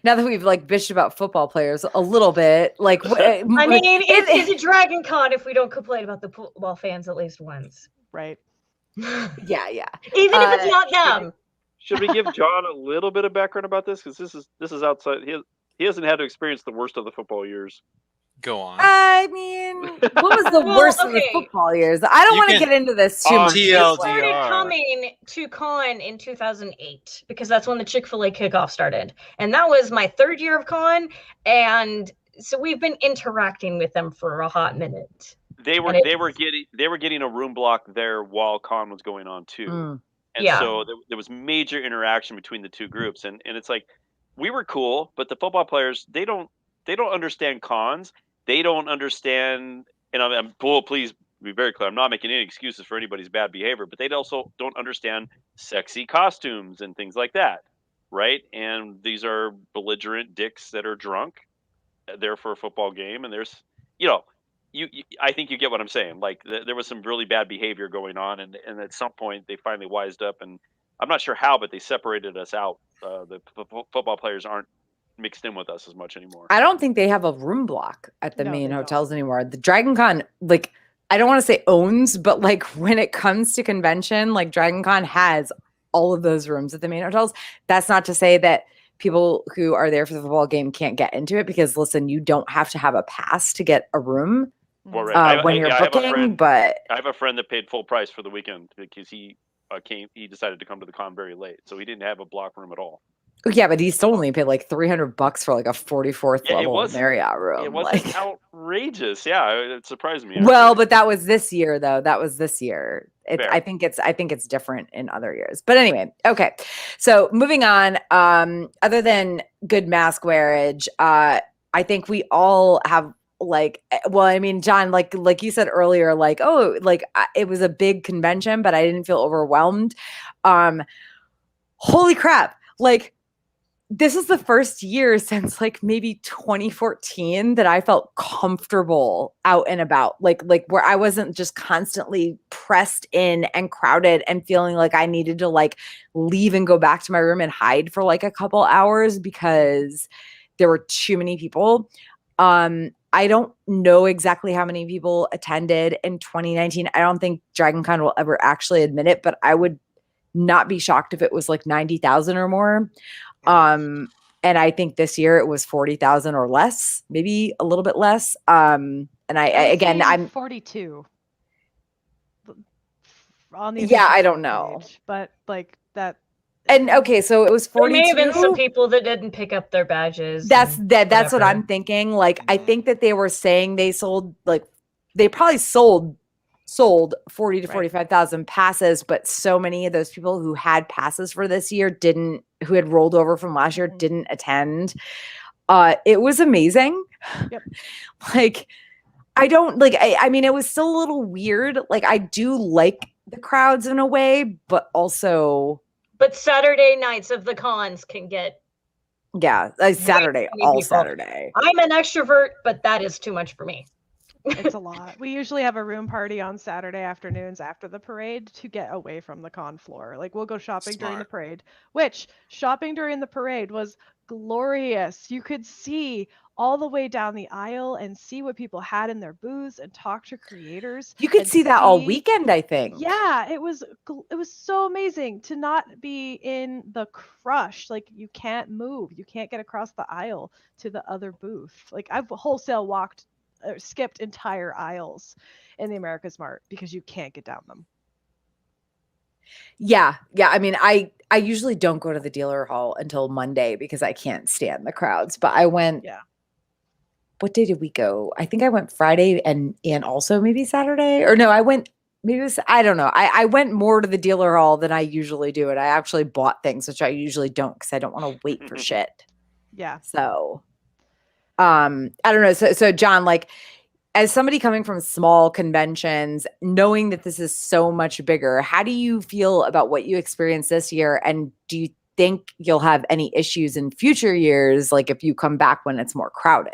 now that we've like bitched about football players a little bit, like I mean, it's a Dragon Con if we don't complain about the football fans at least once. Right. yeah. Even if it's not them. Should we give John a little bit of background about this? Because this is outside. He hasn't had to experience the worst of the football years. Go on. I mean, what was the worst of the football years? I don't want to get into this too much. I started coming to con in 2008 because that's when the Chick-fil-A kickoff started. And that was my 3rd year of con. And so we've been interacting with them for a hot minute. They were getting a room block there while con was going on too. And so there was major interaction between the two groups. And it's like, we were cool, but the football players, they don't understand cons. They don't understand, and please be very clear, I'm not making any excuses for anybody's bad behavior, but they also don't understand sexy costumes and things like that, right? And these are belligerent dicks that are drunk there for a football game, and there's, I think you get what I'm saying. Like, there was some really bad behavior going on, and at some point they finally wised up, and I'm not sure how, but they separated us out. The football players aren't mixed in with us as much anymore. I don't think they have a room block at the main hotels anymore. The Dragon Con, like, I don't want to say owns, but like when it comes to convention, like Dragon Con has all of those rooms at the main hotels. That's not to say that people who are there for the football game can't get into it, because listen, you don't have to have a pass to get a room when you're booking. But I have a friend that paid full price for the weekend because he decided to come to the con very late, so he didn't have a block room at all. Yeah, but he still only paid like $300 for like a 44th level Marriott room. It wasn't outrageous. Yeah, it surprised me. Well, but that was this year, though. That was this year. I think it's different in other years. But anyway, okay. So moving on. Other than good mask wearage, I think we all have I mean, John, like you said earlier, it was a big convention, but I didn't feel overwhelmed. Holy crap! Like, this is the first year since like maybe 2014 that I felt comfortable out and about, like where I wasn't just constantly pressed in and crowded and feeling like I needed to like leave and go back to my room and hide for like a couple hours because there were too many people. I don't know exactly how many people attended in 2019. I don't think Dragon Con will ever actually admit it, but I would not be shocked if it was like 90,000 or more. And I think this year it was 40,000 or less, maybe a little bit less. And I'm 42 on the I don't know, page, but like that. And okay, so it was 42. There may have been some people that didn't pick up their badges. That's what I'm thinking. Like, I think that they were saying they probably sold 40 to 45,000 passes, but so many of those people who had passes for this year who had rolled over from last year didn't attend. It was amazing. Yep. Like, I mean, it was still a little weird. Like, I do like the crowds in a way, but also. But Saturday nights of the cons can get. Yeah, Saturday, all Saturday. I'm an extrovert, but that is too much for me. It's a lot. We usually have a room party on Saturday afternoons after the parade to get away from the con floor. Like, we'll go shopping during the parade, which shopping during the parade was glorious. You could see all the way down the aisle and see what people had in their booths and talk to creators. You could see that all weekend, I think. Yeah, it was so amazing to not be in the crush. Like, you can't move. You can't get across the aisle to the other booth. Like, I've wholesale skipped entire aisles in the America's Mart because you can't get down them. Yeah. I mean, I usually don't go to the dealer hall until Monday because I can't stand the crowds. But I went. Yeah. What day did we go? I think I went Friday and also maybe Saturday. Or no, I went. Maybe it was. I don't know. I went more to the dealer hall than I usually do, and I actually bought things, which I usually don't because I don't want to wait for shit. Yeah. So. I don't know. So John, like, as somebody coming from small conventions, knowing that this is so much bigger, how do you feel about what you experienced this year? And do you think you'll have any issues in future years, like if you come back when it's more crowded.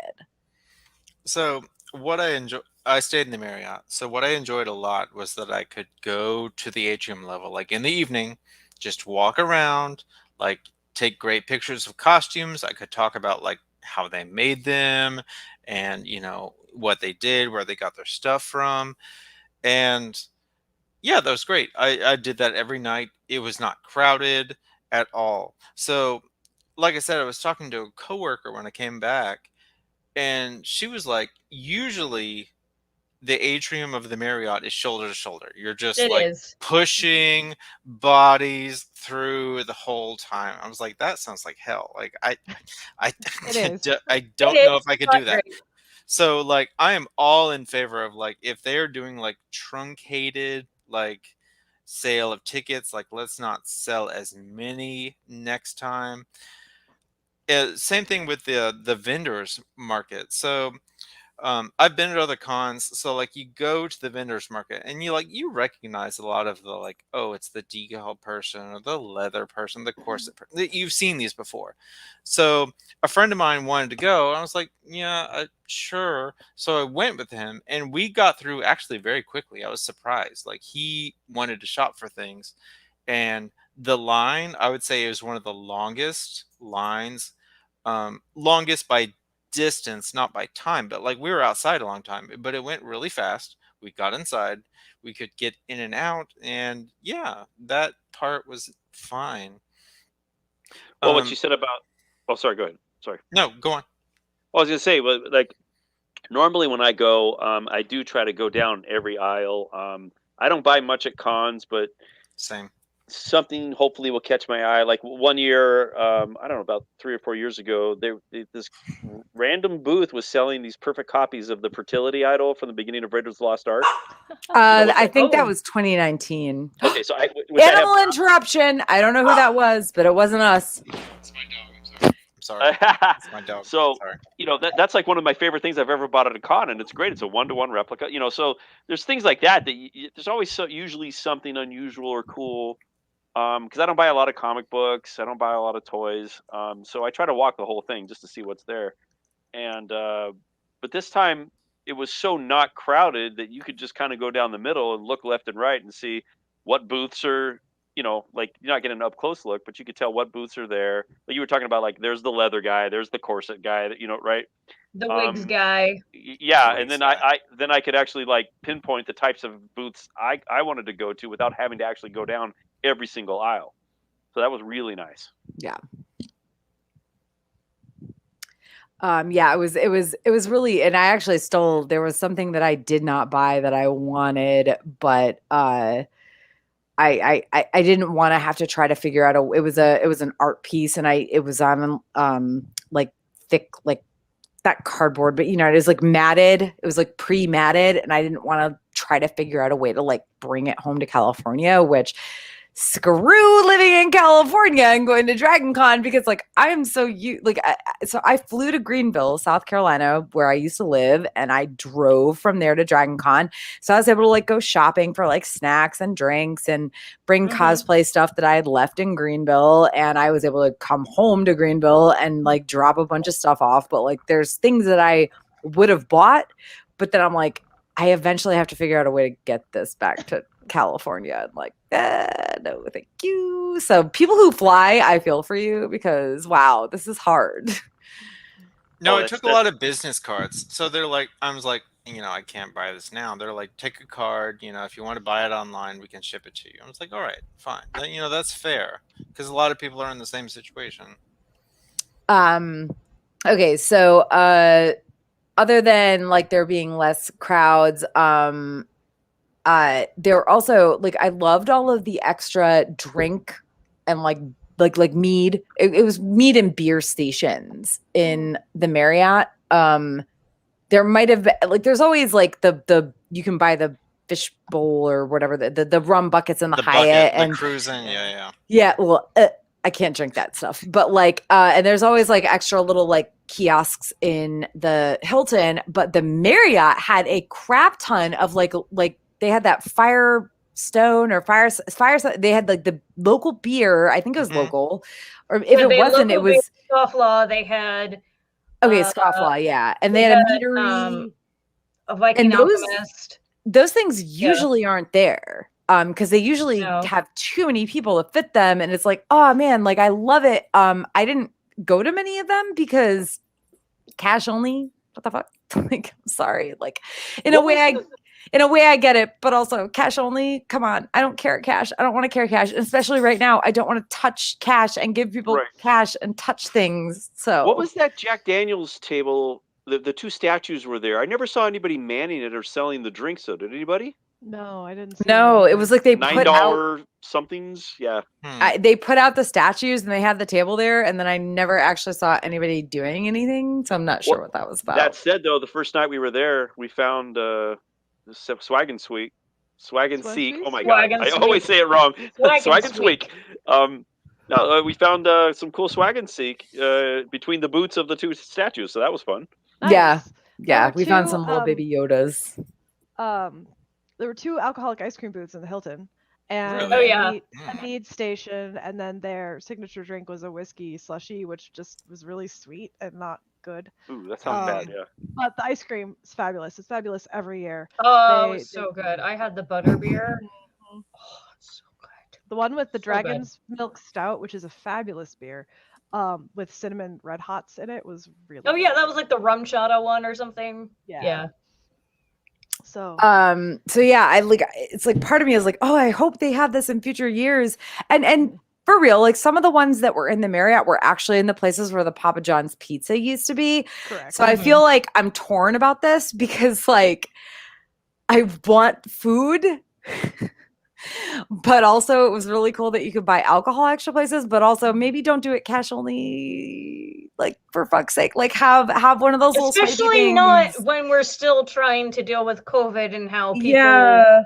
So what I stayed in the Marriott. So what I enjoyed a lot was that I could go to the atrium level, like in the evening, just walk around, like take great pictures of costumes. I could talk about like how they made them and, what they did, where they got their stuff from. And yeah, that was great. I did that every night. It was not crowded at all. So, like I said, I was talking to a coworker when I came back, and she was like, usually the atrium of the Marriott is shoulder to shoulder. You're just It like is. pushing bodies through the whole time. I was like, that sounds like hell. Like I It is. I don't It know is. if I could Not do that. great. So like I am all in favor of like if they're doing like truncated like sale of tickets, like let's not sell as many next time. Same thing with the vendors market. So I've been at other cons, so like you go to the vendors market and you recognize a lot of the like, oh, it's the decal person or the leather person, the corset person. You've seen these before. So a friend of mine wanted to go, and I was like, yeah, sure. So I went with him, and we got through actually very quickly. I was surprised. Like he wanted to shop for things, and the line, I would say, is one of the longest lines, longest by distance, not by time, but like we were outside a long time, but it went really fast. We got inside, we could get in and out, and yeah, that part was fine. Well, what you said about, oh, sorry, go ahead. Sorry. No, go on. Well, I was gonna say, but like normally when I go, I do try to go down every aisle. I don't buy much at cons, but Same. something hopefully will catch my eye. Like one year, I don't know, about 3 or 4 years ago, this random booth was selling these perfect copies of the fertility idol from the beginning of Raiders of the Lost Ark. I think that Oh. was 2019. Okay, so which I have, Animal interruption. I don't know who that was, but it wasn't us. It's my dog. I'm sorry. It's my dog. So Sorry. that's like one of my favorite things I've ever bought at a con, and it's great. It's a 1-to-1 replica. So there's things like that there's always usually something unusual or cool. Because I don't buy a lot of comic books, I don't buy a lot of toys. So I try to walk the whole thing just to see what's there. And but this time it was so not crowded that you could just kind of go down the middle and look left and right and see what booths are. Like you're not getting an up close look, but you could tell what booths are there. Like you were talking about, like there's the leather guy, there's the corset guy, that right. The wigs guy. Yeah, The and then wigs I could actually like pinpoint the types of booths I wanted to go to without having to actually go down every single aisle. So that was really nice. Yeah. Yeah, it was really, and I actually there was something that I did not buy that I wanted, but I didn't want to have to try to figure out it was an art piece, and it was on like thick, like that cardboard, but it was like matted. It was like pre-matted, and I didn't want to try to figure out a way to like bring it home to California, which screw living in California and going to Dragon Con, because like I'm so so I flew to Greenville, South Carolina, where I used to live, and I drove from there to Dragon Con. So I was able to like go shopping for like snacks and drinks and bring cosplay stuff that I had left in Greenville, and I was able to come home to Greenville and like drop a bunch of stuff off. But like there's things that I would have bought, but then I'm like, I eventually have to figure out a way to get this back to California. I'm like, no, thank you. So people who fly, I feel for you, because wow, this is hard. No, I took a lot of business cards. So they're like, I was like, I can't buy this now. They're like, take a card. If you want to buy it online, we can ship it to you. I was like, all right, fine. That's fair, because a lot of people are in the same situation. Okay, so other than like there being less crowds, there also, like, I loved all of the extra drink and like mead. It was mead and beer stations in the Marriott. There might have been like, there's always like the you can buy the fish bowl or whatever, the rum buckets in the Hyatt bucket, and the cruising. Yeah. Yeah, well, I can't drink that stuff, but like, and there's always like extra little like kiosks in the Hilton, but the Marriott had a crap ton of like they had that fire Firestone or Fire. They had like the local beer. I think it was Mhm. local, or if it They had wasn't, it local beer, was Scofflaw. They had okay. uh, Scofflaw, yeah, and they they had a had, meadery. a Viking And Alchemist. those things Yeah. usually aren't there because they usually No. have too many people to fit them, and it's like, oh man, like I love it. I didn't go to many of them because cash only. What the fuck? Like, I'm sorry. Like, in a way, I get it, but also cash only. Come on, I don't carry cash. I don't want to carry cash, especially right now. I don't want to touch cash and give people Right. cash and touch things. So, What was that Jack Daniels table? The two statues were there. I never saw anybody manning it or selling the drinks. So did anybody? No, I didn't see no, it anything. was like they $9 put out. somethings. Yeah. They put out the statues and they had the table there, and then I never actually saw anybody doing anything, so I'm not sure Well, what that was about. That said, though, the first night we were there, we found Swag and Sweet. Swag and Seek. Oh my Swag god, and I always Sweek. say it wrong. Swag and Sweek. No, we found some cool Swag and Seek between the boots of the two statues, so that was fun. Yeah, Nice. yeah, were we found two, some little baby Yodas. There were 2 alcoholic ice cream booths in the Hilton, and Really? Oh, yeah. a mead station, and then their signature drink was a whiskey slushy, which just was really sweet and not good. Ooh, that sounds bad. Yeah. But the ice cream is fabulous. It's fabulous every year. Oh, it They- was so good. I had the butter beer. Oh, it's so good. The one with the So good. Dragon's Milk Stout, which is a fabulous beer, with cinnamon red hots in it, was really. Oh yeah, good. that was like the rum chata one or something. Yeah. So. So yeah, I like. It's like part of me is like, oh, I hope they have this in future years, and. For real, like some of the ones that were in the Marriott were actually in the places where the Papa John's pizza used to be. Correct. So I feel like I'm torn about this because like I want food, but also it was really cool that you could buy alcohol extra places, but also maybe don't do it cash only, like for fuck's sake. Like have one of those little spiky Especially not things. when we're still trying to deal with COVID and how people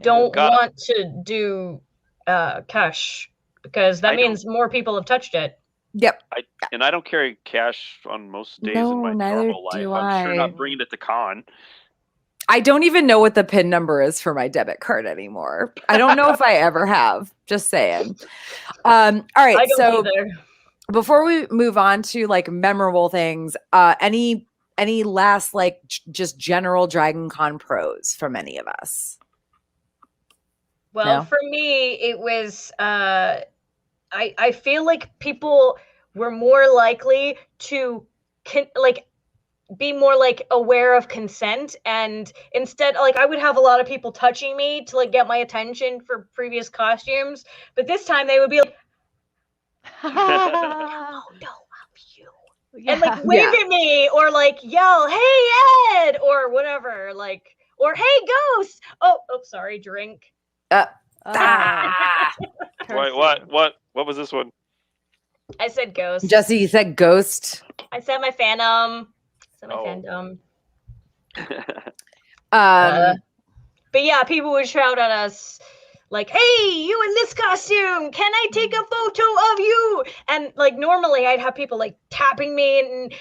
don't God. want to do cash because that I means more people have touched it. Yep. And I don't carry cash on most days No, in my neither normal life. do I'm sure I. not bringing it to con. I don't even know what the PIN number is for my debit card anymore. I don't know if I ever have. Just saying. All right. I don't So either. before we move on to like memorable things, any last like just general Dragon Con pros from any of us? Well, No? for me, it was I feel like people were more likely to be more like aware of consent, and instead like I would have a lot of people touching me to like get my attention for previous costumes, but this time they would be like, oh no, I'm you. Yeah. And like wave at me or like yell, hey Ed, or whatever, like, or hey Ghost. Oh, sorry, drink. Ah. Wait, what was this one? I said Ghost. Jesse, you said ghost. I said my fandom. Oh. But yeah, people would shout at us like, hey, you in this costume, can I take a photo of you? And like normally I'd have people like tapping me, and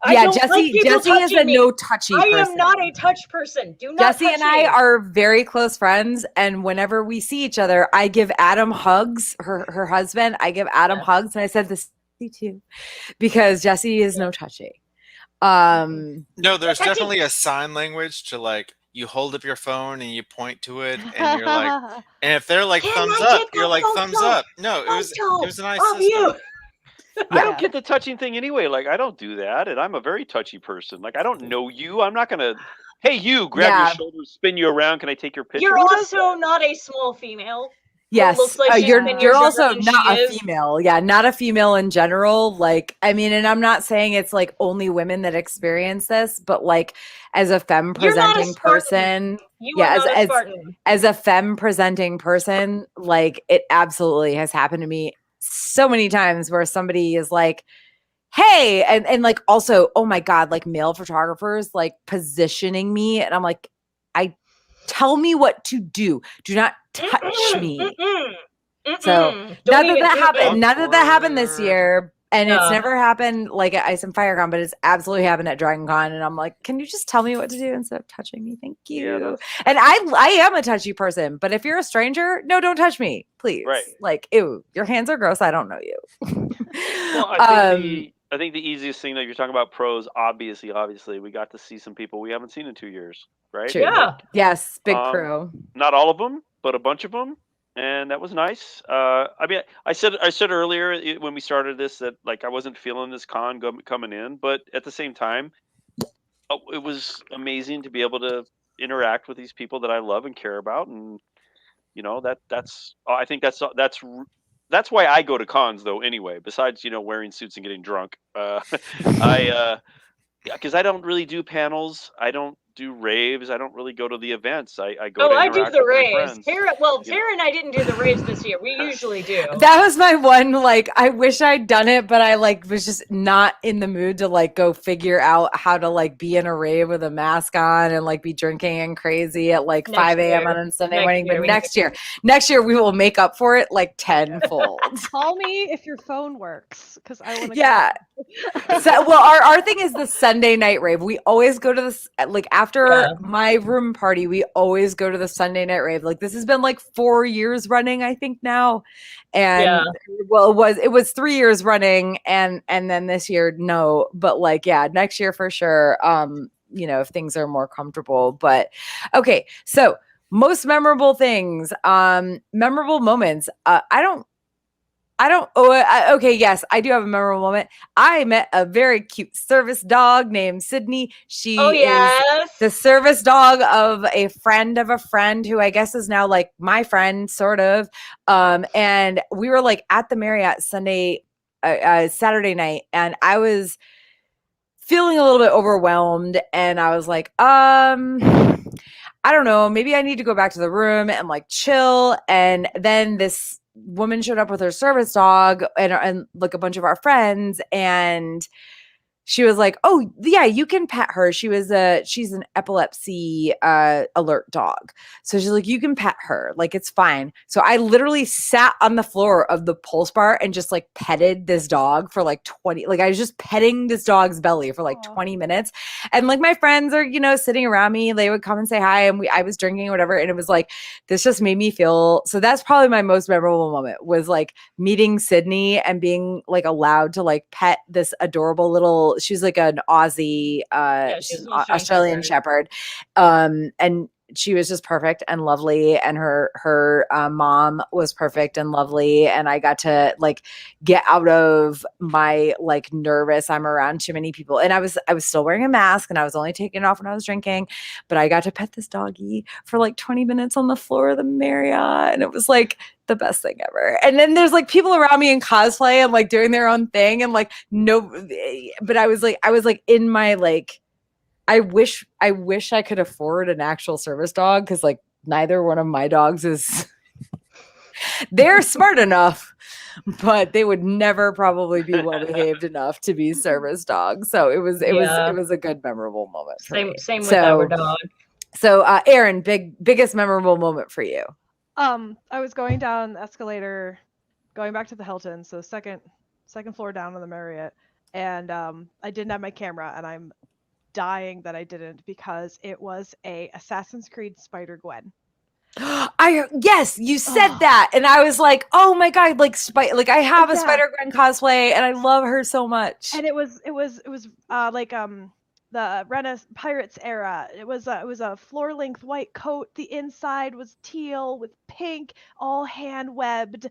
Yeah, Jesse is a no touchy person. I am not a touch person. Do not Jesse touch and I me. are very close friends, and whenever we see each other, I give Adam hugs. Her husband, I give Adam hugs, and I said this too, because Jesse is no touchy. No, there's definitely a sign language to like you hold up your phone and you point to it, and you're like, and if they're like Can thumbs I up, take you're a like thumbs photo? up. No, it was a nice Of system. you. I don't get the touching thing anyway. Like I don't do that, and I'm a very touchy person. Like I don't know you. I'm not gonna. Hey, you! Grab your shoulders, spin you around. Can I take your picture? You're also not a small female. Yes, looks like she's been you're younger also than not she a is. female. Yeah, not a female in general. Like, I mean, and I'm not saying it's like only women that experience this, but like as a femme You're not a presenting Spartan. person, You are not a Spartan. as a femme presenting person, like it absolutely has happened to me so many times where somebody is like, hey, and like also, oh my God, like male photographers like positioning me, and I'm like, tell me what to do. Do not touch me. So none of that happened this year. And it's Yeah. never happened like at Ice and Fire Con, but it's absolutely happened at Dragon Con. And I'm like, can you just tell me what to do instead of touching me? Thank you. Yeah, And I am a touchy person, but if you're a stranger, no, don't touch me, please. Right. Like, ew, your hands are gross. I don't know you. Well, I think the easiest thing that you're talking about pros, obviously, we got to see some people we haven't seen in 2 years, right? True. Yeah. Yes, big Um, pro. Not all of them, but a bunch of them, and that was nice. I mean, I said earlier when we started this that like I wasn't feeling this con coming in, but at the same time, it was amazing to be able to interact with these people that I love and care about, and that's I think that's why I go to cons though anyway. Besides wearing suits and getting drunk, I because I don't really do panels. I don't do raves. I don't really go to the events. I go to I do interact the with my raves. friends. Tara and I didn't do the raves this year. We usually do. That was my one, like, I wish I'd done it, but I like was just not in the mood to like go figure out how to like be in a rave with a mask on and like be drinking and crazy at like 5 a.m. on a Sunday morning. But next year we will make up for it like tenfold. Call me if your phone works, because I want to. Yeah. So, well, our thing is the Sunday night rave. We always go to this, like after my room party, we always go to the Sunday night rave. Like this has been like 4 years running, I think now. And well, it was 3 years running, and then this year, no, but like, yeah, next year for sure. If things are more comfortable, but okay. So most memorable things, memorable moments. Okay, yes, I do have a memorable moment. I met a very cute service dog named Sydney. She is the service dog of a friend who I guess is now like my friend, sort of. And we were like at the Marriott Saturday night, and I was feeling a little bit overwhelmed, and I was like, I don't know, maybe I need to go back to the room and like chill. And then this woman showed up with her service dog and like a bunch of our friends, and she was like, oh yeah, you can pet her. She's an epilepsy alert dog. So she's like, you can pet her. Like, it's fine. So I literally sat on the floor of the Pulse Bar and just like petted this dog for like 20, like I was just petting this dog's belly for like 20 minutes. And like my friends are, sitting around me, they would come and say hi, and I was drinking or whatever. And it was like, this just made me feel, so that's probably my most memorable moment, was like meeting Sydney and being like allowed to like pet this adorable little, she's like an Aussie, she's an Australian Shepherd. And she was just perfect and lovely. And her mom was perfect and lovely. And I got to like get out of my like nervous, I'm around too many people. And I was still wearing a mask, and I was only taking it off when I was drinking, but I got to pet this doggy for like 20 minutes on the floor of the Marriott. And it was like the best thing ever. And then there's like people around me in cosplay and like doing their own thing, and like, no, but I was like in my like, I wish I could afford an actual service dog, because like neither one of my dogs is they're smart enough, but they would never probably be well behaved enough to be service dogs. So it was a good memorable moment. Same with our dog. So Erin, biggest memorable moment for you. I was going down the escalator, going back to the Hilton, so second floor down on the Marriott, and I didn't have my camera, and I'm dying that I didn't, because it was a Assassin's Creed Spider-Gwen. Yes, you said that, and I was like, oh my god, like I have a Spider-Gwen cosplay, and I love her so much. And it was like the Renaissance Pirates era. It was a floor-length white coat. The inside was teal with pink, all hand-webbed.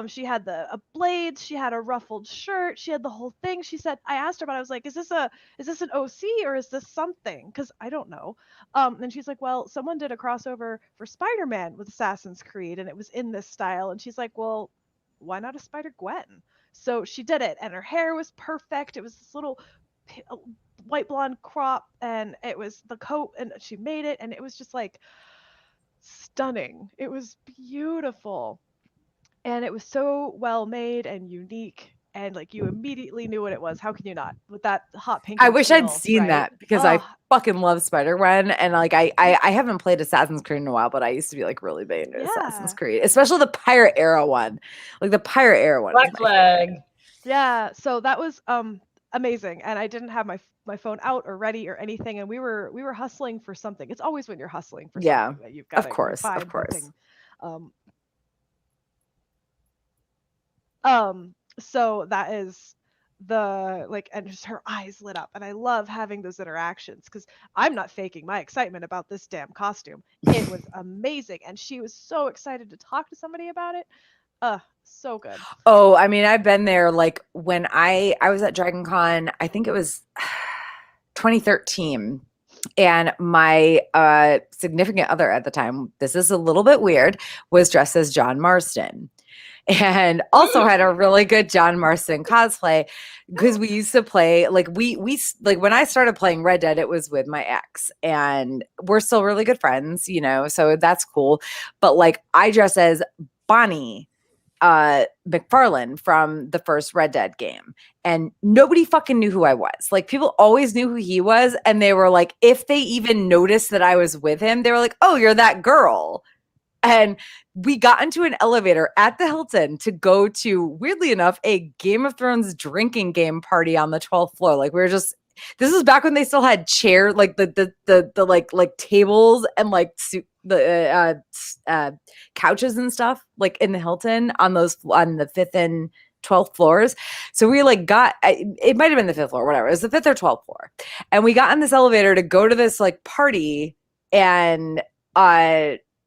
She had the blades. She had a ruffled shirt. She had the whole thing. She said, I asked her about it. I was like, is this an OC or is this something? Because I don't know. And she's like, well, someone did a crossover for Spider-Man with Assassin's Creed, and it was in this style. And she's like, well, why not a Spider-Gwen? So she did it, and her hair was perfect. It was this little white blonde crop, and it was the coat, and she made it, and it was just like stunning. It was beautiful, and it was so well made and unique, and like you immediately knew what it was. How can you not, with that hot pink? I wish I'd seen that, because I fucking love Spider-Gwen, and like I haven't played Assassin's Creed in a while, but I used to be like really big into Assassin's Creed, especially the pirate era one. Like the pirate era one. Black Flag. Yeah, so that was amazing, and I didn't have my phone out or ready or anything, and we were hustling for something. It's always when you're hustling for Yeah, something that you've got of to course, of find the course. thing. Um, so that is the like, and just her eyes lit up, and I love having those interactions because I'm not faking my excitement about this damn costume. It was amazing, and she was so excited to talk to somebody about it. So good. Oh, I mean, I've been there like when I was at Dragon Con, I think it was 2013. And my significant other at the time, this is a little bit weird, was dressed as John Marston. And also had a really good John Marston cosplay because we used to play like we like when I started playing Red Dead, it was with my ex, and we're still really good friends, you know, so that's cool. But like I dress as Bonnie McFarlane from the first Red Dead game. And nobody fucking knew who I was. Like people always knew who he was. And they were like, if they even noticed that I was with him, they were like, oh, you're that girl. And we got into an elevator at the Hilton to go to, weirdly enough, a Game of Thrones drinking game party on the 12th floor. Like we were just, this is back when they still had chair, like the like tables and like couches and stuff, like in the Hilton on the 5th and 12th floors. So we like it might have been the 5th floor, whatever. It was the 5th or 12th floor, and we got in this elevator to go to this like party and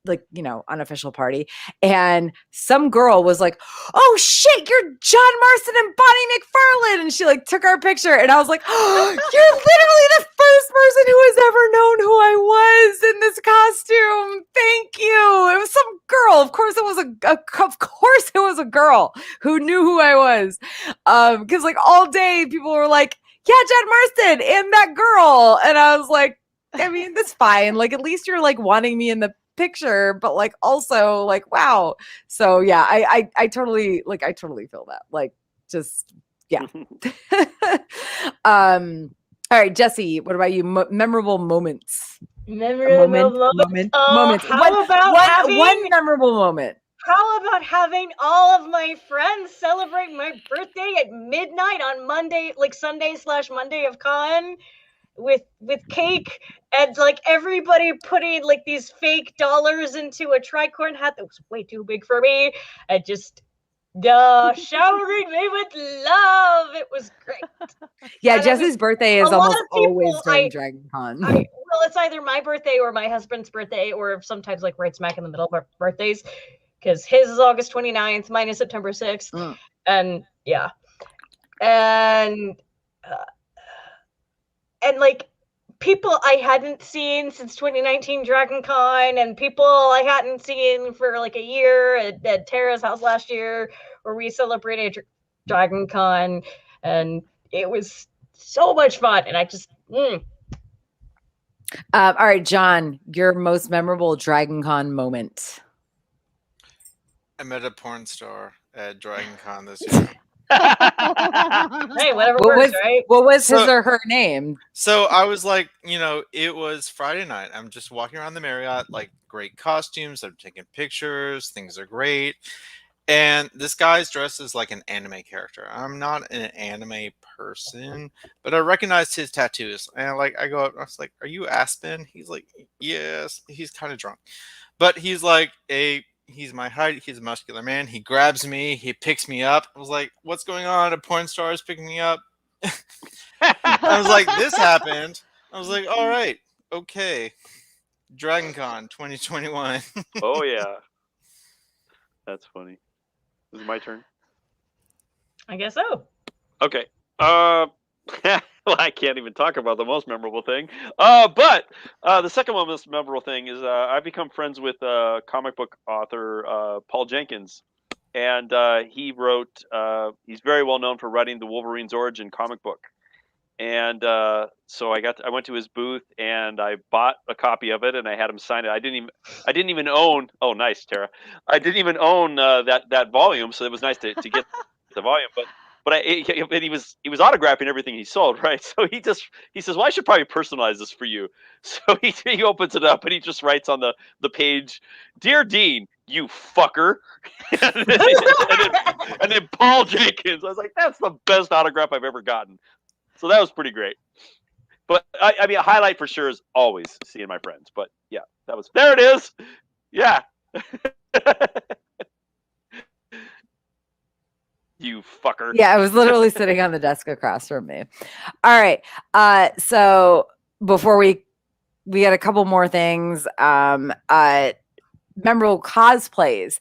like, you know, unofficial party. And some girl was like, oh shit, you're John Marston and Bonnie McFarlane. And she like took our picture. And I was like, oh, you're literally the first person who has ever known who I was in this costume. Thank you. It was some girl. Of course it was of course it was a girl who knew who I was. Because like all day people were like, yeah, John Marston and that girl. And I was like, I mean, that's fine. Like, at least you're like wanting me in the picture, but like also like wow. So yeah, I totally like I totally feel that. Like just yeah. All right, Jesse, what about you? Memorable moments. Memorable moments. How about having one memorable moment? How about having all of my friends celebrate my birthday at midnight on Monday, like Sunday/Monday of con, with cake and like everybody putting like these fake dollars into a tricorn hat that was way too big for me and just showering me with love. It was great. Yeah, And Jesse's birthday is a lot almost of people, always during Dragon Con. well, it's either my birthday or my husband's birthday, or sometimes like right smack in the middle of our birthdays, because his is August 29th, mine is September 6th. And yeah. And like people I hadn't seen since 2019 Dragon Con, and people I hadn't seen for like a year at Tara's house last year, where we celebrated Dragon Con, and it was so much fun. And I just all right, John, your most memorable Dragon Con moment. I met a porn star at Dragon Con this year. Hey, whatever works, right? What was his or her name? So I was like, you know, it was Friday night. I'm just walking around the Marriott, like great costumes. I'm taking pictures. Things are great. And this guy's dressed as like an anime character. I'm not an anime person, but I recognized his tattoos. And I go up, I was like, are you Aspen? He's like, yes. He's kind of drunk. But he's like he's my height. He's a muscular man. He grabs me. He picks me up. I was like, what's going on? A porn star is picking me up. I was like, this happened. I was like, all right, okay. Dragon Con 2021. Oh yeah. That's funny. Is it my turn? I guess so. Okay. Well, I can't even talk about the most memorable thing. But the second most memorable thing is I've become friends with comic book author Paul Jenkins, and he wrote. He's very well known for writing the Wolverine's origin comic book, and so I went to his booth and I bought a copy of it and I had him sign it. I didn't even own. Oh, nice, Tara. I didn't even own that volume, so it was nice to get the volume, but he was autographing everything he sold, right? So he says, well, I should probably personalize this for you. So he opens it up and he just writes on the page, "Dear Dean, you fucker. and then Paul Jenkins. I was like, that's the best autograph I've ever gotten. So that was pretty great. But I mean, a highlight for sure is always seeing my friends. But yeah, there it is. Yeah. You fucker. Yeah, I was literally sitting on the desk across from me. All right. So before we got a couple more things. Memorable cosplays.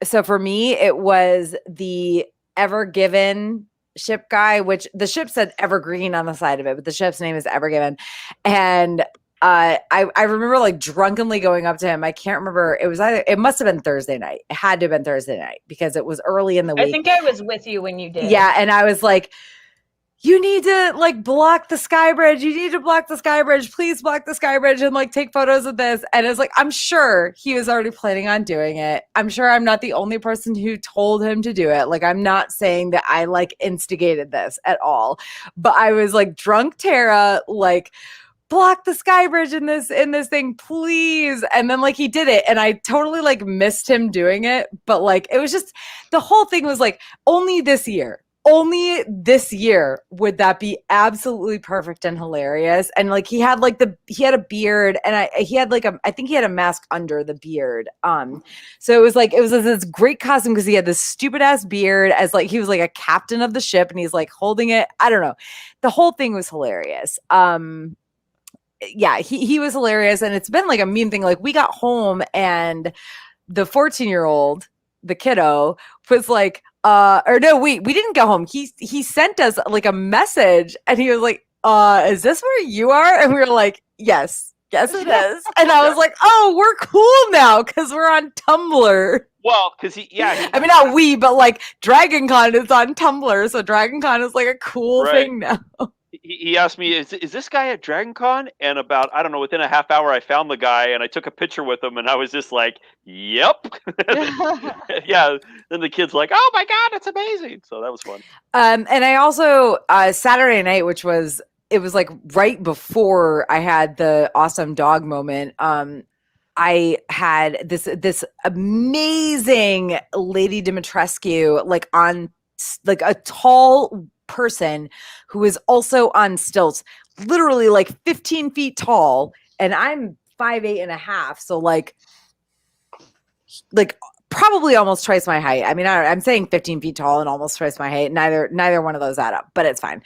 So for me, it was the Ever Given ship guy, which the ship said Evergreen on the side of it, but the ship's name is Ever Given. And I remember like drunkenly going up to him. I can't remember. It must have been Thursday night. It had to have been Thursday night because it was early in the week. I think I was with you when you did. Yeah. And I was like, you need to like block the sky bridge. You need to block the sky bridge. Please block the sky bridge and like take photos of this. And it's like, I'm sure he was already planning on doing it. I'm sure I'm not the only person who told him to do it. Like, I'm not saying that I like instigated this at all, but I was like drunk Tara, like, block the sky bridge in this thing, please. And then like he did it and I totally like missed him doing it. But like, it was just, the whole thing was like, only this year would that be absolutely perfect and hilarious. And like he had a beard and I think he had a mask under the beard. So it was this great costume because he had this stupid ass beard as like he was like a captain of the ship and he's like holding it. I don't know. The whole thing was hilarious. Yeah, he was hilarious. And it's been like a meme thing. Like we got home and the 14-year-old, the kiddo, was like, or no, we didn't go home. He sent us like a message and he was like, is this where you are? And we were like, yes, it is. And I was like, oh, we're cool now because we're on Tumblr. Well, because I mean, not we, but like Dragon Con is on Tumblr. So Dragon Con is like a cool thing now. He asked me, is this guy at Dragon Con? And about, I don't know, within a half hour, I found the guy and I took a picture with him and I was just like, yep. Yeah. Then the kid's like, oh my God, it's amazing. So that was fun. And I also, Saturday night, it was like right before I had the awesome dog moment. I had this amazing Lady Dimitrescu, like on like a tall person who is also on stilts, literally like 15 feet tall, and I'm 5'8.5", so like probably almost twice my height. I mean, I'm saying 15 feet tall and almost twice my height. Neither one of those add up, but it's fine.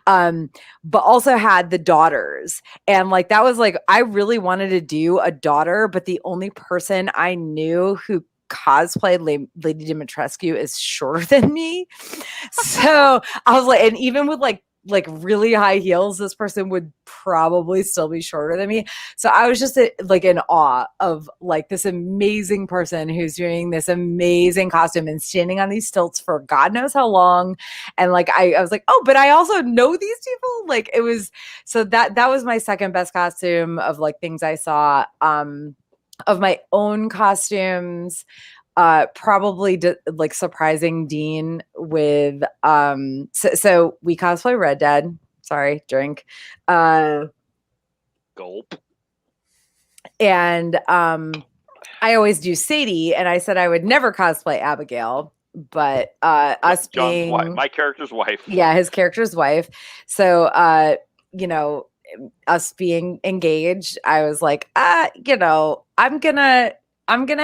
But also had the daughters, and like that was like I really wanted to do a daughter, but the only person I knew who cosplayed Lady Dimitrescu is shorter than me. So I was like, and even with like really high heels, this person would probably still be shorter than me. So I was just like in awe of like this amazing person who's doing this amazing costume and standing on these stilts for God knows how long. And like, I was like, oh, but I also know these people. Like it was, so that was my second best costume of like things I saw. Of my own costumes, probably like surprising Dean with so we cosplay Red Dead. Sorry, drink. Gulp. And I always do Sadie, and I said I would never cosplay Abigail, but us John's being wife, my character's wife. Yeah, his character's wife. So you know, us being engaged, I was like, you know, I'm gonna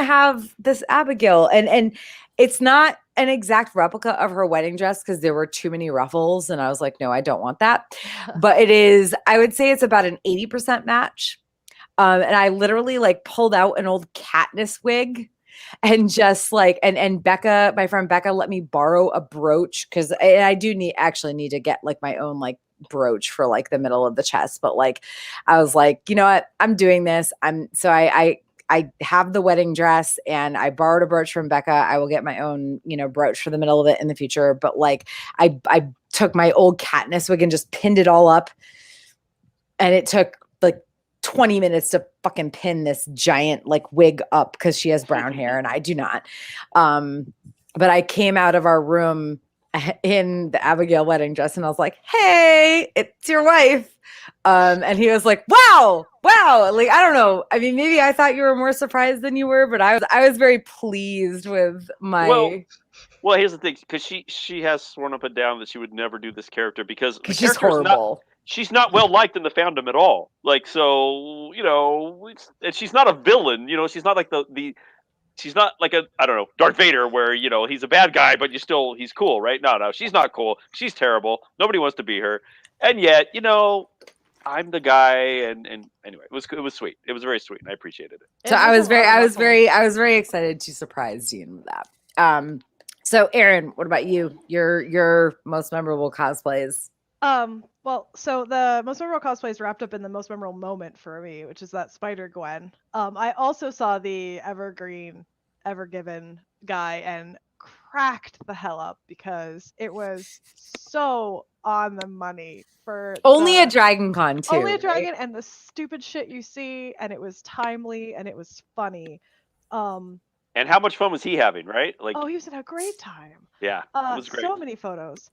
have this Abigail, and it's not an exact replica of her wedding dress because there were too many ruffles, and I was like, no, I don't want that. But it is, I would say it's about an 80% match. And I literally like pulled out an old Katniss wig and just like, and Becca, my friend Becca, let me borrow a brooch because I do need to get like my own like brooch for like the middle of the chest. But like, I was like, you know what, I'm doing this. I have the wedding dress and I borrowed a brooch from Becca. I will get my own, you know, brooch for the middle of it in the future. But like, I took my old Katniss wig and just pinned it all up. And it took like 20 minutes to fucking pin this giant like wig up because she has brown hair and I do not. But I came out of our room in the Abigail wedding dress, and I was like, "Hey, it's your wife." And he was like, "Wow, wow!" Like, I don't know. I mean, maybe I thought you were more surprised than you were, but I was very pleased with my. Well, here's the thing, because she has sworn up and down that she would never do this character because the Because she's character is horrible. she's not well liked in the fandom at all. Like, so and she's not a villain. She's not like she's not like I don't know, Darth Vader, where he's a bad guy, but he's cool, right? No, she's not cool. She's terrible. Nobody wants to be her, and yet I'm the guy, and anyway, it was sweet. It was very sweet, and I appreciated it. So I was very excited to surprise Dean with that. So Aaron, what about you? Your most memorable cosplays? Well, so the most memorable cosplay is wrapped up in the most memorable moment for me, which is that Spider-Gwen. I also saw the Evergreen Evergiven guy and cracked the hell up because it was so on the money for Only at Dragon Con too. Only a dragon, and the stupid shit you see, and it was timely and it was funny. And how much fun was he having, right? Like, he was having a great time. Yeah, it was great. So many photos.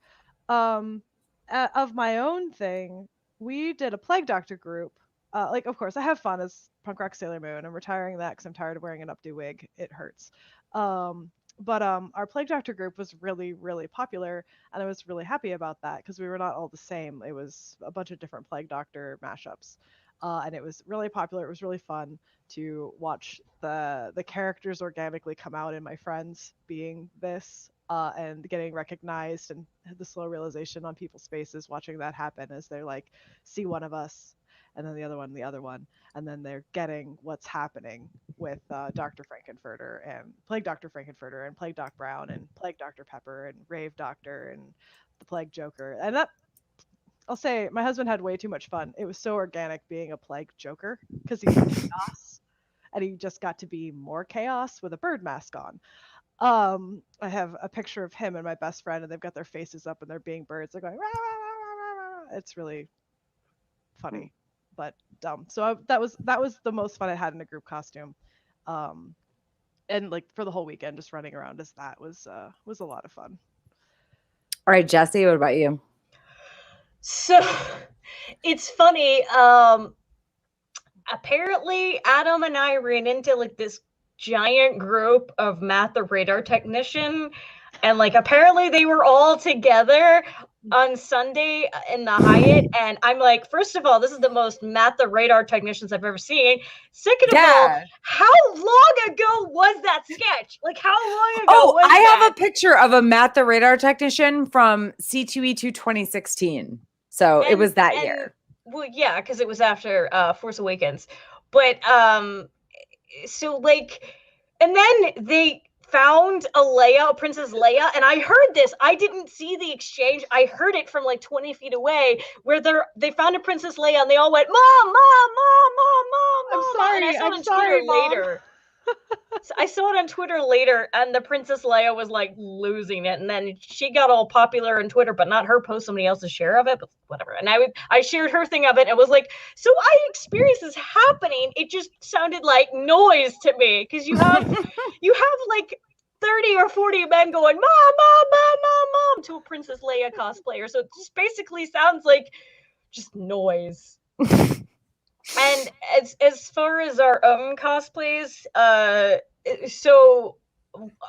Of my own thing, we did a Plague Doctor group. Of course, I have fun as Punk Rock Sailor Moon. I'm retiring that because I'm tired of wearing an updo wig. It hurts. But our Plague Doctor group was really, really popular, and I was really happy about that because we were not all the same. It was a bunch of different Plague Doctor mashups, and it was really popular. It was really fun to watch the characters organically come out, and my friends being this. And getting recognized, and the slow realization on people's faces watching that happen as they're like, see one of us, and then the other one, and then they're getting what's happening with Dr. Frankenfurter and Plague Dr. Frankenfurter and Plague Doc Brown and Plague Dr. Pepper and Rave Doctor and the Plague Joker. And that, I'll say, my husband had way too much fun. It was so organic being a Plague Joker because he's chaos, and he just got to be more chaos with a bird mask on. I have a picture of him and my best friend, and they've got their faces up and they're being birds. They're going, rah, rah, rah, rah, rah. It's really funny, but dumb. So that was the most fun I had in a group costume. And like for the whole weekend, just running around as that was a lot of fun. All right, Jesse, what about you? So it's funny. Apparently Adam and I ran into like this giant group of Matt the radar technician, and like apparently they were all together on Sunday in the Hyatt, and I'm like, first of all, this is the most Matt the radar technicians I've ever seen. Second of all, how long ago was that sketch? Like, how long ago was I that? have a picture of a Matt the radar technician from C2E2 2016, so it was that year. Well, yeah, because it was after Force Awakens, but so like, and then they found a Princess Leia, and I heard this. I didn't see the exchange. I heard it from like 20 feet away, where they found a Princess Leia, and they all went, "Mom, mom, mom, mom, mom." I'm sorry. And I saw it I'm on sorry, Twitter Mom. later. So I saw it on Twitter later, and the Princess Leia was like losing it, and then she got all popular on Twitter, but not her post, somebody else's share of it, but whatever. And I shared her thing of it, and it was like, so I experienced this happening. It just sounded like noise to me, because you have like 30 or 40 men going, "Mom, mom, mom, mom, mom," to a Princess Leia cosplayer. So it just basically sounds like just noise. And as far as our own cosplays, so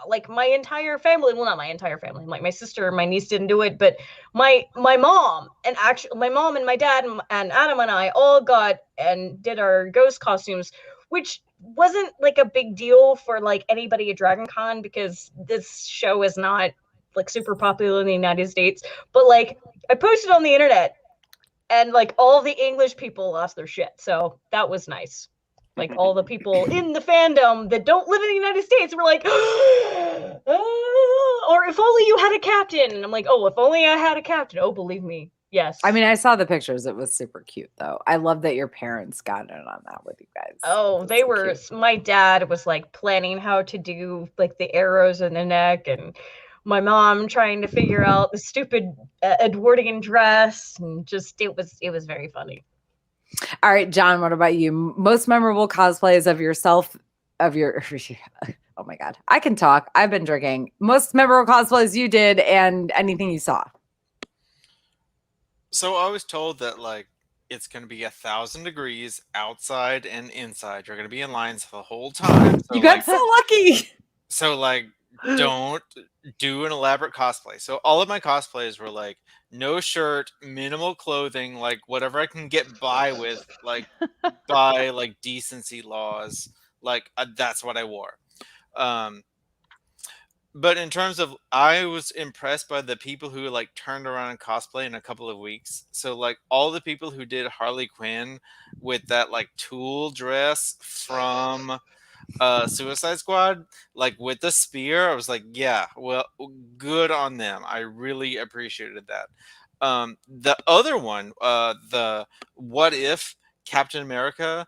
like my entire family, well, not my entire family, like my sister and my niece didn't do it, but my mom and my mom and my dad and Adam and I all got and did our ghost costumes, which wasn't like a big deal for like anybody at Dragon Con, because this show is not like super popular in the United States. But like I posted on the internet, and like all the English people lost their shit. So that was nice. Like all the people in the fandom that don't live in the United States were like, oh, or if only you had a captain. And I'm like, oh, if only I had a captain. Oh, believe me. Yes. I mean, I saw the pictures. It was super cute, though. I love that your parents got in on that with you guys. Oh, they were. Cute. My dad was like planning how to do like the arrows in the neck, and my mom trying to figure out the stupid Edwardian dress, and just it was very funny. All right, John, what about you? Most memorable cosplays of yourself, oh my God. I can talk. I've been drinking. Most memorable cosplays you did and anything you saw. So I was told that like it's going to be 1,000 degrees outside and inside. You're going to be in lines the whole time. So You got like, so lucky. so like, don't do an elaborate cosplay. So all of my cosplays were like no shirt, minimal clothing, like whatever I can get by with, like by like decency laws. Like that's what I wore. Um, but in terms of, I was impressed by the people who like turned around and cosplay in a couple of weeks. So like all the people who did Harley Quinn with that like tool dress from Suicide Squad, like with the spear, I was like, yeah, well, good on them. I really appreciated that. The other one, the What If Captain America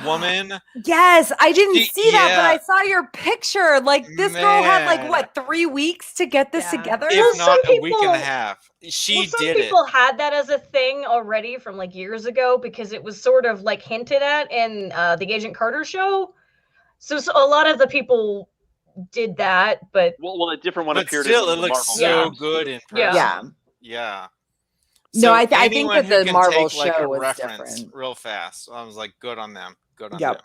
woman. Yes, I didn't see that, but Yeah, I saw your picture. Like this girl had like man. what 3 weeks to get this Yeah. together. If Well, not some a week and a people- half. She Well, some did it. people had that as a thing already from like years ago because it was sort of like hinted at in the Agent Carter show. So a lot of the people did that, but Well, a different one But appeared still, in it the looks Marvel so games, good too. in Yeah. person. Yeah. Yeah. No, So I think anyone that who the can Marvel take like show a was reference different. real fast. I was like, good on them. Good on Yep.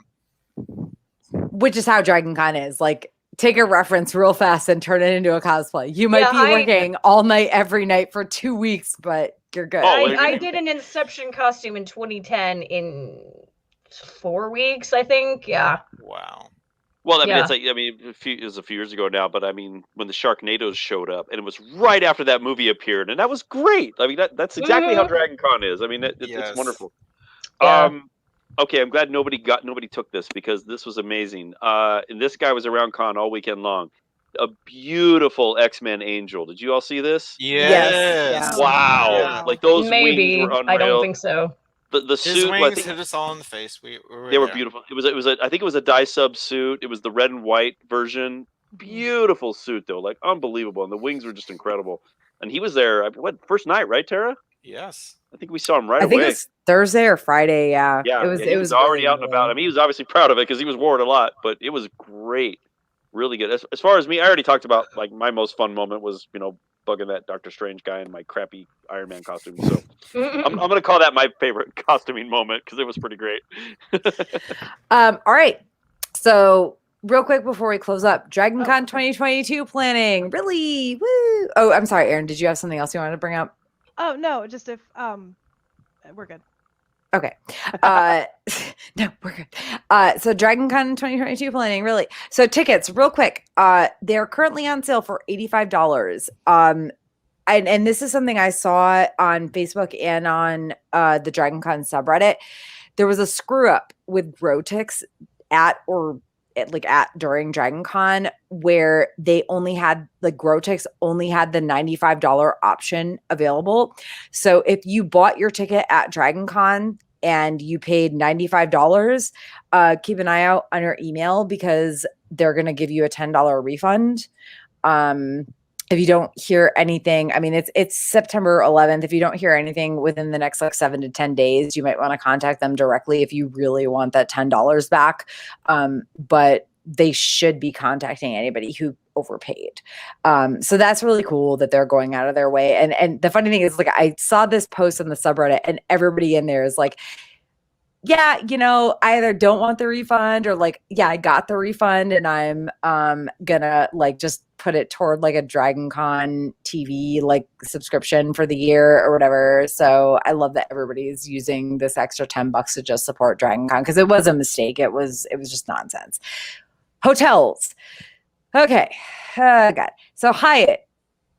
them. Which is how Dragon Con is. Like take a reference real fast and turn it into a cosplay. You might Yeah, be working all night every night for 2 weeks, but you're good. Oh, well, I did an Inception costume in 2010 in 4 weeks, I think. Yeah. Wow. Well, I mean, Yeah. it's like, I mean, it was a few years ago now, but I mean, when the Sharknadoes showed up, and it was right after that movie appeared, and that was great. I mean, that's exactly how Mhm. Dragon Con is. I mean, it's Yes. wonderful. Yeah. Okay, I'm glad nobody took this because this was amazing. And this guy was around con all weekend long. A beautiful X-Men angel. Did you all see this? Yes. Yeah. Wow, Yeah. like those wings Maybe. were unreal. I don't think so. The His suit, well, I wings think hit us all in the face. We were they were there. beautiful. It was I think it was a dye sub suit. It was the red and white version. Beautiful suit though, like unbelievable, and the wings were just incredible. And he was there. First night, right, Tara? Yes. I think we saw him right I think it away. was Thursday or Friday. Yeah. Yeah, It was he was really, already out and about. I really- mean, he was obviously proud of it because he was worn a lot, but it was great, really good. As far as me, I already talked about like my most fun moment was bugging that Doctor Strange guy in my crappy Iron Man costume. So I'm gonna call that my favorite costuming moment because it was pretty great. All right. So real quick before we close up, Dragon Con 2022 planning. Really? Woo. Oh, I'm sorry, Aaron. Did you have something else you wanted to bring up? Oh no, just if we're good. Okay. No, we're good. So Dragon Con 2022 planning, really. So tickets, real quick. They're currently on sale for $85. And this is something I saw on Facebook and on the Dragon Con subreddit. There was a screw up with Grotix during Dragon Con where they only had Grotix only had the $95 option available. So if you bought your ticket at Dragon Con and you paid $95, keep an eye out on your email because they're going to give you a $10 refund. If you don't hear anything, I mean, it's September 11th. If you don't hear anything within the next 7 to 10 days, you might want to contact them directly if you really want that $10 back. But they should be contacting anybody who overpaid. So that's really cool that they're going out of their way. And the funny thing is, I saw this post on the subreddit and everybody in there is like, yeah, I either don't want the refund or yeah, I got the refund and I'm gonna just put it toward a Dragon Con TV subscription for the year or whatever. So I love that everybody's using this extra $10 to just support Dragon Con because it was a mistake. It was just nonsense. Hotels. Okay. Oh, God. So Hyatt,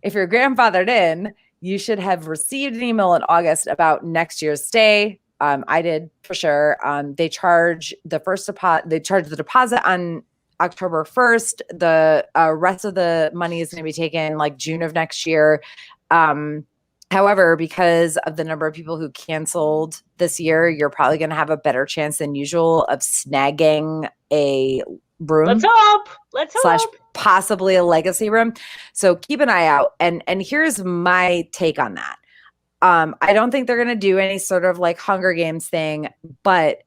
if you're grandfathered in, you should have received an email in August about next year's stay. I did for sure. They charge the first deposit. They charge the deposit on October 1st. The rest of the money is going to be taken June of next year. However, because of the number of people who canceled this year, you're probably going to have a better chance than usual of snagging a room. Let's hope. Let's Slash hope. possibly a legacy room. So keep an eye out. And here's my take on that. I don't think they're going to do any sort of Hunger Games thing, but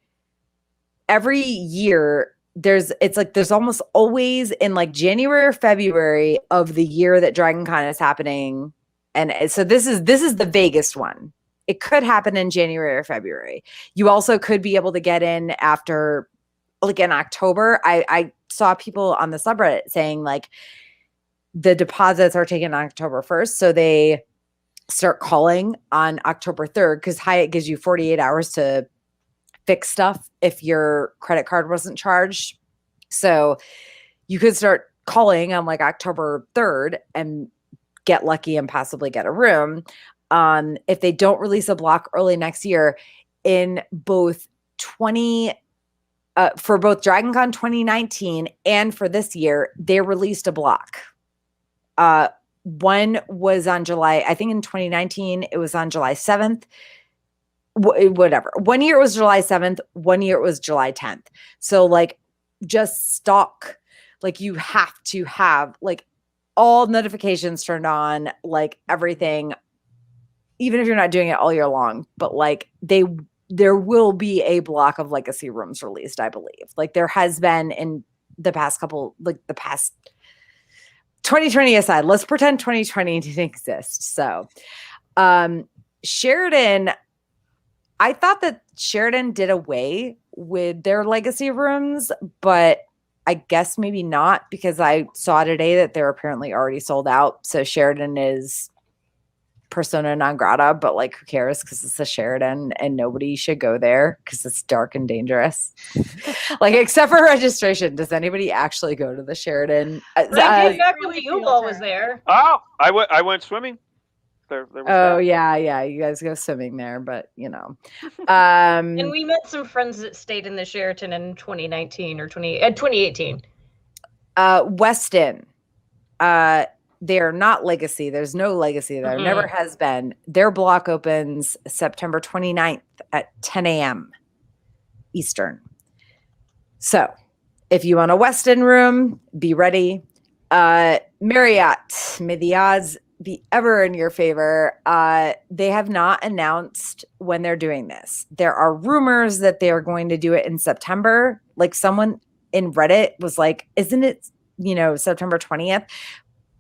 every year there's almost always in like January or February of the year that Dragon Con is happening. And so this is the Vegas one. It could happen in January or February. You also could be able to get in after, like in October. I saw people on the subreddit saying like the deposits are taken on October 1st. So they start calling on October 3rd because Hyatt gives you 48 hours to fix stuff if your credit card wasn't charged. So you could start calling on like October 3rd and get lucky and possibly get a room. If they don't release a block early next year, in both for both Dragon Con 2019 and for this year, they released a block. One was on July, I think in 2019, it was on July 7th. Whatever. 1 year it was July 7th. 1 year it was July 10th. So like just stock, like you have to have like all notifications turned on, like everything, even if you're not doing it all year long, but like there will be a block of legacy rooms released, I believe. Like there has been in the past couple, like the past 2020 aside, let's pretend 2020 didn't exist. So Sheridan, I thought that Sheridan did away with their legacy rooms, but I guess maybe not, because I saw today that they're apparently already sold out. So Sheridan is persona non grata, but like who cares, because it's a Sheridan and nobody should go there because it's dark and dangerous. Like except for registration, does anybody actually go to the Sheridan? I did back when the U-Ball was there. Oh, I went swimming. There was oh that. yeah, you guys go swimming there, but you know. And we met some friends that stayed in the Sheraton in 2019 or 2018. Weston, they are not legacy. There's no legacy there. Mm-mm. Never has been. Their block opens September 29th at 10 a.m. Eastern. So if you want a Weston room, be ready. Marriott, may the odds be ever in your favor. They have not announced when they're doing this. There are rumors that they are going to do it in September. Like someone in Reddit was like, isn't it, September 20th?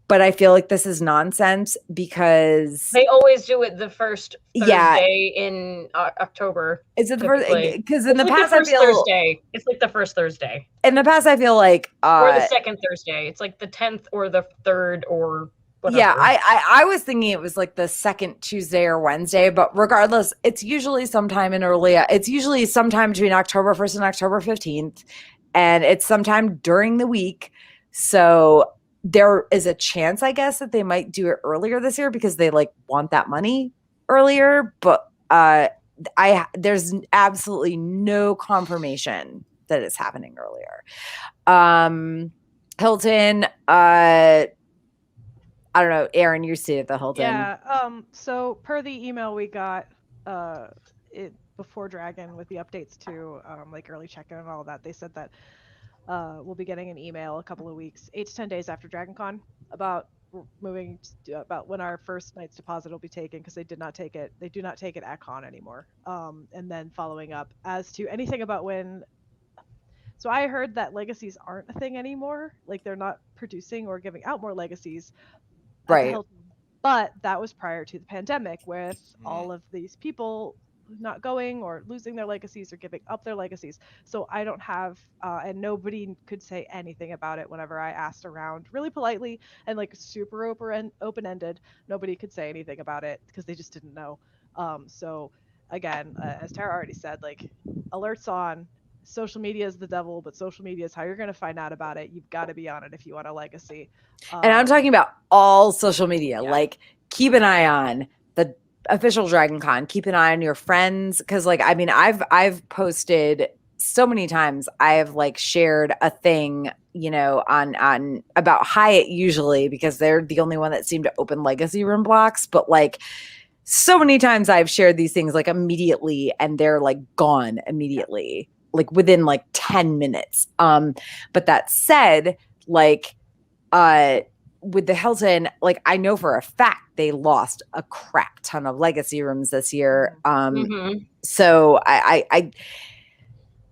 But I feel like this is nonsense because they always do it the first Thursday in October. Is it the first? Because in the like past, the first I feel Thursday. It's like the first Thursday. In the past, I feel like or the second Thursday. It's like the 10th or the 3rd or whatever. Yeah, I was thinking it was like the second Tuesday or Wednesday, but regardless, it's usually sometime in early. It's usually sometime between October 1st and October 15th, and it's sometime during the week. So there is a chance, I guess, that they might do it earlier this year because they like want that money earlier. But there's absolutely no confirmation that it's happening earlier. Hilton, I don't know, Aaron, you stayed at the Hilton. Yeah. So per the email we got it before Dragon with the updates to like early check-in and all of that, they said that we'll be getting an email a couple of weeks, 8 to 10 days after Dragon Con, about moving about when our first night's deposit will be taken, because they do not take it at Con anymore. And then following up as to anything about when. So I heard that legacies aren't a thing anymore, like they're not producing or giving out more legacies. Right. But that was prior to the pandemic, with all of these people not going or losing their legacies or giving up their legacies. So I don't have, and nobody could say anything about it whenever I asked around really politely and like super open-ended. Nobody could say anything about it because they just didn't know. So again, as Tara already said, like alerts on. Social media is the devil, but social media is how you're going to find out about it. You've got to be on it if you want a legacy. And I'm talking about all social media. Yeah. Like, keep an eye on the official Dragon Con. Keep an eye on your friends, because, like, I mean, I've posted so many times. I have like shared a thing, on about Hyatt usually, because they're the only one that seem to open legacy room blocks. But like, so many times I've shared these things like immediately, and they're like gone immediately. Like within like 10 minutes. But that said, like, with the Hilton, like I know for a fact they lost a crap ton of legacy rooms this year. So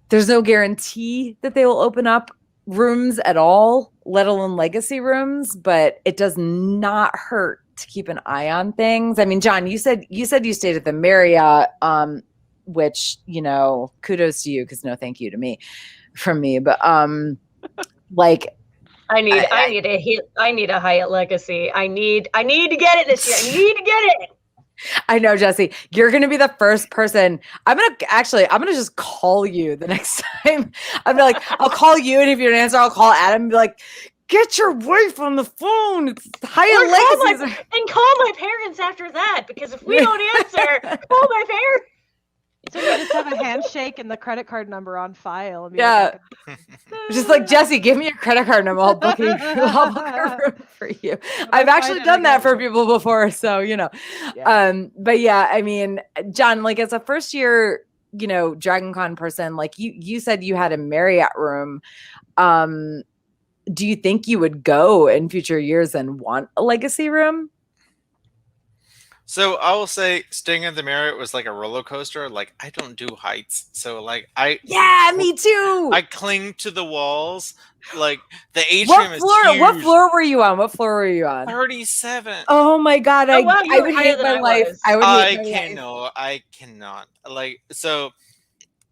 there's no guarantee that they will open up rooms at all, let alone legacy rooms, but it does not hurt to keep an eye on things. I mean, John, you said you stayed at the Marriott, which, you know, kudos to you, because no thank you to me from me. But like I need a Hyatt Legacy. I need to get it this year. I need to get it. I know, Jesse, you're going to be the first person. I'm going to just call you the next time. I'm like, I'll call you. And if you don't answer, I'll call Adam and be like, get your wife on the phone. It's Hyatt Legacies. And call my parents after that, because if we don't answer, call my parents. So you just have a handshake and the credit card number on file. And be Yeah. like, Just like, Jesse, give me your credit card number. I'll book a room for you. I've actually done that for people before. So, you know, but yeah, I mean, John, like as a first year, you know, Dragon Con person, like you said you had a Marriott room. Do you think you would go in future years and want a legacy room? So I will say staying at the Marriott was like a roller coaster. Like I don't do heights. So like Yeah, me too. I cling to the walls. Like the atrium is huge. What floor were you on? 37. Oh my God. Oh, wow, I would hate my life. I cannot. Like so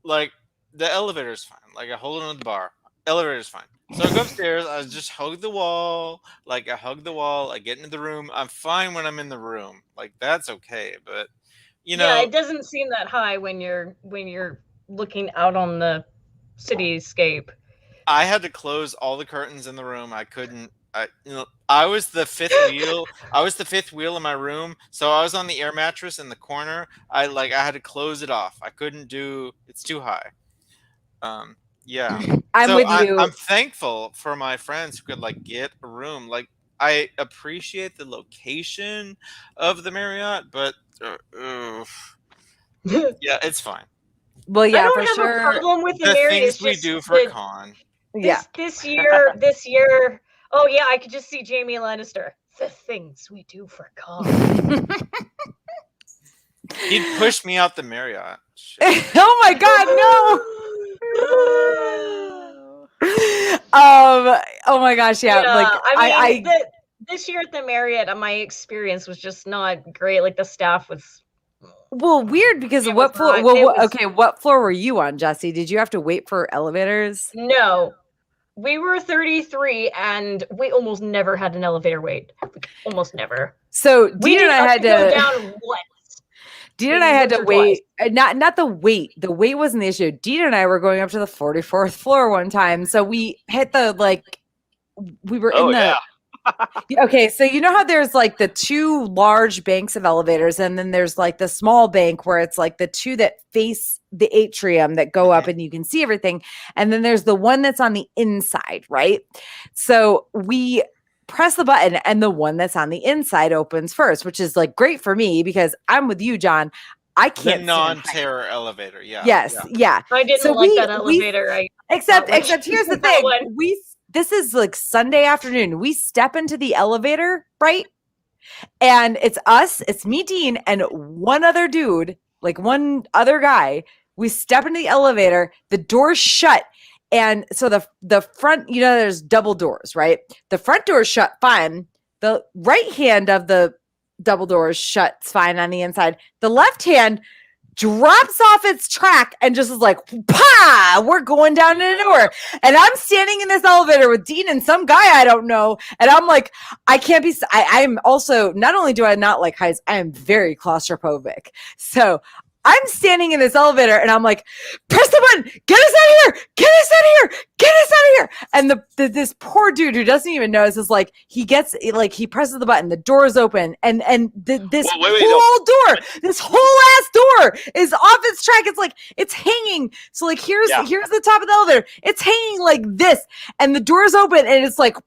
like the elevator's fine. Like I hold on to the bar. Elevator's fine. So I go upstairs, I just hug the wall. Like I hug the wall, I get into the room. I'm fine when I'm in the room. Like that's okay. But you know, yeah, it doesn't seem that high when you're looking out on the cityscape. I had to close all the curtains in the room. I couldn't. I was the fifth wheel. I was the fifth wheel in my room, so I was on the air mattress in the corner. I had to close it off. I couldn't do. It's too high. Yeah, I'm with you. I'm thankful for my friends who could like get a room. Like I appreciate the location of the Marriott, but yeah, it's fine. Well, yeah, I don't for have sure. a problem with the The Marriott. things It's we just do for con. This year. Oh yeah, I could just see Jamie Lannister. The things we do for con. He'd push me out the Marriott. Oh my God, no. Oh my gosh, yeah. Like I this year at the Marriott, my experience was just not great. Like the staff was weird because what floor? What floor were you on, Jesse? Did you have to wait for elevators? No, we were 33, and we almost never had an elevator wait. Almost never. So Dean and I had to go down once. Dean and I had to wait. Not the wait. The wait wasn't the issue. Dean and I were going up to the 44th floor one time. So we hit the we were in the okay, so you know how there's like the two large banks of elevators, and then there's like the small bank where it's like the two that face the atrium that go up and you can see everything. And then there's the one that's on the inside, right? So we press the button and the one that's on the inside opens first, which is like great for me because I'm with you, John. I can't. The non-terror elevator, yeah. Yes, yeah. I didn't like that elevator. Except here's the thing. This is like Sunday afternoon. We step into the elevator, right? And it's us, it's me, Dean, and one other dude, like one other guy. We step into the elevator, the door's shut. And so the front, you know, there's double doors, right? The front door is shut fine. The right hand of the double door is shut fine on the inside. The left hand drops off its track and just is like, "Pa! We're going down into nowhere." And I'm standing in this elevator with Dean and some guy I don't know. And I'm like, I can't be, I'm also, not only do I not like heights, I am very claustrophobic. So I'm standing in this elevator and I'm like, press the button, get us out of here, get us out of here, get us out of here. And this poor dude who doesn't even notice is like, he presses the button, the door is open, and this whole ass door is off its track. It's like, it's hanging. So like, here's the top of the elevator. It's hanging like this, and the door is open, and it's like,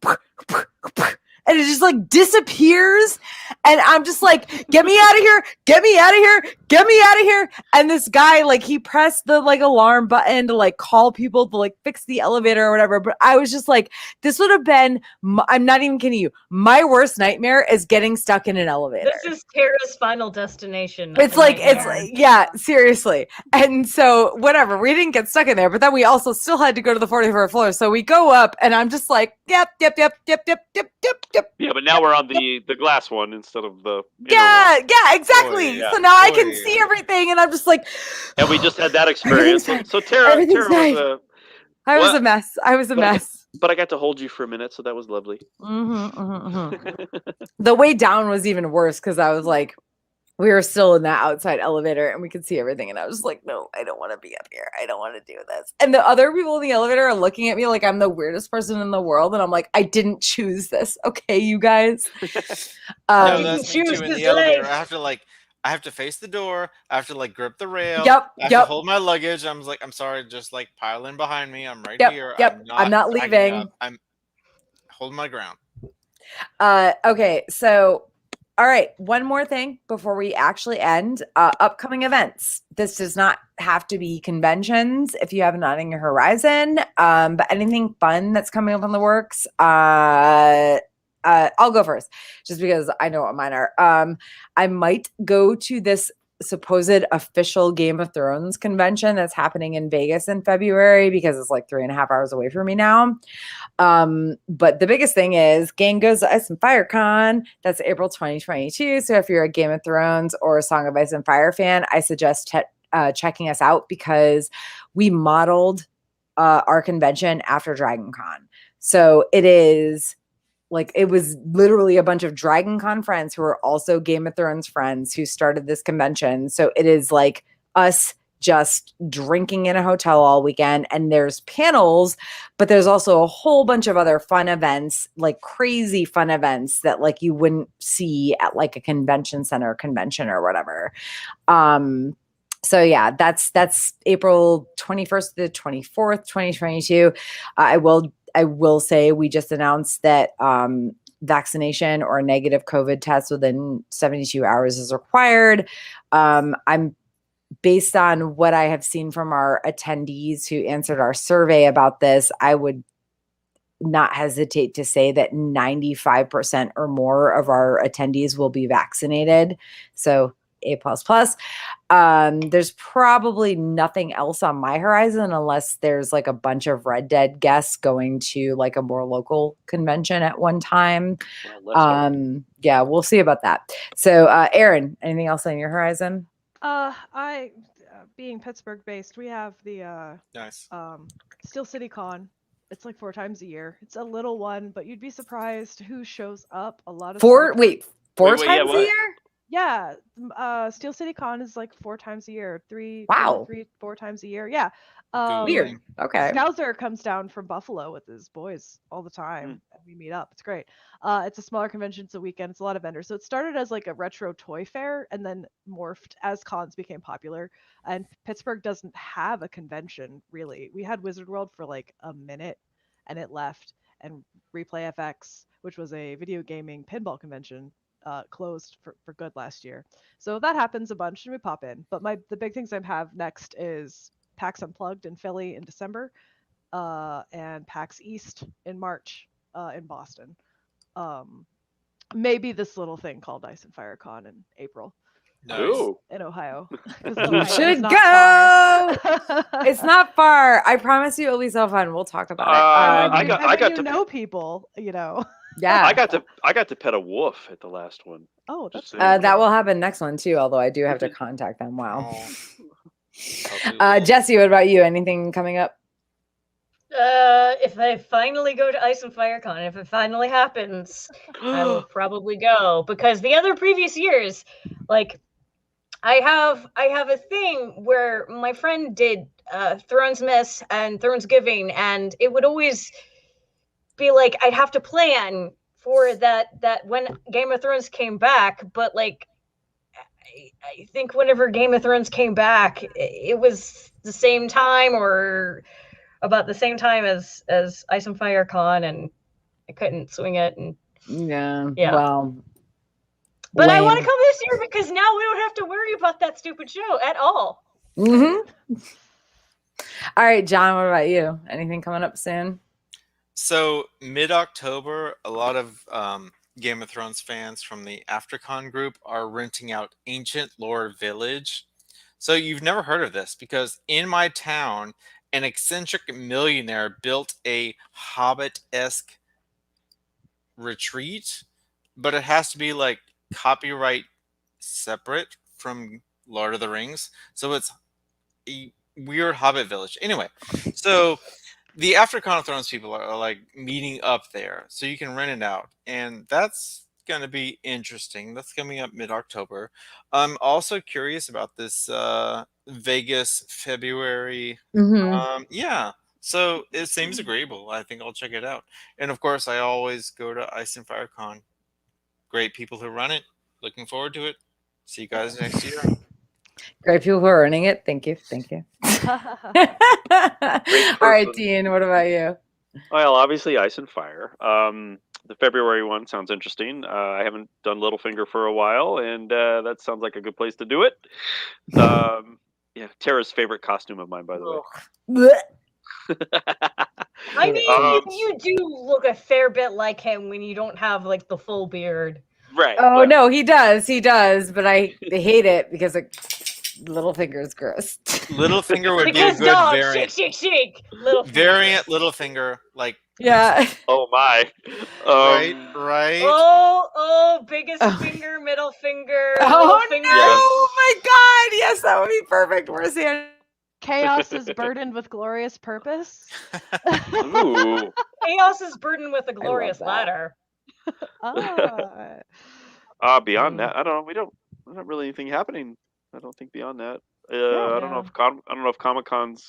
and and it just like disappears. And I'm just like, get me out of here, get me out of here, get me out of here. And this guy, like, he pressed the like alarm button to like call people to like fix the elevator or whatever. But I was just like, this would have been, I'm not even kidding you, my worst nightmare is getting stuck in an elevator. This is Tara's Final Destination. It's like, yeah, seriously. And so whatever, we didn't get stuck in there, but then we also still had to go to the 44th floor. So we go up and I'm just like, yep. Yeah, but now we're on the glass one instead of the Yeah, one. yeah, exactly. Oh, yeah. So now I can Oh, see yeah. everything and I'm just like, And we just had that experience. Everything's So Tara everything's was I was What? a mess. I was a But I mess. but I got to hold you for a minute, so that was lovely. The way down was even worse because I was like, we were still in that outside elevator and we could see everything. And I was like, no, I don't want to be up here. I don't want to do this. And the other people in the elevator are looking at me like I'm the weirdest person in the world. And I'm like, I didn't choose this. Okay, you guys. No, didn't that's me choose too in this the elevator. life. I have to face the door. I have to like grip the rail. Yep, I have yep. to hold my luggage. I'm like, I'm sorry, just like pile in behind me. I'm right Yep, here. yep. I'm not backing leaving. up. I'm holding my ground. Okay, so all right, one more thing before we actually end. Upcoming events. This does not have to be conventions if you have not on your horizon. But anything fun that's coming up on the works. I'll go first, just because I know what mine are. I might go to this supposed official Game of Thrones convention that's happening in Vegas in February because it's like 3.5 hours away from me now. But the biggest thing is Gang Goes to Ice and Fire Con. That's April 2022. So if you're a Game of Thrones or a Song of Ice and Fire fan, I suggest checking us out because we modeled our convention after Dragon Con. So it is like, it was literally a bunch of Dragon Con friends who are also Game of Thrones friends who started this convention. So it is like us just drinking in a hotel all weekend, and there's panels, but there's also a whole bunch of other fun events, like crazy fun events that like you wouldn't see at like a convention center convention or whatever. So yeah, that's April 21st to the 24th, 2022. I will say we just announced that vaccination or a negative COVID test within 72 hours is required. I'm based on what I have seen from our attendees who answered our survey about this, I would not hesitate to say that 95% or more of our attendees will be vaccinated. So A++. There's probably nothing else on my horizon unless there's like a bunch of Red Dead guests going to like a more local convention at one time. Yeah, we'll see about that. So Aaron, anything else on your horizon? I being Pittsburgh based, we have the Nice. Steel City Con. It's like 4 times a year. It's a little one, but you'd be surprised who shows up. A lot of four Wait, times yeah, a what? year? Yeah, Steel City Con is like 4 times a year. Wow. 4 times a year. Yeah. Weird. Okay. Scouser comes down from Buffalo with his boys all the time, and we meet up. It's great. It's a smaller convention. It's a weekend. It's a lot of vendors. So it started as like a retro toy fair and then morphed as cons became popular. And Pittsburgh doesn't have a convention, really. We had Wizard World for like a minute, and it left. And Replay FX, which was a video gaming pinball convention, closed for good last year. So that happens a bunch, and we pop in. But the big things I have next is PAX Unplugged in Philly in December, and PAX East in March in Boston. Maybe this little thing called Ice and Fire Con in April Nice. Ooh. in Ohio. You should go. It's not far. I promise you it'll be so fun. We'll talk about it. I got you to know people, you know. Yeah. I got to pet a wolf at the last one. Oh, that's Just saying. That will happen next one too, although I do have to contact them. Wow. Oh. Jesse, what about you? Anything coming up? If I finally go to Ice and Fire Con, if it finally happens, I will probably go, because the other previous years, like I have a thing where my friend did Thrones Miss and Thronesgiving, and it would always be like I'd have to plan for that when Game of Thrones came back, but like I think whenever Game of Thrones came back, it was the same time or about the same time as Ice and Fire Con, and I couldn't swing it. And Yeah. Yeah. Well. But I want to lame. come this year because now we don't have to worry about that stupid show at all. Mhm. All right, John. What about you? Anything coming up soon? So mid-October, a lot of Game of Thrones fans from the AfterCon group are renting out Ancient Lore Village. So you've never heard of this because in my town, an eccentric millionaire built a Hobbit-esque retreat, but it has to be like copyright separate from Lord of the Rings. So it's a weird Hobbit village. Anyway, so the After Con of Thrones people are like meeting up there, so you can rent it out, and that's going to be interesting. That's coming up mid-October. I'm also curious about this Vegas February. Mm-hmm. Yeah, so it seems agreeable. I think I'll check it out. And of course, I always go to Ice and Fire Con. Great people who run it. Looking forward to it. See you guys next year. Great people who are running it. Thank you. Thank you. All right, Dean. What about you? Well, obviously, Ice and Fire. The February one sounds interesting. I haven't done Littlefinger for a while, and that sounds like a good place to do it. Yeah, Tara's favorite costume of mine, by the way. Blech. I mean, Um, you do look a fair bit like him when you don't have like the full beard. Right. Oh but- no, he does. He does, but I hate it because Littlefinger is gross. Littlefinger would Because be a good dog, variant. shake, little Variant Littlefinger, like Yeah. Oh my. right. Oh, biggest Oh. finger, middle finger, Oh little no! finger. Oh my God! Yes, that would be perfect. Where's the Chaos is burdened with glorious purpose. Ooh. Chaos is burdened with a glorious that. ladder. Beyond Mm. that, I don't know. There's not really anything happening. I don't think beyond that. Yeah. I don't know if Comic Con's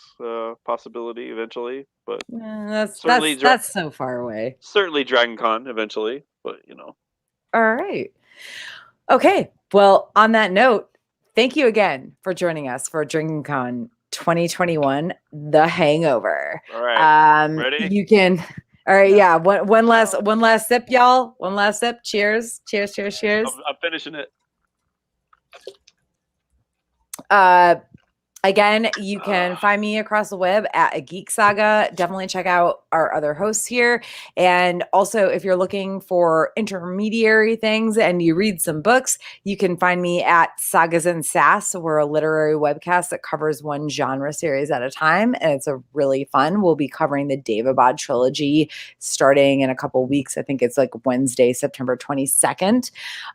possibility eventually, but That's Certainly that's so far away. certainly Dragon Con eventually. But you know, All right. Okay. Well, on that note, thank you again for joining us for Drinkin Con 2021, The Hangover. all right, ready? You can. All right. No. Yeah. One last sip, y'all. One last sip. Cheers. Cheers. Cheers. Cheers. I'm finishing it. Again, you can find me across the web at A Geek Saga. Definitely check out our other hosts here. And also, if you're looking for intermediary things and you read some books, you can find me at Sagas and Sass. We're a literary webcast that covers one genre series at a time. And it's a really fun. We'll be covering the Daevabad trilogy starting in a couple weeks. I think it's like Wednesday, September 22nd.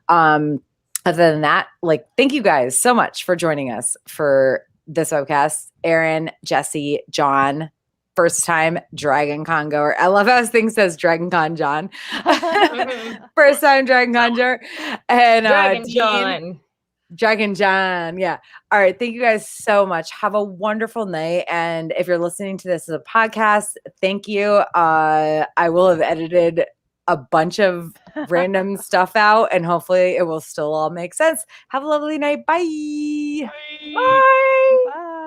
Other than that, thank you guys so much for joining us for this webcast. Aaron, Jesse, John, first time Dragon Con goer. I love how this thing says Dragon Con John. First time Dragon Con goer. And Dragon Dean, John. Dragon John. Yeah. All right. Thank you guys so much. Have a wonderful night. And if you're listening to this as a podcast, thank you. I will have edited a bunch of random stuff out and hopefully it will still all make sense. Have a lovely night. Bye. Bye. Bye.